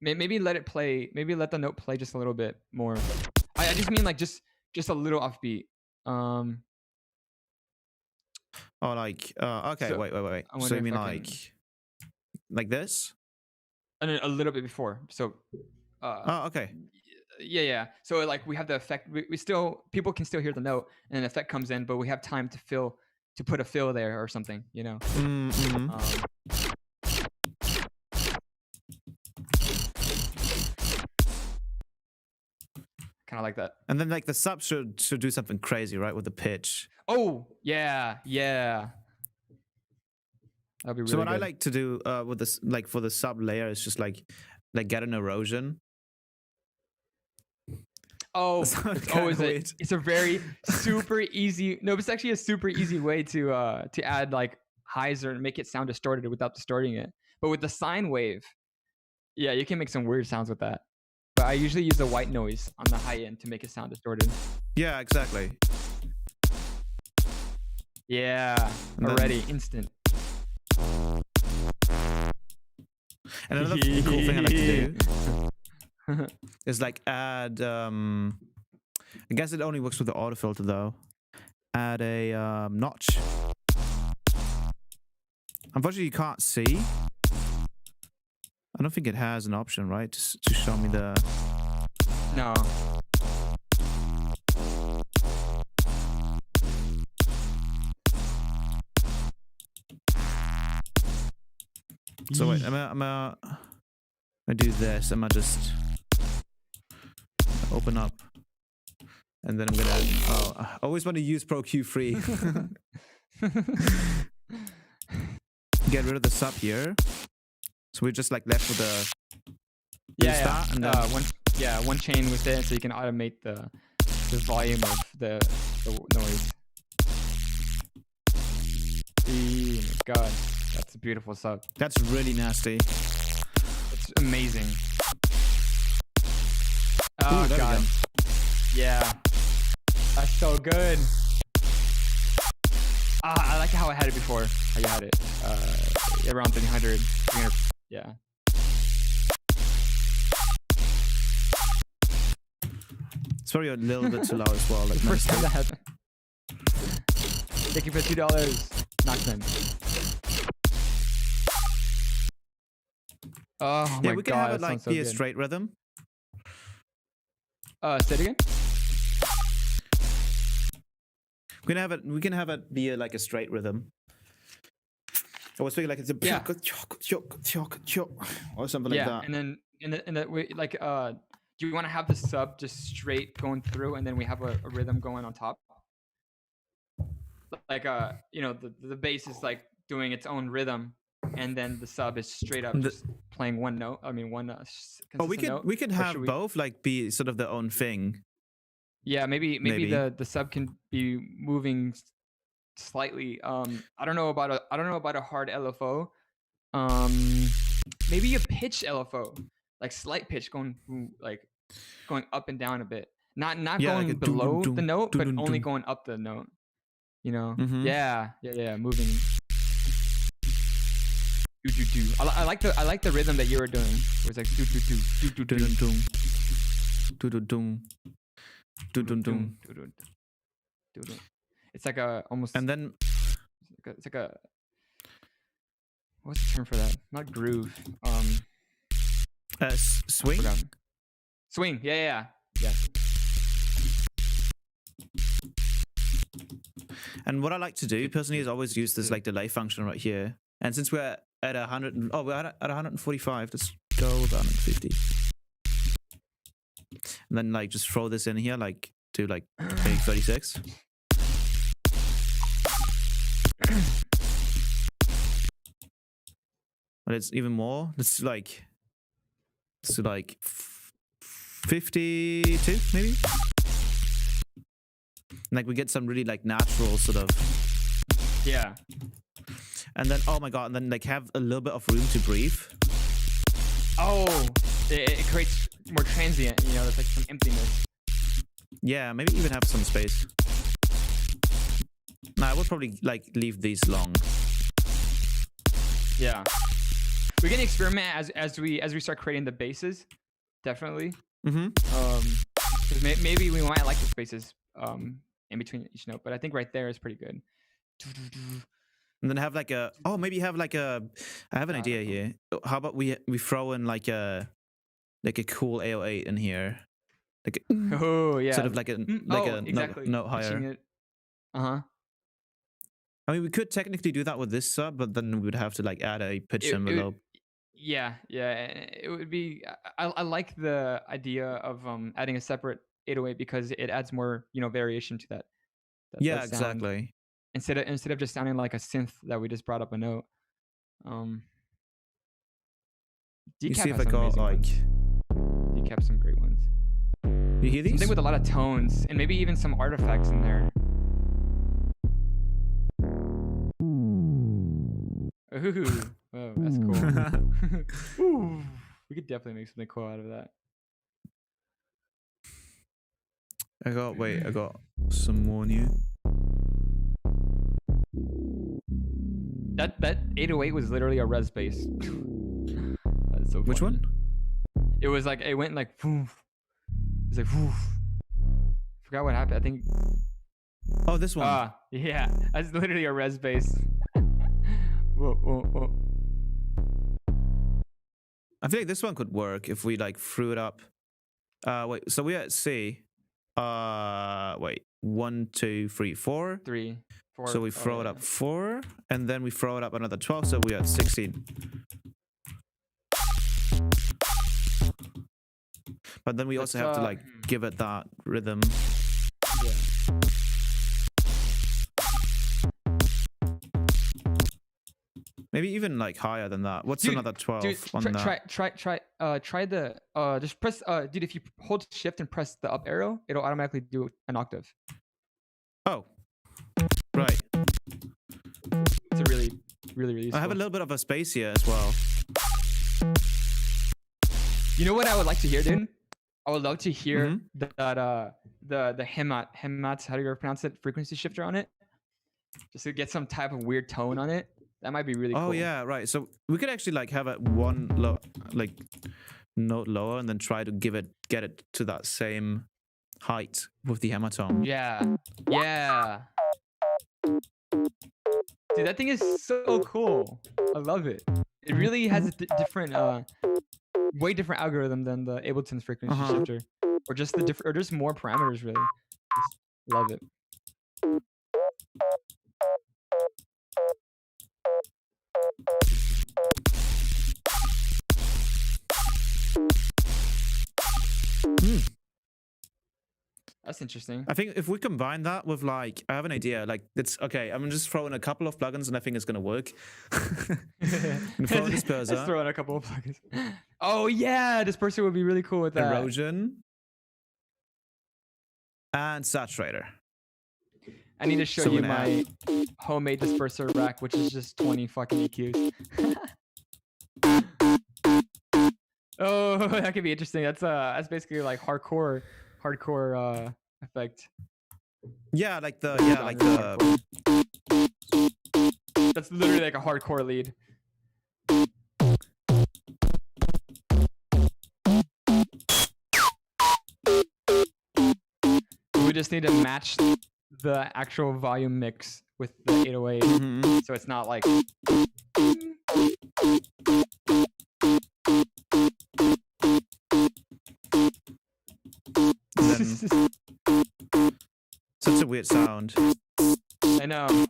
Maybe let it play. Maybe let the note play just a little bit more. I just mean like just a little offbeat. Oh, like okay. So, wait. So you mean like this? And a little bit before. So. Oh, okay. Yeah. So like we have the effect. We still, people can still hear the note, and an effect comes in, but we have time to put a fill there or something. Mm-hmm. Kind of like that. And then like the sub should do something crazy, right, with the pitch. Oh yeah. That'd be really so what good. I like to do with this, like for the sub layer, is just like get an erosion. Oh, it's a very super easy. No, it's actually a super easy way to add like highs or make it sound distorted without distorting it. But with the sine wave, yeah, you can make some weird sounds with that. But I usually use the white noise on the high end to make it sound distorted. Yeah, exactly. Yeah, already instant. And another cool thing I like to do is like add I guess it only works with the auto filter though. Add a notch. Unfortunately you can't see. I don't think it has an option, right, to show me the. No. So wait, I'm gonna do this. I'm gonna just open up, and then I'm gonna. Oh, I always want to use Pro Q3. Get rid of the sub here. So we're just like left with the. Yeah. And one chain with it, so you can automate the volume of the noise. Oh my god. That's a beautiful sub. That's really nasty. It's amazing. Oh Ooh, god. Yeah. That's so good. I like how I had it before. How you had it. Around 300. Yeah. It's probably a little bit too loud as well. Like first time that happened. Thank you for $2. Knock them. Oh my god. Yeah, we can have it like be a straight rhythm. Say it again. We can have it be like a straight rhythm. I was thinking like it's a or something like that. And then we like do you want to have the sub just straight going through, and then we have a rhythm going on top? Like the bass is like doing its own rhythm, and then the sub is straight up just playing one note. I mean one. We could have both like be sort of their own thing. Yeah, maybe the sub can be moving slightly. I don't know about a hard LFO. Maybe a pitch LFO, like slight pitch going up and down a bit. Not going like below the note, but only going up the note. Mm-hmm. Yeah, moving. I like the rhythm that you were doing. It was like do do do do do do do do do do. It's like a almost. And then it's like a. what's the term for that? Not groove. Swing. Swing. Yeah. And what I like to do personally is always use this like delay function right here. And since we're at 100, we're at 145. Let's go with 150. And then like just throw this in here, like do like 36. But it's even more. Let's do like 52 maybe. Like we get some really like natural sort of. Yeah. And then oh my god, and then like have a little bit of room to breathe. Oh, it creates more transient. You know, there's like some emptiness. Yeah, maybe even have some space. Nah, I would probably like leave these long. Yeah. We can experiment as we start creating the bases, definitely. Because maybe we might like the spaces in between each note, but I think right there is pretty good. And then have like a maybe have like a I have an idea here. How about we throw in like a cool 808 in here, like oh yeah, sort of like a exactly. note higher. I mean, we could technically do that with this sub, but then we would have to like add a pitch envelope. Yeah, it would be. I like the idea of adding a separate 808 because it adds more variation to that yeah, that exactly. Instead of just sounding like a synth that we just brought up a note. You see if I got like Decap some great ones. You hear these? Something with a lot of tones and maybe even some artifacts in there. Ooh, oh, that's cool. Ooh, we could definitely make something cool out of that. I got some more new. That 808 was literally a res bass. That's so funny. Which one? It was like it went like woof. It was like woof. Forgot what happened. I think. Oh, this one. Yeah, that's literally a res bass. Whoa. I feel like this one could work if we like threw it up. Wait. So we're at C. Wait. 1, 2, 3, 4. 3, 4. So we throw it up 4, and then we throw it up another 12. So we're at 16. But then we also have to like give it that rhythm. Yeah. Maybe even like higher than that. What's another 12 on that? Try the just press dude, if you hold shift and press the up arrow, it'll automatically do an octave. Oh. Right. It's a really useful. I have a little bit of a space here as well. You know what I would like to hear, dude? I would love to hear that the Hemats, how do you pronounce it? Frequency shifter on it. Just to get some type of weird tone on it. That might be really cool. Oh yeah, right. So we could actually like have it one note lower and then try to get it to that same height with the hammer tone. Yeah. Dude, that thing is so cool. I love it. It really has a different, way different algorithm than the Ableton's frequency shifter, or just more parameters. Really, just love it. That's interesting. I think if we combine that with like, I have an idea. Like, it's okay. I'm just throwing a couple of plugins, and I think it's gonna work. Disperser. Let's throw in a couple of plugins. Oh yeah, disperser would be really cool with that. Erosion and saturator. I need to show you my homemade disperser rack, which is just 20 fucking EQs. Oh, that could be interesting. That's basically like hardcore effect. Yeah, like the That's literally like a hardcore lead. We just need to match the actual volume mix with the 808, so it's not like then such a weird sound. I know.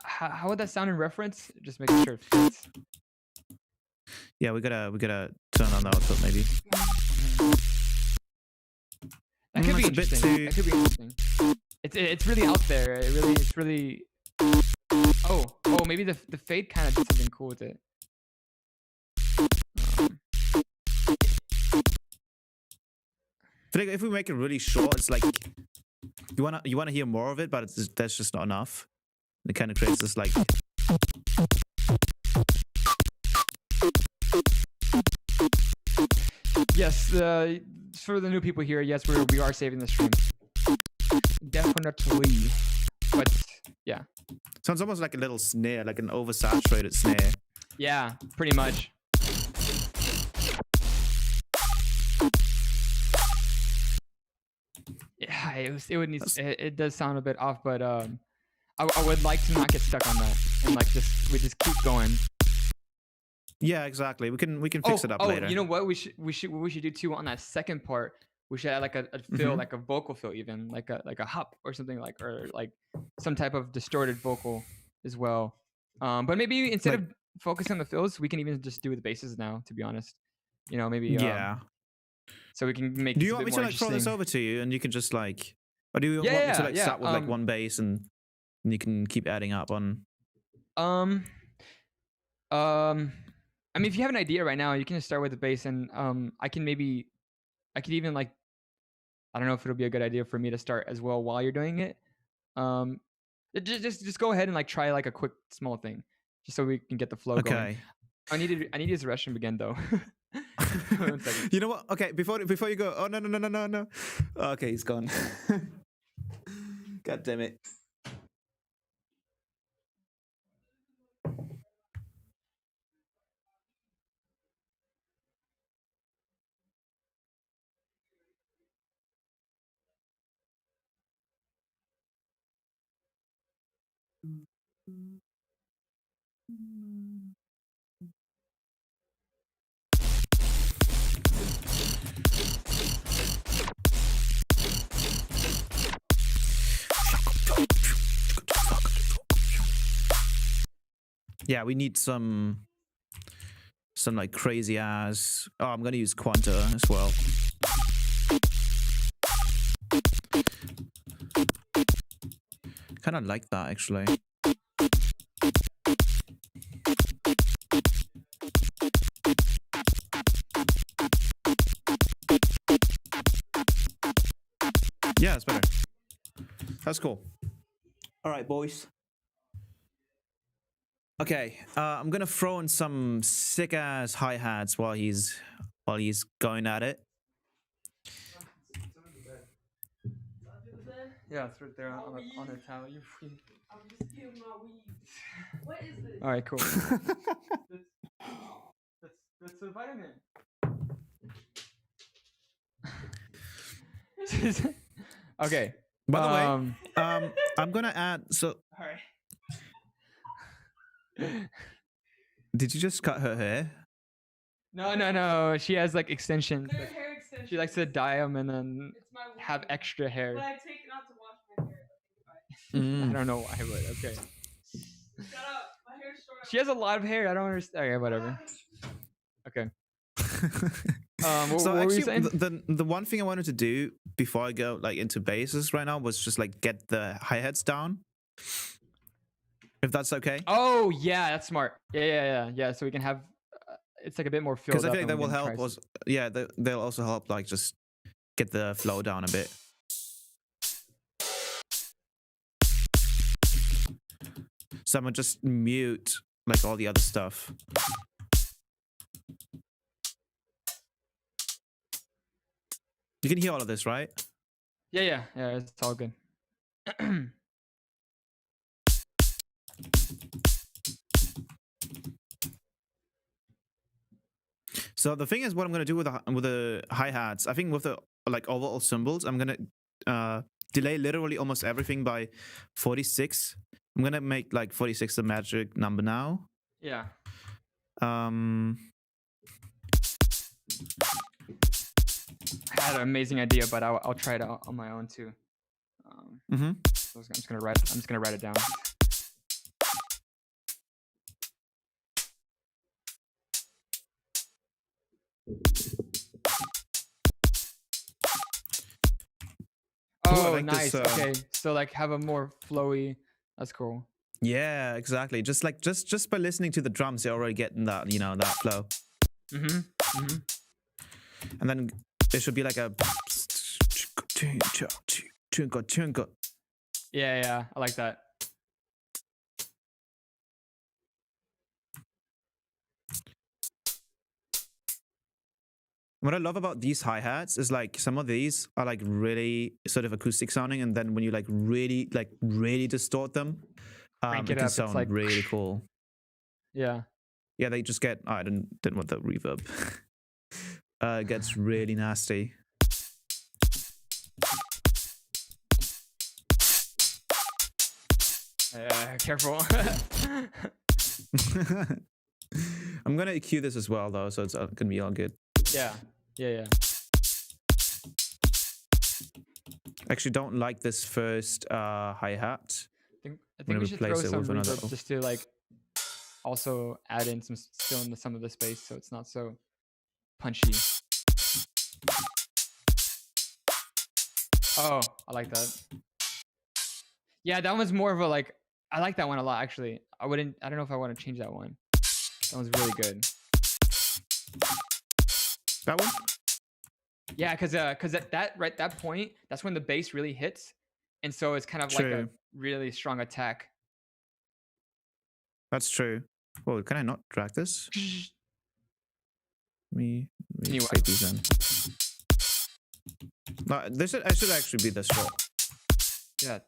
How would that sound in reference? Just making sure it fits. Yeah, we gotta turn on the output maybe. That could be interesting. That could be interesting. It's really out there. It's really. Oh, maybe the fade kind of did something cool with it. I think if we make it really short, it's like you wanna hear more of it, but that's just not enough. It kind of creates this like. Yes, for the new people here, yes, we are saving the stream. Definitely, but yeah. Sounds almost like a little snare, like an oversaturated snare. Yeah, pretty much. Yeah, it does sound a bit off, but I would like to not get stuck on that and like we just keep going. Yeah, exactly. We can fix it up later. You know what we should do too on that second part. We should add like a fill, like a vocal fill, even like a hop or something or like some type of distorted vocal as well. But maybe instead of focusing on the fills, we can even just do the basses now. To be honest, maybe yeah. So we can make. Do you want me to like throw this over to you and you can just like, or do you want me to like start with like one bass and you can keep adding up on? I mean, if you have an idea right now, you can just start with the bass, and I could even like, I don't know if it'll be a good idea for me to start as well while you're doing it. Just go ahead and like try like a quick small thing, just so we can get the flow going. I need to use the restroom again though. You know what? Okay, before you go. Oh no. Okay, he's gone. God damn it. Yeah, we need some like crazy ass. Oh, I'm gonna use Quanta as well. Kind of like that actually. Yeah, it's better. That's cool. All right, boys. Okay, I'm gonna throw in some sick ass hi-hats while he's going at it. Yeah, it's right there on the towel. You're free. I'm just getting my weed. What is this? All right, cool. that's a vitamin. Okay. By the way, I'm gonna add. So. All right. Did you just cut her hair? No. She has like extensions. They're hair extensions. She likes to dye them and then have extra hair. But I take it out to wash my hair. I don't know why, but okay. Shut up. My hair's short. She has a lot of hair. I don't understand. Okay, whatever. Okay. So what were you actually, saying? the one thing I wanted to do before I go like into basses right now was just like get the hi-hats down. If that's okay. Oh yeah, that's smart. Yeah. So we can have it's like a bit more filled up. Because I think that will help. They'll also help like just get the flow down a bit. So I'm gonna just mute like all the other stuff. You can hear all of this, right? Yeah. It's all good. So the thing is, what I'm gonna do with the hi-hats, I think with the like overall cymbals, I'm gonna delay literally almost everything by 46. I'm gonna make like 46 the magic number now. Yeah. I had an amazing idea, but I'll try it out on my own too. So I'm just gonna write it down. Oh, like nice. This, okay, so like have a more flowy. That's cool. Yeah, exactly. Just by listening to the drums, you're already getting that, you know, that flow. And then it should be like a. Yeah, I like that. What I love about these hi-hats is like some of these are like really sort of acoustic sounding, and then when you like really distort them, it can sound like really cool. Yeah. Yeah, they just get. Oh, I didn't want the reverb. It gets really nasty. Careful. I'm gonna EQ this as well though, so it's gonna be all good. Yeah. Actually, don't like this first hi-hat. I think we should throw some reverb just to like also add in some of the space, so it's not so punchy. Oh, I like that. Yeah, that one's more of a like. I like that one a lot actually. I don't know if I want to change that one. That one's really good. That one? Yeah, because at that point, that's when the bass really hits, and so it's kind of like a really strong attack. That's true. Well, can I not drag this? Me take these in. No, I should actually be this short. Yeah.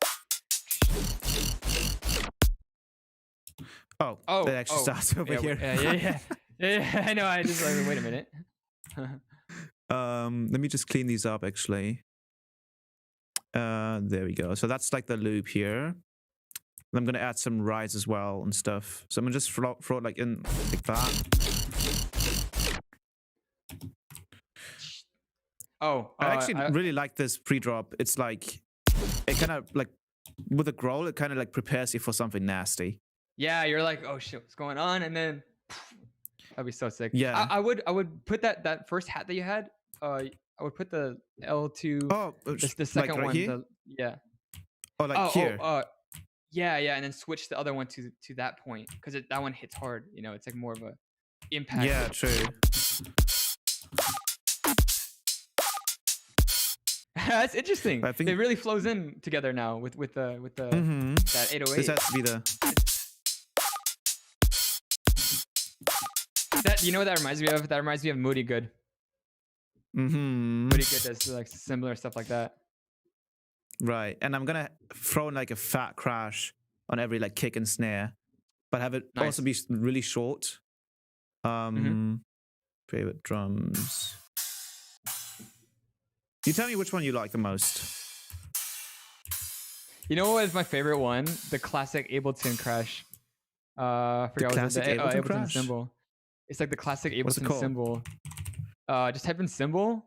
Oh, it actually starts over here. Yeah, I know. I just like, wait a minute. Let me just clean these up actually. There we go. So that's like the loop here. I'm gonna add some rides as well and stuff. So I'm gonna just throw it like in like that. I actually really like this pre-drop. It's like it kind of like with a growl, it kind of like prepares you for something nasty. Yeah, you're like, oh shit, what's going on? And then that'd be so sick. Yeah, I would put that first hat that you had. I would put the L2. Oh, the second like right one. Here? Yeah. Oh, like here. Yeah, and then switch the other one to that point because that one hits hard. You know, it's like more of a impact. Yeah, true. That's interesting. I think it really flows in together now with the that 808. This has to be the. That, you know what that reminds me of? That reminds me of Moody Good. Moody Good does like similar stuff like that. Right, and I'm gonna throw in like a fat crash on every like kick and snare, but have it also be really short. Favorite drums. You tell me which one you like the most. You know what is my favorite one? The classic Ableton crash. I forgot what the Ableton symbol. It's like the classic Ableton symbol. Just type in symbol.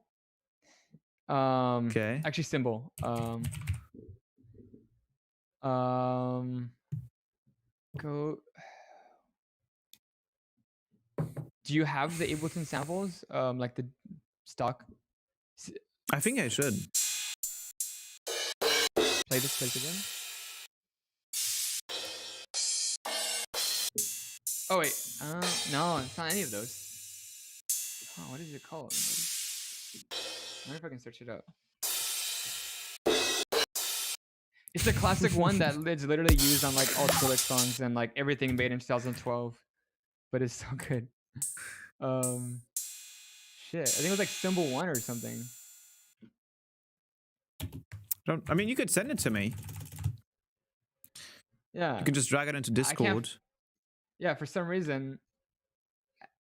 Okay. Actually, symbol. Go. Do you have the Ableton samples? Like the stock. I think I should. Play this place again. Oh wait, no, it's not any of those. Oh, what is it called? I wonder if I can search it up. It's a classic one that is literally used on like all Skrillex songs and like everything made in 2012, but it's so good. Shit, I think it was like Symbol 1 or something. I mean, you could send it to me. Yeah. You can just drag it into Discord. Yeah, for some reason,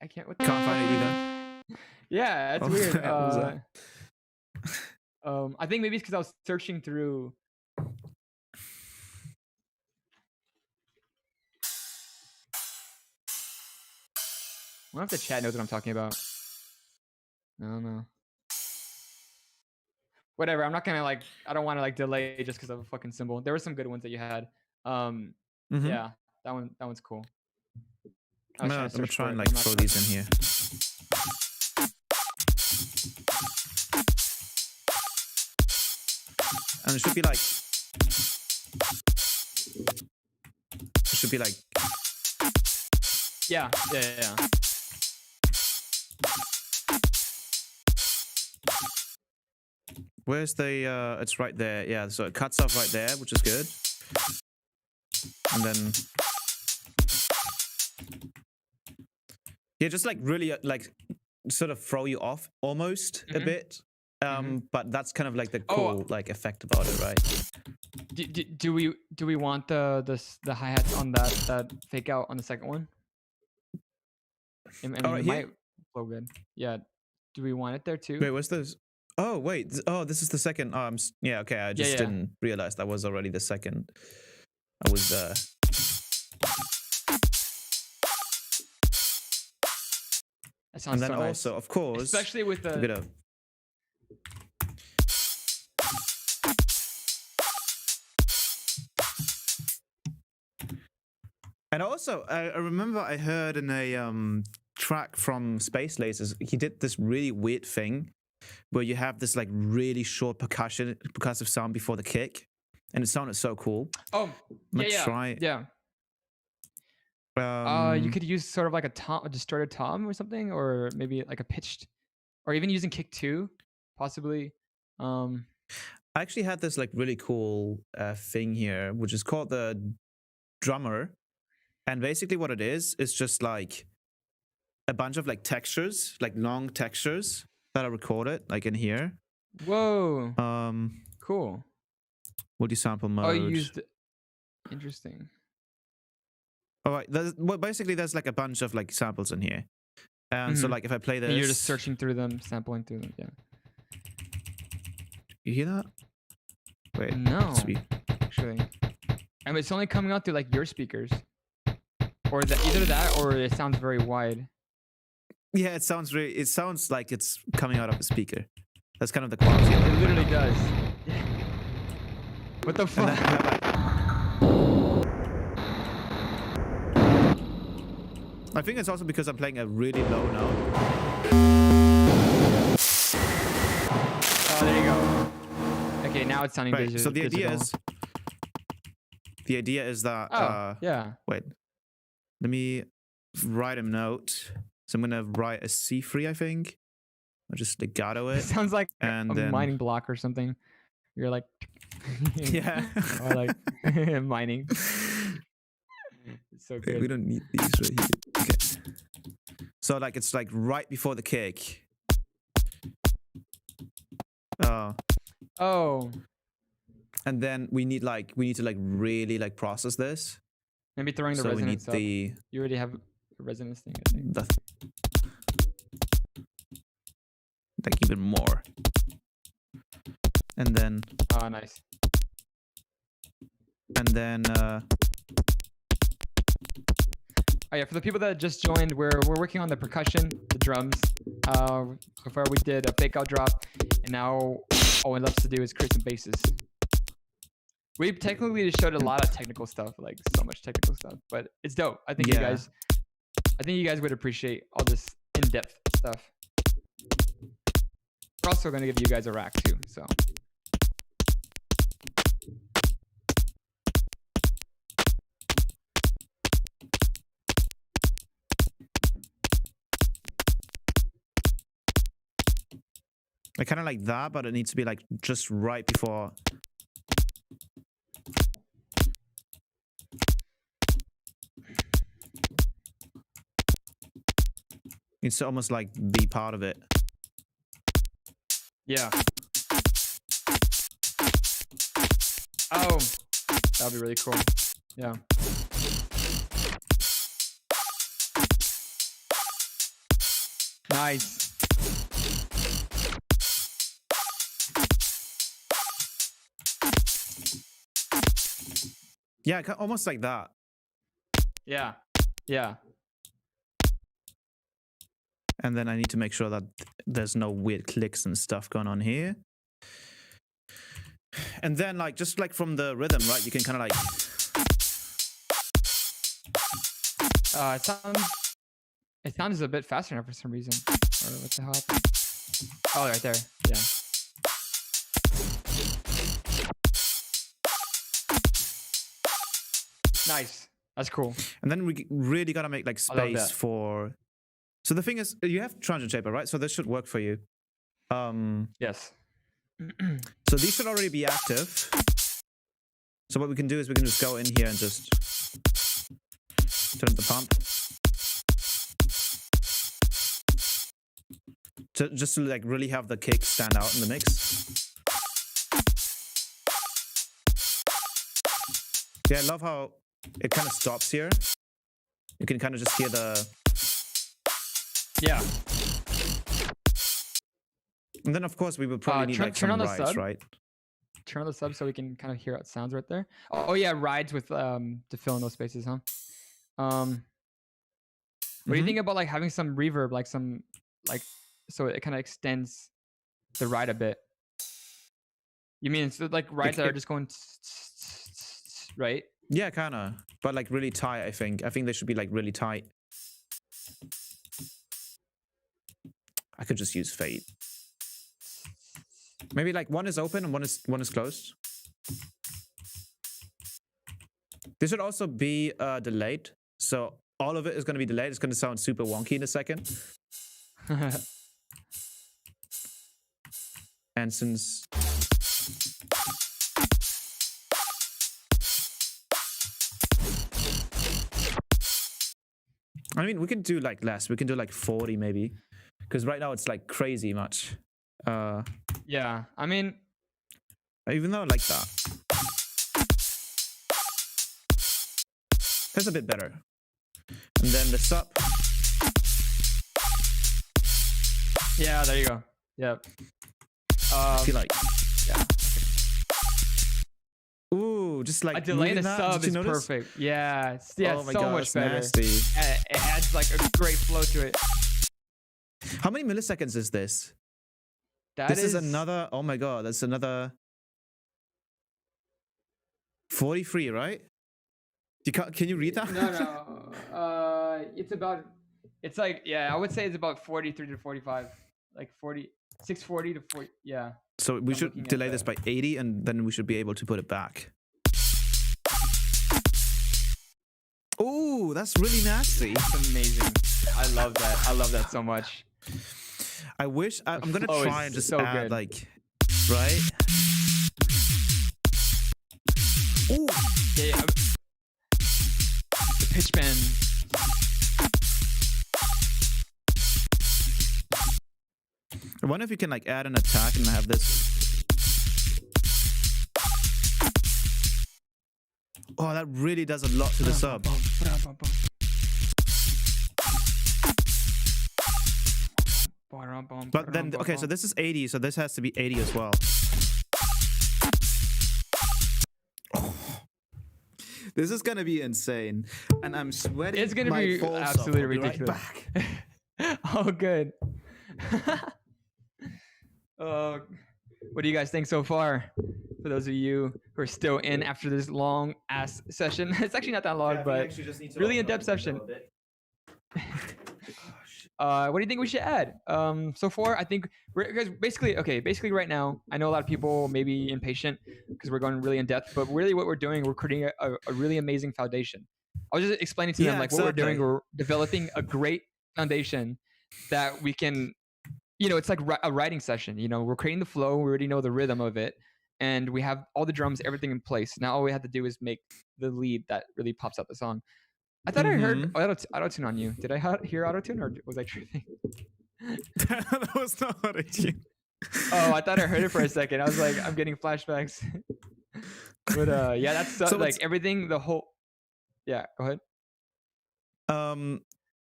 I can't. Can't find it either. Yeah, that's weird. I think maybe it's because I was searching through. I wonder if the chat knows what I'm talking about. I don't know. Whatever. I'm not gonna like. I don't want to like delay just because of a fucking symbol. There were some good ones that you had. Yeah, that one's cool. I'm gonna try and like throw these in here. And it should be like. It should be like. Yeah. Where's the? It's right there. Yeah, so it cuts off right there, which is good. And then. Yeah, just like really like sort of throw you off almost a bit. But that's kind of like the cool like effect about it, right? Do we want the hi-hats on that fake out on the second one? I mean, it might flow good. Yeah. Do we want it there too? Wait, what's this? Oh wait. Oh, this is the second. Yeah. Okay. I just didn't realize that was already the second. I was. That sounds and then so nice. also, of course, especially with the. A bit of. And also, I remember I heard in a track from Space Lasers, he did this really weird thing where you have this like really short percussive sound before the kick, and it sounded so cool. Oh, Try. Yeah. You could use sort of like a distorted tom or something, or maybe like a pitched, or even using kick 2, possibly. I actually had this like really cool thing here, which is called the drummer. And basically what it is just like a bunch of like textures, like long textures that are recorded like in here. Whoa. Cool. Multi-sample mode. Oh, you used interesting. All right. Basically there's like a bunch of like samples in here. And so like if I play this. And you're just searching through them, sampling through them, yeah. You hear that? Wait. No. Actually. I mean, it's only coming out through like your speakers. Or either that, or it sounds very wide. Yeah, it sounds like it's coming out of a speaker. That's kind of the quality. It literally does. What the fuck? I think it's also because I'm playing a really low note. Oh, there you go. Okay, now it's sounding digital. So the idea is that. Yeah. Wait. Let me write a note. So I'm gonna write a C3, I think. I'll just legato it. It sounds like a mining block or something. You're like, yeah, or like mining. It's so good. We don't need these right here. Okay. So like it's like right before the kick. Oh. And then we need to like really like process this. Maybe throwing the resonance up. You already have a resonance thing, I think. Like even more. And then. Oh, nice. And then. Oh yeah, for the people that just joined, we're working on the percussion, the drums. So far we did a fake out drop, and now all it left to do is create some basses. We technically just showed a lot of technical stuff, like so much technical stuff, but it's dope. I think you guys would appreciate all this in-depth stuff. We're also going to give you guys a rack too, so. I kind of like that, but it needs to be like just right before. It's almost like be part of it. Yeah. Oh, that'll be really cool. Yeah. Nice. Yeah, almost like that. Yeah. Yeah. And then I need to make sure that there's no weird clicks and stuff going on here. And then like just like from the rhythm, right? You can kind of like it sounds a bit faster now for some reason. Or what the hell happened? Oh, right there. Yeah. Nice. That's cool. And then we really gotta make like space for. So the thing is, you have transient shaper, right? So this should work for you. Yes. So these should already be active. So what we can do is we can just go in here and just turn up the pump. Just to like really have the kick stand out in the mix. Yeah, I love how it kind of stops here. You can kind of just hear the... Yeah. And then of course we would probably need like some rides, right? Turn on the sub so we can kind of hear how it sounds right there. Oh yeah, rides with to fill in those spaces, huh? What do you think about like having some reverb, like some like so it kind of extends the ride a bit? You mean it's like rides that are just going right? Yeah, kind of, but like really tight. I think they should be like really tight. I could just use fade. Maybe like one is open and one is closed. This should also be delayed. So all of it is going to be delayed. It's going to sound super wonky in a second. And since... I mean, we can do like less. We can do like 40 maybe. Because right now it's like crazy much. Yeah, I mean... Even though I like that. That's a bit better. And then the sub. Yeah, there you go. Yep. I feel like... Yeah. Ooh, just like a delay in the sub is notice? Perfect. Yeah, yeah, oh my so God, much better. Nasty. It adds like a great flow to it. How many milliseconds is this? This is another. Oh my God, that's another 43, right? Can you read that? No. It's like, yeah, I would say it's about 43 to 45, like 640 to 40. Yeah. So we should delay this by 80, and then we should be able to put it back. Oh, that's really nasty. It's amazing. I love that. I love that so much. I wish I'm gonna try and just so add good. like, right? Oh, yeah. The pitch bend. I wonder if you can like add an attack and have this. Oh, that really does a lot to the sub. But then, okay, so this is 80, so this has to be 80 as well. Oh, this is gonna be insane, and I'm sweating. It's gonna be absolutely ridiculous. Right. Oh, good. What do you guys think so far? For those of you who are still in after this long ass session, it's actually not that long, but really in-depth session. What do you think we should add? So far, I think because basically right now, I know a lot of people may be impatient because we're going really in depth, but really what we're doing, we're creating a really amazing foundation. I was just explaining to them like what we're doing. We're developing a great foundation that we can, it's like a writing session. We're creating the flow. We already know the rhythm of it, and we have all the drums, everything in place. Now all we have to do is make the lead that really pops out the song. I thought I heard auto-tune on you. Did I hear auto-tune, or was I tripping? That was not auto-tune. Oh, I thought I heard it for a second. I was like, I'm getting flashbacks. But yeah, that's so like everything. The whole. Yeah, go ahead.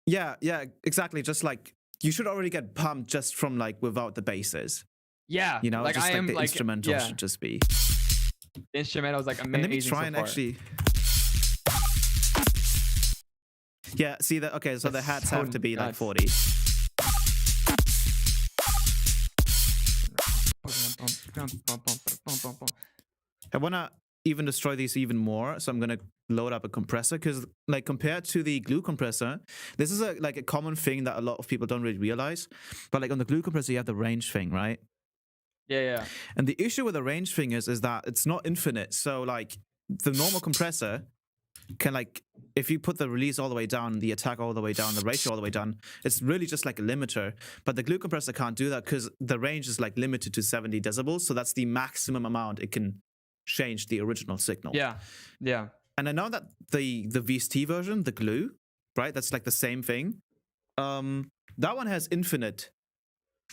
Yeah, exactly. Just like you should already get pumped just from like without the basses. Yeah, like just like the instrumental should just be. The instrumental is like amazing. And let me try and actually. Yeah, see that? Okay, so the hats have to be like 40. I want to even destroy these even more, so I'm going to load up a compressor, because like compared to the glue compressor, this is a common thing that a lot of people don't really realize, but like on the glue compressor you have the range thing, right? Yeah. And the issue with the range thing is that it's not infinite. So like the normal compressor can, like, if you put the release all the way down, the attack all the way down, the ratio all the way down, it's really just like a limiter. But the glue compressor can't do that because the range is like limited to 70 decibels. So that's the maximum amount it can change the original signal. Yeah. And I know that the VST version, the glue, right? That's like the same thing. That one has infinite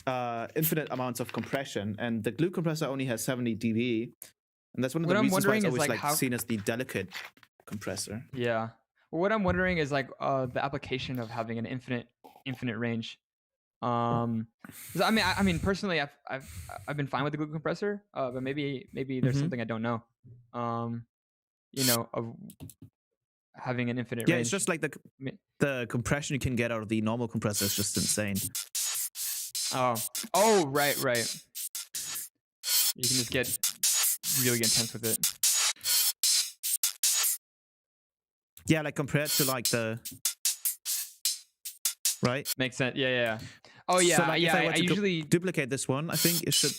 amounts of compression, and the glue compressor only has 70 dB. And that's one of the reasons why it's always like seen as the delicate compressor. Yeah. Well, what I'm wondering is like the application of having an infinite range. 'Cause I mean, personally, I've been fine with the glue compressor, but maybe there's something I don't know. Of having an infinite range. Yeah, it's just like the compression you can get out of the normal compressor is just insane. Oh, right. You can just get really intense with it. Yeah, like compared to like the right. Makes sense. Yeah. Oh yeah, so, like, yeah. If I usually duplicate this one, I think it should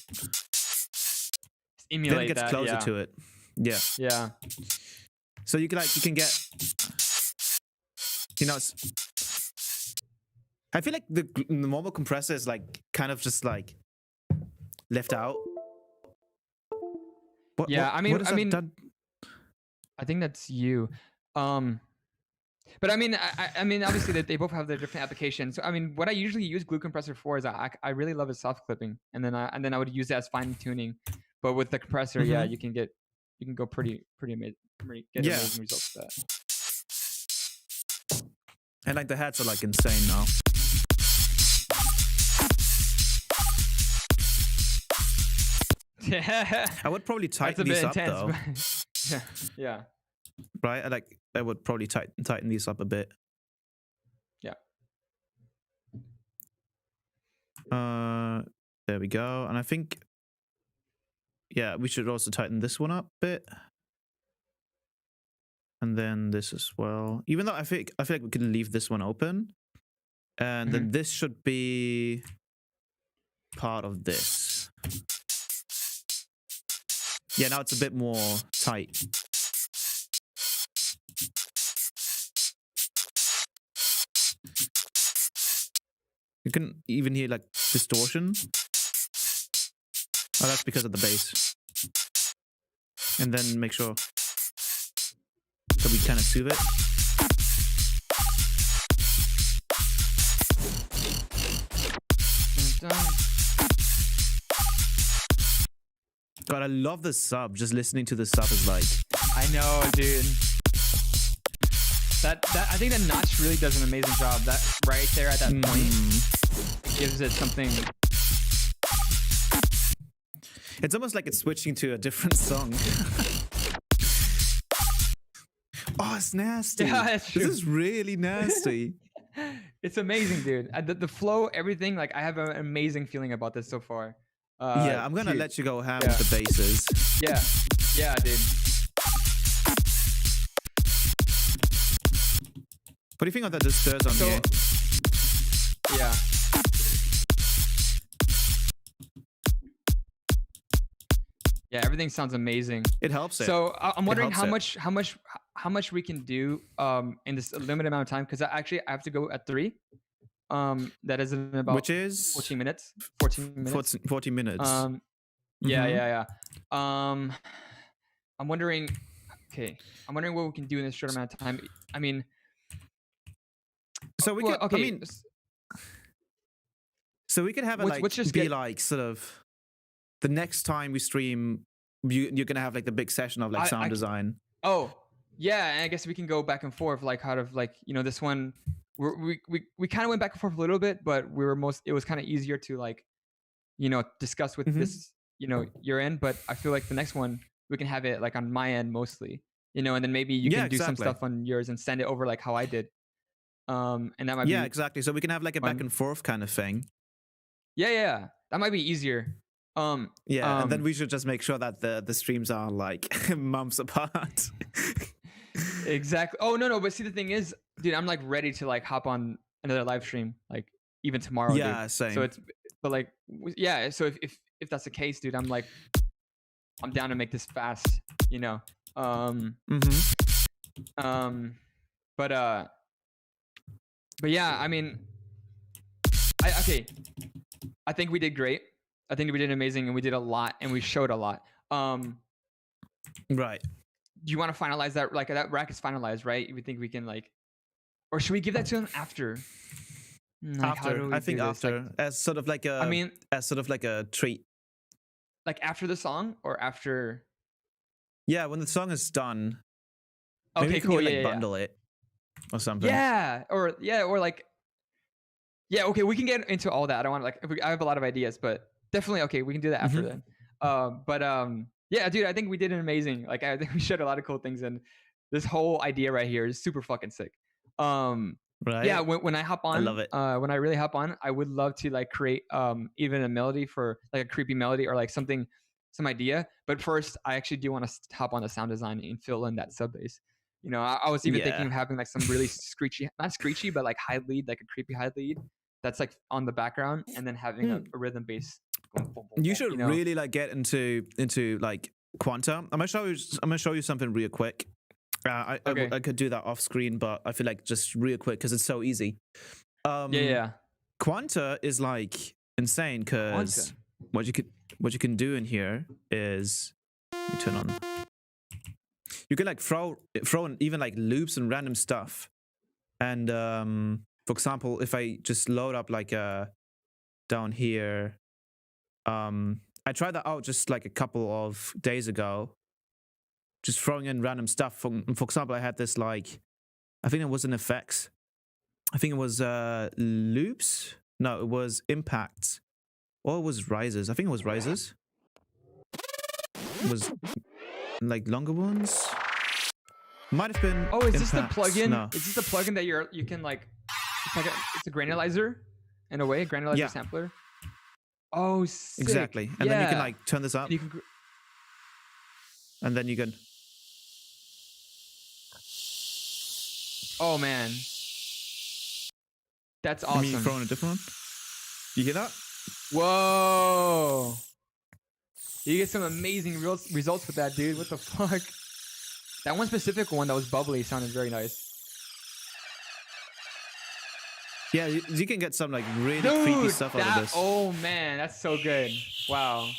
emulate then it gets that, closer to it. Yeah. Yeah. So you can get, I feel like the normal compressor is like kind of just like left out. I think that's you. But I mean, obviously that they both have their different applications. So I mean, what I usually use glue compressor for is I really love its soft clipping, and then I would use it as fine tuning. But with the compressor, you can go pretty amazing, get amazing results with that. And like the heads are like insane now. I would probably tighten these up though. Yeah. Right? I would probably tighten these up a bit. Yeah. There we go. And I think, we should also tighten this one up a bit. And then this as well. Even though I feel like we can leave this one open. And then this should be part of this. Yeah, now it's a bit more tight. You can even hear like distortion. Oh, that's because of the bass. And then make sure that we kind of soothe it. God, I love the sub. Just listening to the sub is like... I know, dude. That I think that notch really does an amazing job. That right there at that point, it gives it something. It's almost like it's switching to a different song. Oh, it's nasty. Yeah, that's true. This is really nasty. It's amazing, dude. The flow, everything. Like I have an amazing feeling about this so far. I'm gonna let you go ham with the basses. Yeah, dude. What do you think of that disturbs on here? Yeah. Yeah, everything sounds amazing. It helps it. So I'm wondering how much we can do in this limited amount of time, because I have to go at 3. That is in about 14 minutes. 14 minutes. 40 minutes. Yeah. I'm wondering what we can do in this short amount of time. I mean, so we could. Okay. I mean, so we could have it like sort of the next time we stream, you're gonna have like the big session of like sound design. Oh yeah, and I guess we can go back and forth like how to like this one. We kind of went back and forth a little bit, but it was kind of easier to like discuss with this your end. But I feel like the next one we can have it like on my end mostly, and then maybe you can do some stuff on yours and send it over like how I did. And that might be exactly. So we can have like a back and forth kind of thing. Yeah, that might be easier. And then we should just make sure that the streams are like months apart. Exactly. Oh no, but see the thing is, dude, I'm like ready to like hop on another live stream like even tomorrow. Yeah, dude. same. So it's but like yeah. So if that's the case, dude, I'm like I'm down to make this fast. You know. But yeah, I mean, I think we did great. I think we did amazing, and we did a lot, and we showed a lot. Right. Do you want to finalize that? Like that rack is finalized, right? We think we can like, or should we give that to him after? Like, after, I think after, like, as sort of like a. I mean, as sort of like a treat. Like after the song, or after? Yeah, when the song is done. Okay, maybe cool. Can you, like, bundle it or something. Or like. Yeah, okay, we can get into all that. I don't want to like. I have a lot of ideas, but definitely okay. We can do that after then. Yeah, dude, I think we did an amazing. Like, I think we showed a lot of cool things, and this whole idea right here is super fucking sick. Right. Yeah, when I hop on, I love it. When I really hop on, I would love to like create even a melody for like a creepy melody or like some idea. But first, I actually do want to hop on the sound design and fill in that sub bass. You know, I was even thinking of having like some really screechy, not screechy, but like high lead, like a creepy high lead that's like on the background, and then having a rhythm bass. You should really like get into like Quanta. I'm gonna show you something real quick. I could do that off screen, but I feel like just real quick because it's so easy. Quanta is like insane because what you can do in here is you turn on. You can like throw in even like loops and random stuff, and for example, if I just load up like down here. I tried that out just like a couple of days ago, just throwing in random stuff. For example, I had this like, I think it was an effects. I think it was loops. No, it was impacts. Or it was rises. I think it was rises. It was like longer ones. Might have been. Oh, is impacts. This the plugin? No. Is this the plugin that you can like? It's a granulizer in a way, a granulizer sampler. Oh, sick. Exactly. And then you can like turn this up. And then you can. Oh man, that's awesome. You throw in a different one. You hear that? Whoa! You get some amazing results with that, dude. What the fuck? That one specific one that was bubbly sounded very nice. Yeah, you can get some like really creepy stuff out of this. Oh man, that's so good. Wow.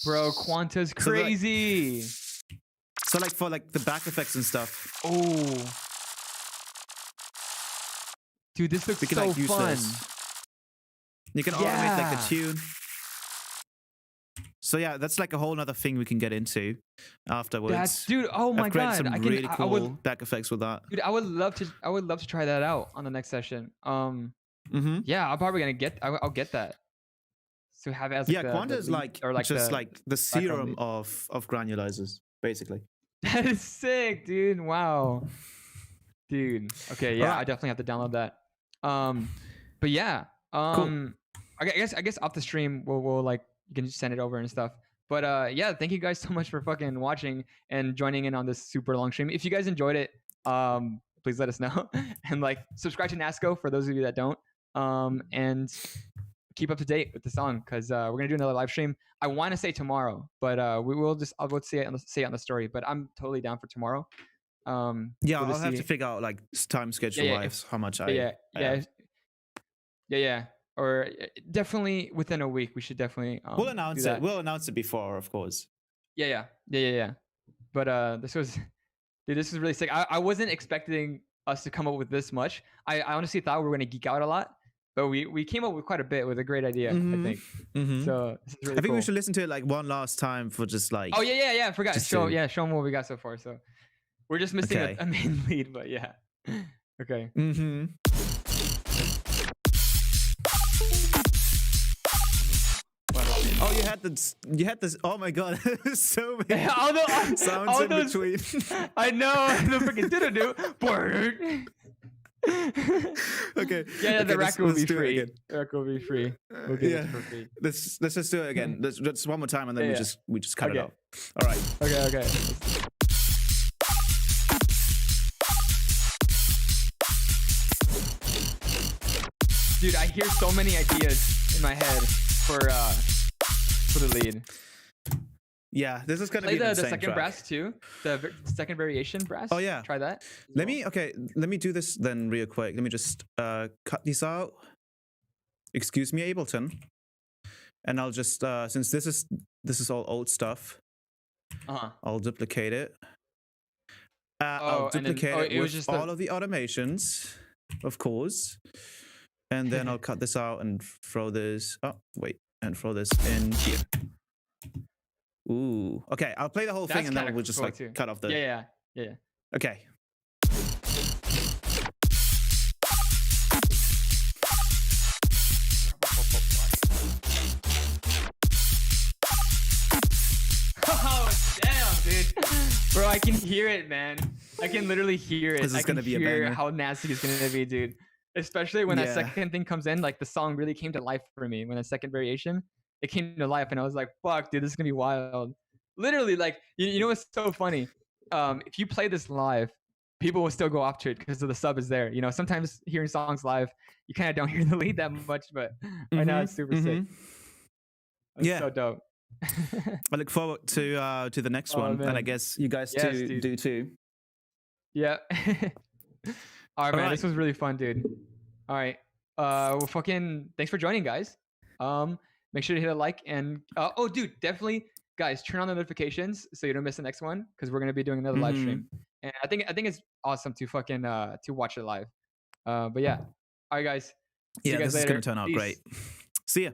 Bro, Quanta's crazy. So like for like the back effects and stuff. Oh. Dude, this looks so fun. This. You can automate like the tune. So yeah, that's like a whole other thing we can get into afterwards. Dude, oh my god, some really cool back effects with that. Dude, I would love to try that out on the next session. Yeah, I'm probably gonna I'll get that. So have it as like Quanta is like or like just like the serum of granulizers, basically. That is sick, dude. Wow, dude. Okay, yeah, I definitely have to download that. But yeah, cool. I guess off the stream we'll like. You can just send it over and stuff. But yeah, thank you guys so much for fucking watching and joining in on this super long stream. If you guys enjoyed it, please let us know. And like subscribe to NASCO for those of you that don't. And keep up to date with the song because we're gonna do another live stream. I want to say tomorrow, but I'll say it on the story. But I'm totally down for tomorrow. I'll have to figure out like time schedule wise how much Or definitely within a week, we should definitely. We'll announce it. We'll announce it before, of course. Yeah. But this was really sick. I wasn't expecting us to come up with this much. I honestly thought we were gonna geek out a lot, but we came up with quite a bit with a great idea. I think. So this is really I think cool. We should listen to it like one last time for just like. Oh yeah. I forgot. Show them what we got so far. So we're just missing a main lead, but yeah. Okay. Oh, you had this. Oh my god, so many sounds all in those, between. I know the freaking do. Okay. Yeah, the okay, rack will be do it free. again. The rack will be free. We'll give Yeah. it for free. Let's just do it again. Let's just one more time, and then Yeah, we just cut it Okay. off. All right. Okay. Dude, I hear so many ideas in my head for the lead. Yeah, this is gonna Play be an the insane second track. brass too. The second variation brass. Oh, yeah. Try that. Let me do this then real quick. Let me just cut these out. Excuse me, Ableton. And I'll just since this is all old stuff, I'll duplicate it. I'll duplicate it with all of the automations, of course. And then I'll cut this out and throw this. Oh, wait, and throw this in here. Ooh. Okay, I'll play the whole thing and then we'll just like cut off the. Yeah. Okay. Oh damn, dude. Bro, I can hear it, man. I can literally hear it. This is gonna be a banger. How nasty it's gonna be, dude. Especially when that second thing comes in, like the song really came to life for me. When the second variation, it came to life, and I was like, "Fuck, dude, this is gonna be wild." Literally, like, you know what's so funny? If you play this live, people will still go off to it because the sub is there. You know, sometimes hearing songs live, you kind of don't hear the lead that much, but right now it's super sick. It's so dope. I look forward to the next one, man. and I guess you guys do too. Yeah. All right, man. This was really fun, dude. All right. Well, fucking thanks for joining, guys. Make sure to hit a like and oh, dude, definitely, guys, turn on the notifications so you don't miss the next one because we're gonna be doing another live stream. And I think it's awesome to fucking to watch it live. But yeah. All right, guys. Yeah, this is gonna turn out great. See ya.